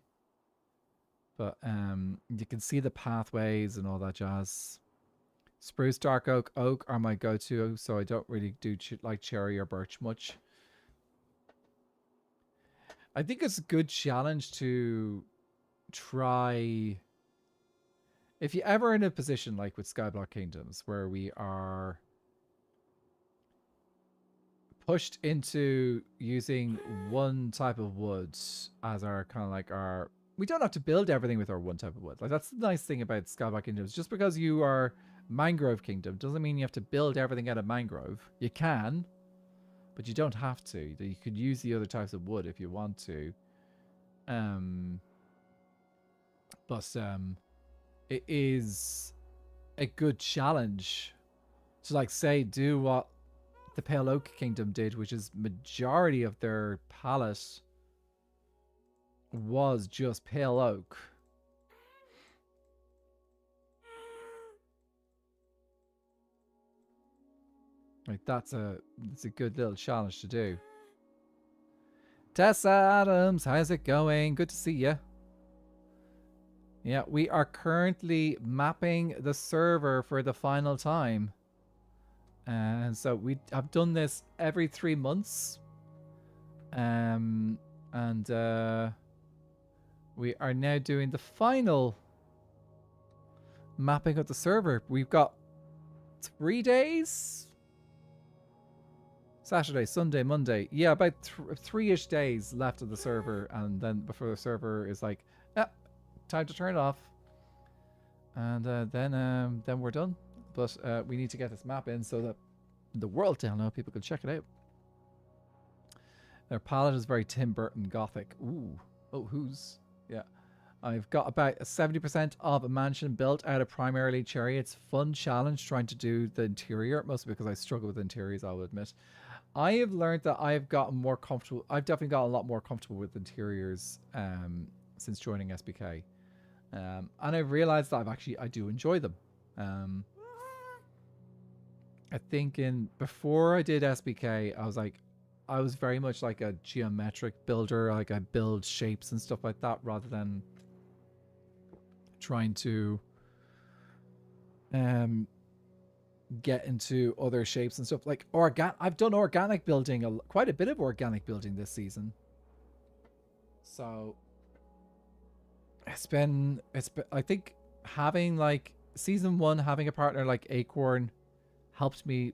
But you can see the pathways and all that jazz. Spruce, dark oak, oak are my go-to, so I don't really do like cherry or birch much. I think it's a good challenge to try. If you're ever in a position like with Skyblock Kingdoms, where we are pushed into using one type of wood as our kind of like our... We don't have to build everything with our one type of wood. Like, that's the nice thing about Skyblock Kingdoms. Just because you are Mangrove Kingdom doesn't mean you have to build everything out of mangrove. You can, but you don't have to. You could use the other types of wood if you want to. But it is a good challenge to, like, say, do what the Pale Oak Kingdom did, which is majority of their palette was just pale oak. Like, it's a good little challenge to do. Tessa Adams, how's it going? Good to see you. Yeah, we are currently mapping the server for the final time. And so we have done this every 3 months. We are now doing the final mapping of the server. We've got 3 days? Saturday, Sunday, Monday. Yeah, about 3-ish days left of the server, and then before the server is like, time to turn it off. And then we're done. But we need to get this map in so that the world down now people can check it out. Their palette is very Tim Burton Gothic. Ooh. Oh, who's? Yeah. I've got about 70% of a mansion built out of primarily cherry. It's a fun challenge trying to do the interior, mostly because I struggle with interiors, I'll admit. I have learned that I've gotten more comfortable. I've definitely gotten a lot more comfortable with interiors since joining SBK. And I've realized that I do enjoy them. I think before I did SBK, I was very much like a geometric builder. Like, I build shapes and stuff like that rather than trying to get into other shapes and stuff. Like, I've done organic building, quite a bit of organic building this season. So it's been I think having, like, season 1, having a partner like Acorn helped me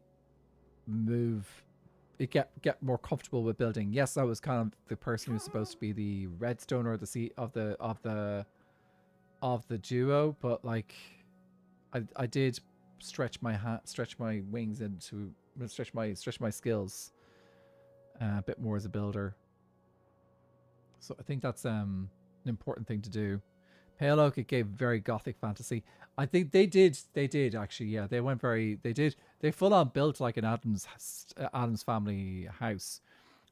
get more comfortable with building. Yes, I was kind of the person who's supposed to be the redstone or the seat of the duo, but, like, I did stretch my wings into stretch my skills a bit more as a builder. So I think that's an important thing to do. Pale Oak, it gave very gothic fantasy. I think they did actually. Yeah, they full on built like an Adams family house.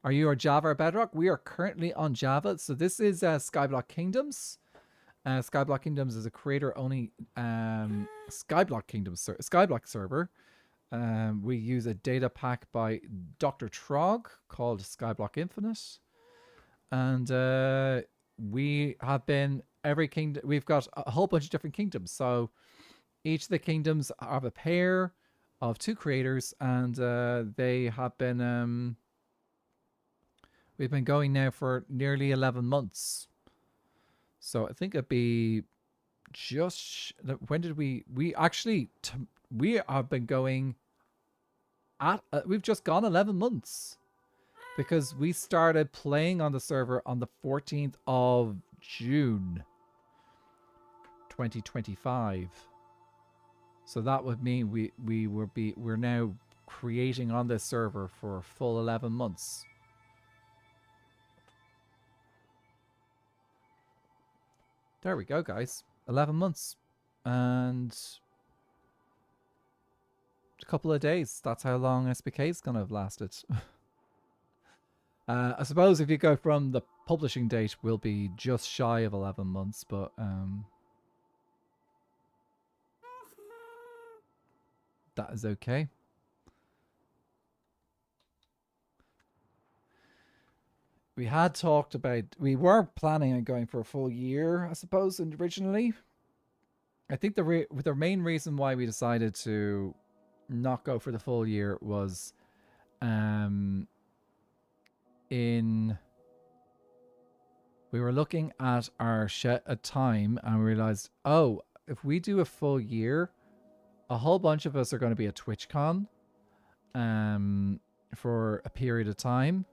Are you on Java or Bedrock? We are currently on Java. So this is Skyblock Kingdoms. Skyblock Kingdoms is a creator-only Skyblock server. We use a data pack by Dr. Trog called Skyblock Infinite. And we have been every kingdom. We've got a whole bunch of different kingdoms. So each of the kingdoms have a pair of 2 creators, and they have been we've been going now for nearly 11 months. So I think it'd be just when did we have been going at we've just gone 11 months because we started playing on the server on the 14th of June 2025. So that would mean we're now creating on this server for a full 11 months. There we go, guys. 11 months. And a couple of days. That's how long SBK is going to have lasted. I suppose if you go from the publishing date, we'll be just shy of 11 months, but that is okay. We had talked about, we were planning on going for a full year, I suppose, originally. I think the main reason why we decided to not go for the full year was we were looking at our time and we realized, oh, if we do a full year, a whole bunch of us are going to be at TwitchCon for a period of time.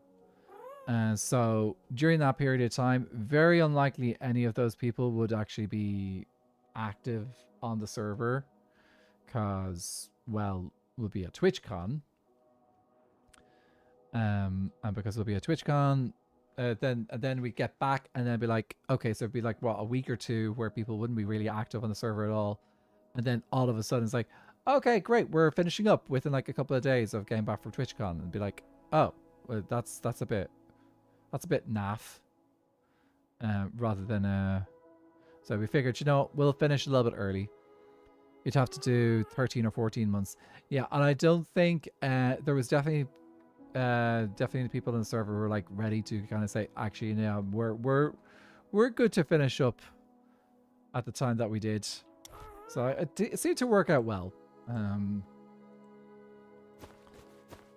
So during that period of time, very unlikely any of those people would actually be active on the server because, well, we'll be at TwitchCon. And because there'll be a TwitchCon, then we get back and then be like, okay, so it'd be like what, a week or two where people wouldn't be really active on the server at all, and then all of a sudden it's like, okay, great, we're finishing up within like a couple of days of getting back from TwitchCon, and be like, oh, well, that's a bit naff. Rather than so we figured, you know, we'll finish a little bit early. You'd have to do 13 or 14 months. Yeah, and I don't think there was definitely people in the server who were like ready to kind of say, actually, you know, we're good to finish up at the time that we did. So it seemed to work out well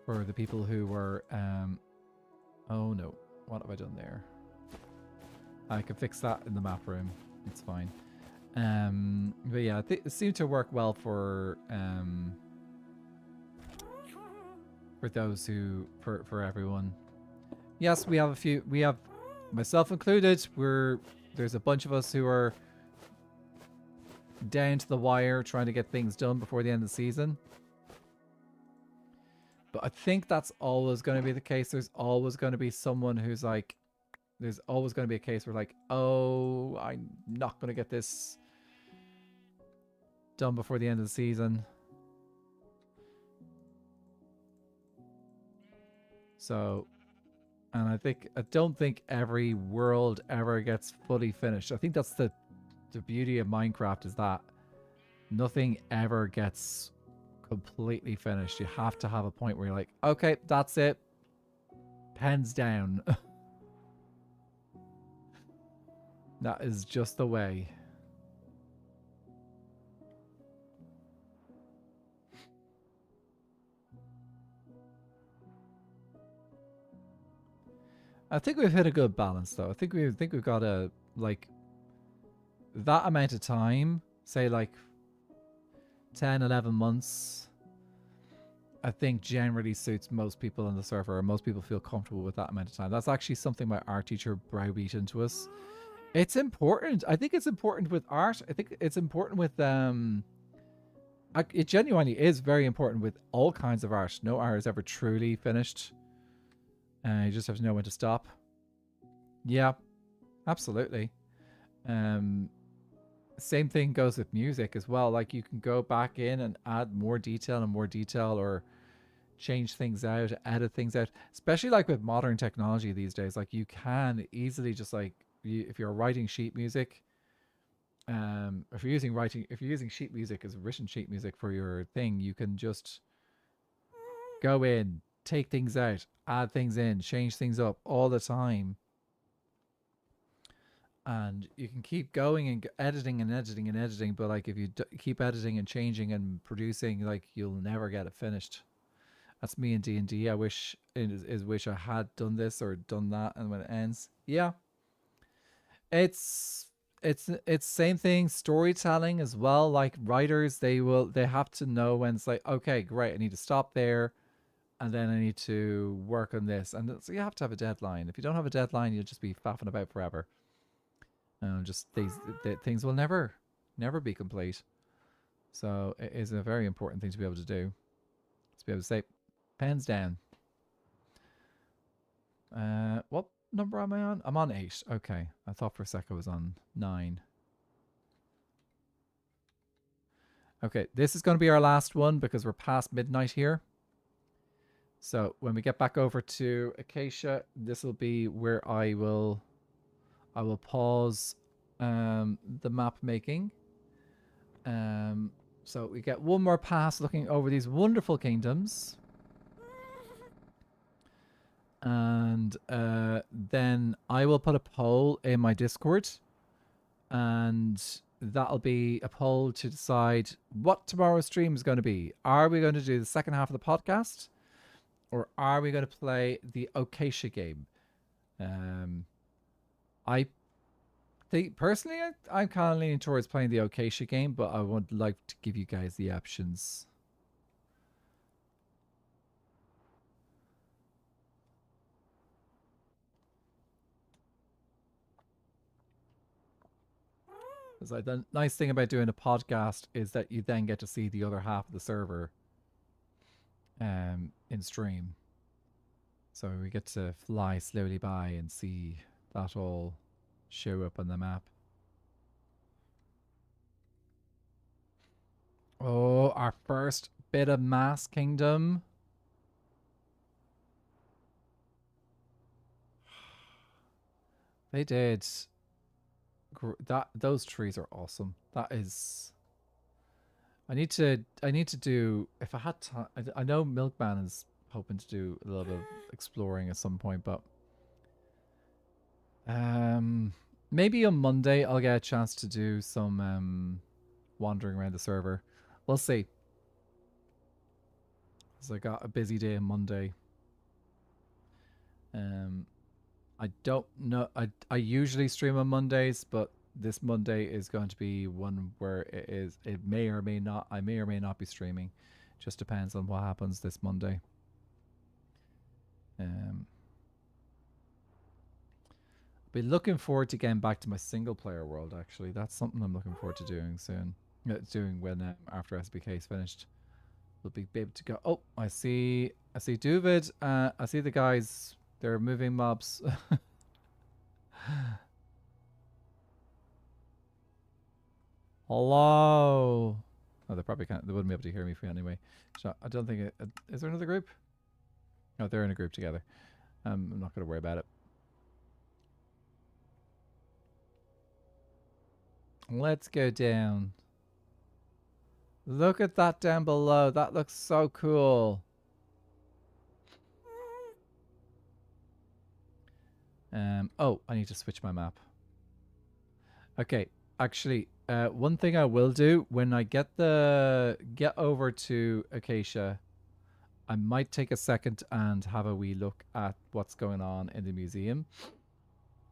for the people who were oh no, what have I done there? I can fix that in the map room. It's fine. But yeah, it seemed to work well for those who, for everyone. Yes, we have a few. We have, myself included. There's a bunch of us who are down to the wire trying to get things done before the end of the season. But I think that's always going to be the case. There's always going to be someone who's like, there's always going to be a case where like, oh, I'm not going to get this done before the end of the season. So, and I don't think every world ever gets fully finished. I think that's the beauty of Minecraft, is that nothing ever gets completely finished. You have to have a point where you're like, okay, that's it. Pens down. That is just the way. I think we've hit a good balance, though. I think we've got a, like, that amount of time, say like 10, 11 months, I think generally suits most people on the server, or most people feel comfortable with that amount of time. That's actually something my art teacher browbeat into us. It's important. I think it's important with art. I think it's important with it genuinely is very important with all kinds of art. No art is ever truly finished. You just have to know when to stop. Yeah, absolutely. Same thing goes with music as well. Like, you can go back in and add more detail and more detail, or change things out, edit things out. Especially like with modern technology these days, like you can easily just like, if you're writing sheet music, if you're using sheet music as written sheet music for your thing, you can just go in, take things out, add things in, change things up all the time. And you can keep going and editing and editing and editing, but like if you keep editing and changing and producing, like you'll never get it finished. That's me in D&D. I wish I had done this or done that, and when it ends, yeah. It's same thing. Storytelling as well. Like writers, they have to know when it's like, okay, great, I need to stop there, and then I need to work on this, and so you have to have a deadline. If you don't have a deadline, you'll just be faffing about forever. Just things will never be complete. So it is a very important thing to be able to do. To be able to say, pens down. What number am I on? I'm on 8. Okay. I thought for a sec I was on 9. Okay, this is going to be our last one because we're past midnight here. So when we get back over to Acacia, this will be where I will pause the map making. So we get one more pass looking over these wonderful kingdoms. And then I will put a poll in my Discord, and that'll be a poll to decide what tomorrow's stream is going to be. Are we going to do the second half of the podcast, or are we going to play the Acacia game? I think personally, I'm kind of leaning towards playing the Acacia game, but I would like to give you guys the options. Because like, the nice thing about doing a podcast is that you then get to see the other half of the server in stream. So we get to fly slowly by and see that all show up on the map. Oh, our first bit of Mass Kingdom. They did. Those trees are awesome. That is. I need to do, if I had time. I know Milkman is hoping to do a little bit of exploring at some point, but maybe on Monday I'll get a chance to do some wandering around the server. We'll see. So I got a busy day on Monday. I don't know. I usually stream on Mondays, but this Monday is going to be one where it may or may not. I may or may not be streaming. Just depends on what happens this Monday. I'll be looking forward to getting back to my single player world. Actually, that's something I'm looking forward to doing soon. Doing when after SBK is finished, we'll be able to go. Oh, I see Duvid. I see the guys. They're moving mobs. Hello. Oh, they probably can't. They wouldn't be able to hear me anyway. So I don't think. Is there another group? No, they're in a group together. I'm not going to worry about it. Let's go down. Look at that down below. That looks so cool. Oh, I need to switch my map. Okay, actually, one thing I will do when I get over to Acacia, I might take a second and have a wee look at what's going on in the museum.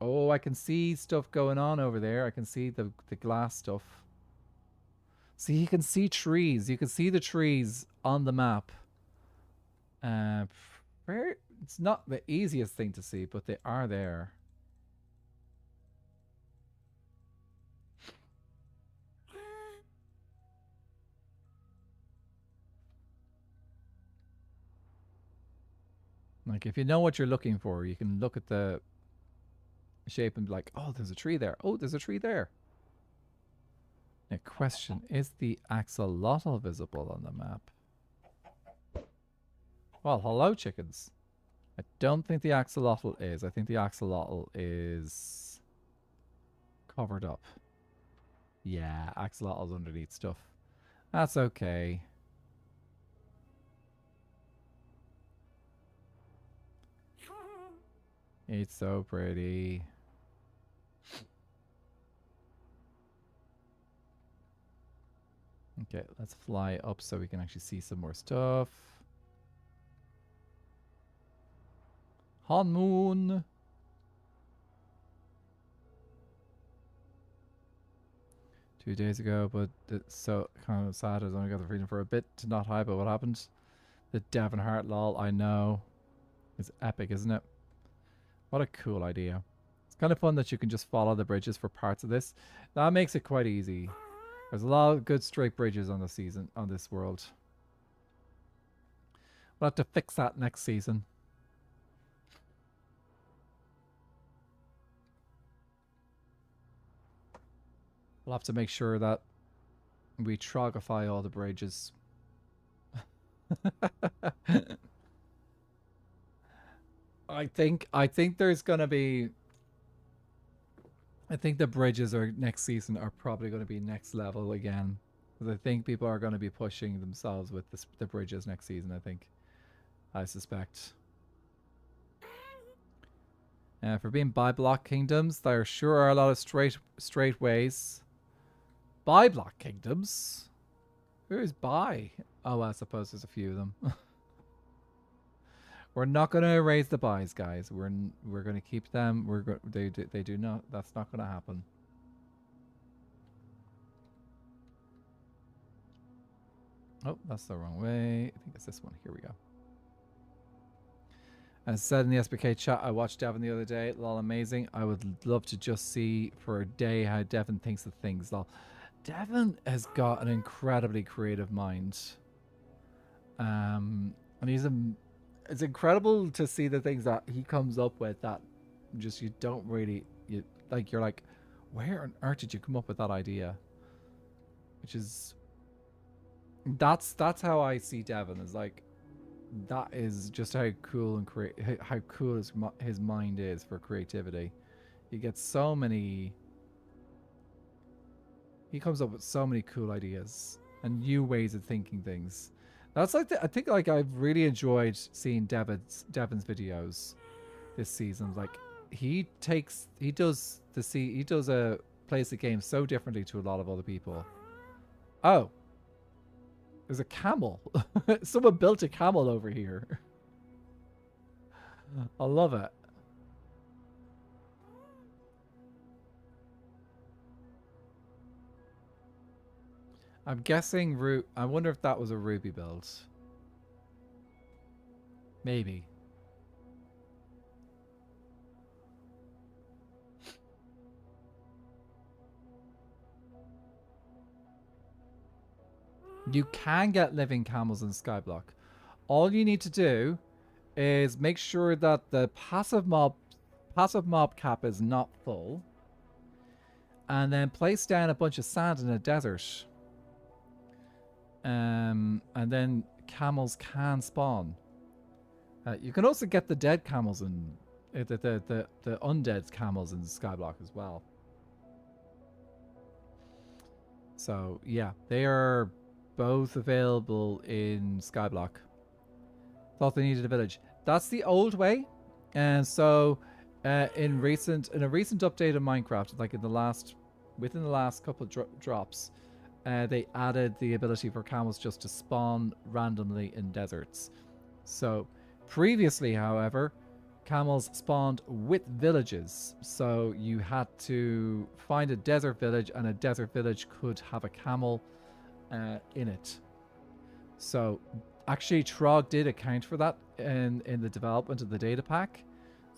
Oh, I can see stuff going on over there. I can see the glass stuff. See, you can see trees. You can see the trees on the map. It's not the easiest thing to see, but they are there. Like, if you know what you're looking for, you can look at the shape and be like, oh, there's a tree there. Oh, there's a tree there. Now, question, is the axolotl visible on the map? Well, hello, chickens. I don't think the axolotl is. I think the axolotl is covered up. Yeah, axolotl's underneath stuff. That's okay. It's so pretty. Okay, let's fly up so we can actually see some more stuff. Moon. 2 days ago, but it's so kind of sad. I only got the freedom for a bit to not hide, but what happened? The Devon Heart lol, I know. It's epic, isn't it? What a cool idea. It's kind of fun that you can just follow the bridges for parts of this. That makes it quite easy. There's a lot of good straight bridges on this world. We'll have to fix that next season. We'll have to make sure that we trogify all the bridges. I think there's gonna be. I think the bridges next season are probably going to be next level again. Because I think people are going to be pushing themselves with the bridges next season. I suspect. For being by block kingdoms, there sure are a lot of straight ways. By block kingdoms? Who is by? Oh, I suppose there's a few of them. We're not going to erase the buys, guys. We're going to keep them. They do not. That's not going to happen. Oh, that's the wrong way. I think it's this one. Here we go. As said in the SBK chat, I watched Devon the other day. Lol, amazing. I would love to just see for a day how Devon thinks of things. Lol. Devon has got an incredibly creative mind. And it's incredible to see the things that he comes up with that just you don't really you're like, where on earth did you come up with that idea? Which is that's how I see Devin, is like, that is just how cool and how cool his mind is for creativity. He gets so many. He comes up with so many cool ideas and new ways of thinking things. That's like I think like I've really enjoyed seeing Devin's videos this season. Like he does plays the game so differently to a lot of other people. Oh, there's a camel. Someone built a camel over here. I love it. I'm guessing I wonder if that was a Ruby build. Maybe. You can get living camels in Skyblock. All you need to do is make sure that the passive mob cap is not full, and then place down a bunch of sand in a desert. And then camels can spawn. You can also get the dead camels and the undead camels in Skyblock as well. So yeah, they are both available in Skyblock. Thought they needed a village. That's the old way, and so in a recent update of Minecraft, like within the last couple of drops. They added the ability for camels just to spawn randomly in deserts. So previously, however, camels spawned with villages. So you had to find a desert village, and a desert village could have a camel in it. So actually, Trog did account for that in the development of the data pack.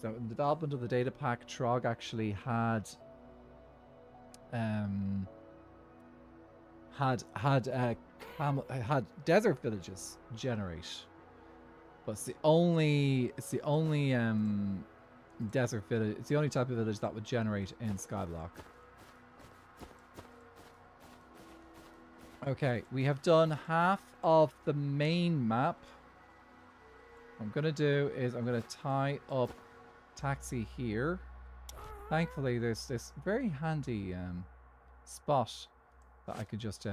So in the development of the data pack, Trog actually had desert villages generate, but it's the only desert village. It's the only type of village that would generate in Skyblock. Okay, we have done half of the main map. What I'm gonna do is I'm gonna tie up taxi here. Thankfully, there's this very handy spot that I could just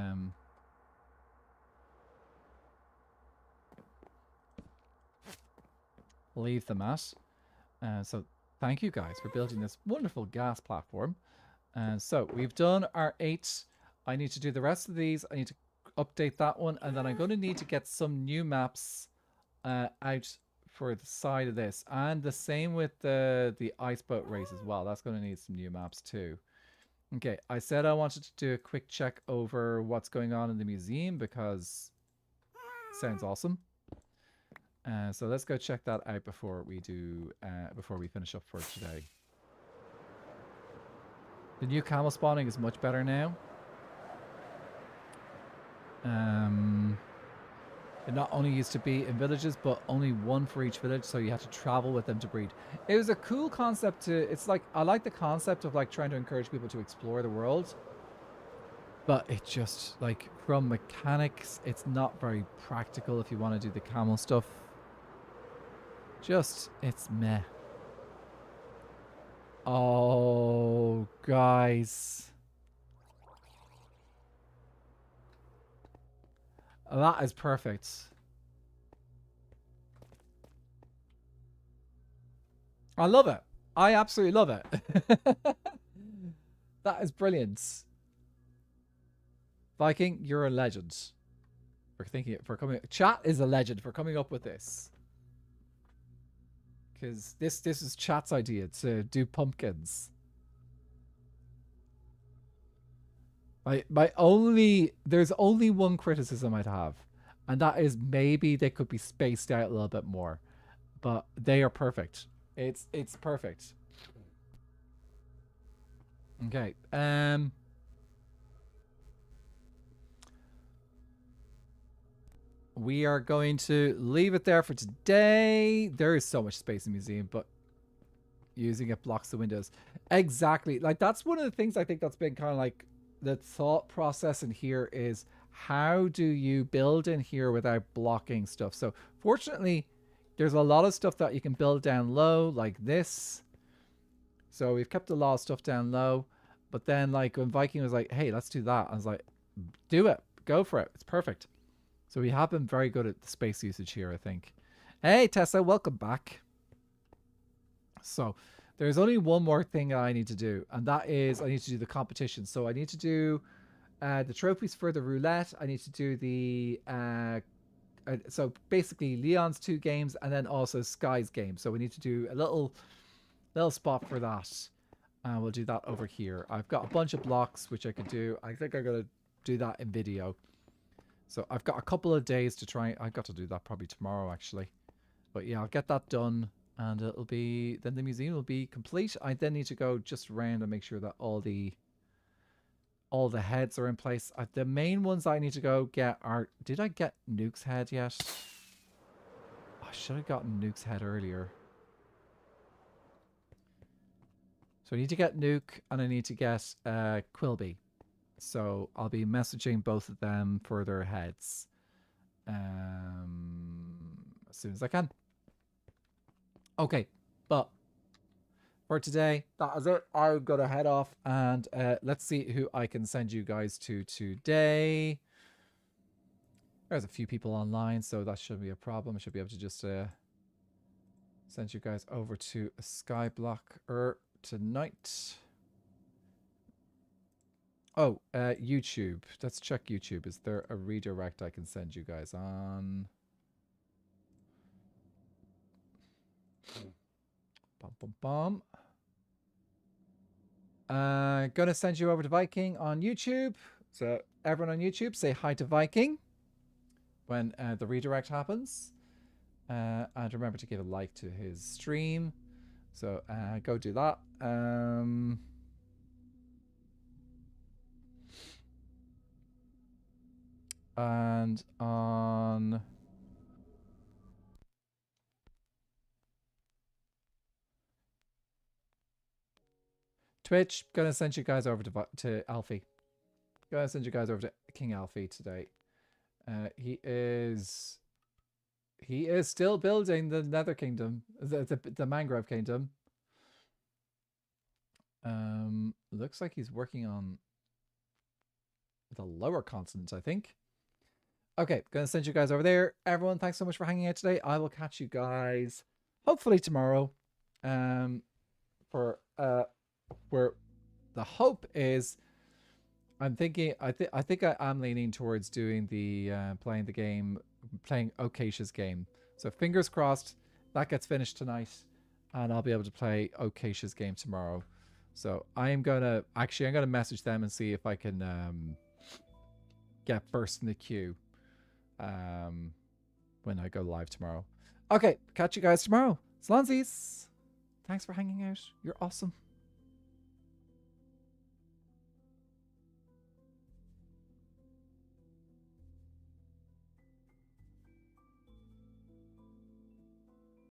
leave them at. So thank you guys for building this wonderful gas platform. So we've done our 8. I need to do the rest of these. I need to update that one, and then I'm going to need to get some new maps out for the side of this, and the same with the ice boat race as well. That's going to need some new maps too. Okay, I said I wanted to do a quick check over what's going on in the museum because it sounds awesome. So let's go check that out before we finish up for today. The new camel spawning is much better now. It not only used to be in villages, but only one for each village, so you had to travel with them to breed. It was a cool concept it's like, I like the concept of like trying to encourage people to explore the world. But it just, like, from mechanics, it's not very practical if you want to do the camel stuff. Just, it's meh. Oh, guys. That is perfect. I love it. I absolutely love it. That is brilliant. Viking, you're a legend for coming. Chat is a legend for coming up with this. Because this is chat's idea to do pumpkins. There's only one criticism I'd have, and that is maybe they could be spaced out a little bit more, but they are perfect. It's perfect. Okay. we are going to leave it there for today. There is so much space in the museum, but using it blocks the windows. Exactly. Like, that's one of the things I think that's been kind of like the thought process in here is how do you build in here without blocking stuff? So fortunately, there's a lot of stuff that you can build down low like this. So we've kept a lot of stuff down low. But then, like, when Viking was like, hey, let's do that, I was like, do it. Go for it. It's perfect. So we have been very good at the space usage here, I think. Hey, Tessa, welcome back. So there's only one more thing that I need to do, and that is I need to do the competition. So I need to do the trophies for the roulette. I need to do the so basically Leon's 2 games and then also Sky's game. So we need to do a little spot for that. We'll do that over here. I've got a bunch of blocks which I could do. I think I'm gonna do that in video. So I've got a couple of days to try. I've got to do that probably tomorrow actually. But yeah, I'll get that done. And it'll be, then the museum will be complete. I then need to go just around and make sure that all the heads are in place. The main ones I need to go get are, did I get Nuke's head yet? I should have gotten Nuke's head earlier. So I need to get Nuke and I need to get Quilby. So I'll be messaging both of them for their heads as soon as I can. Okay, but for today, that is it. I'm going to head off and let's see who I can send you guys to today. There's a few people online, so that shouldn't be a problem. I should be able to just send you guys over to a Skyblocker tonight. Oh, YouTube. Let's check YouTube. Is there a redirect I can send you guys on? Gonna send you over to Viking on YouTube. So everyone on YouTube, say hi to Viking when the redirect happens. And remember to give a like to his stream. So go do that. And on Twitch, gonna send you guys over to Alfie. Gonna send you guys over to King Alfie today. He is still building the Nether Kingdom, the Mangrove Kingdom. Looks like he's working on the lower continent, I think. Okay, gonna send you guys over there. Everyone, thanks so much for hanging out today. I will catch you guys hopefully tomorrow. For where the hope is, I'm thinking I think I am leaning towards doing the playing Okacia's game. So fingers crossed that gets finished tonight and I'll be able to play Okacia's game tomorrow. So I'm gonna message them and see if I can get first in the queue when I go live tomorrow. Okay, catch you guys tomorrow. Slonsies, thanks for hanging out. You're awesome.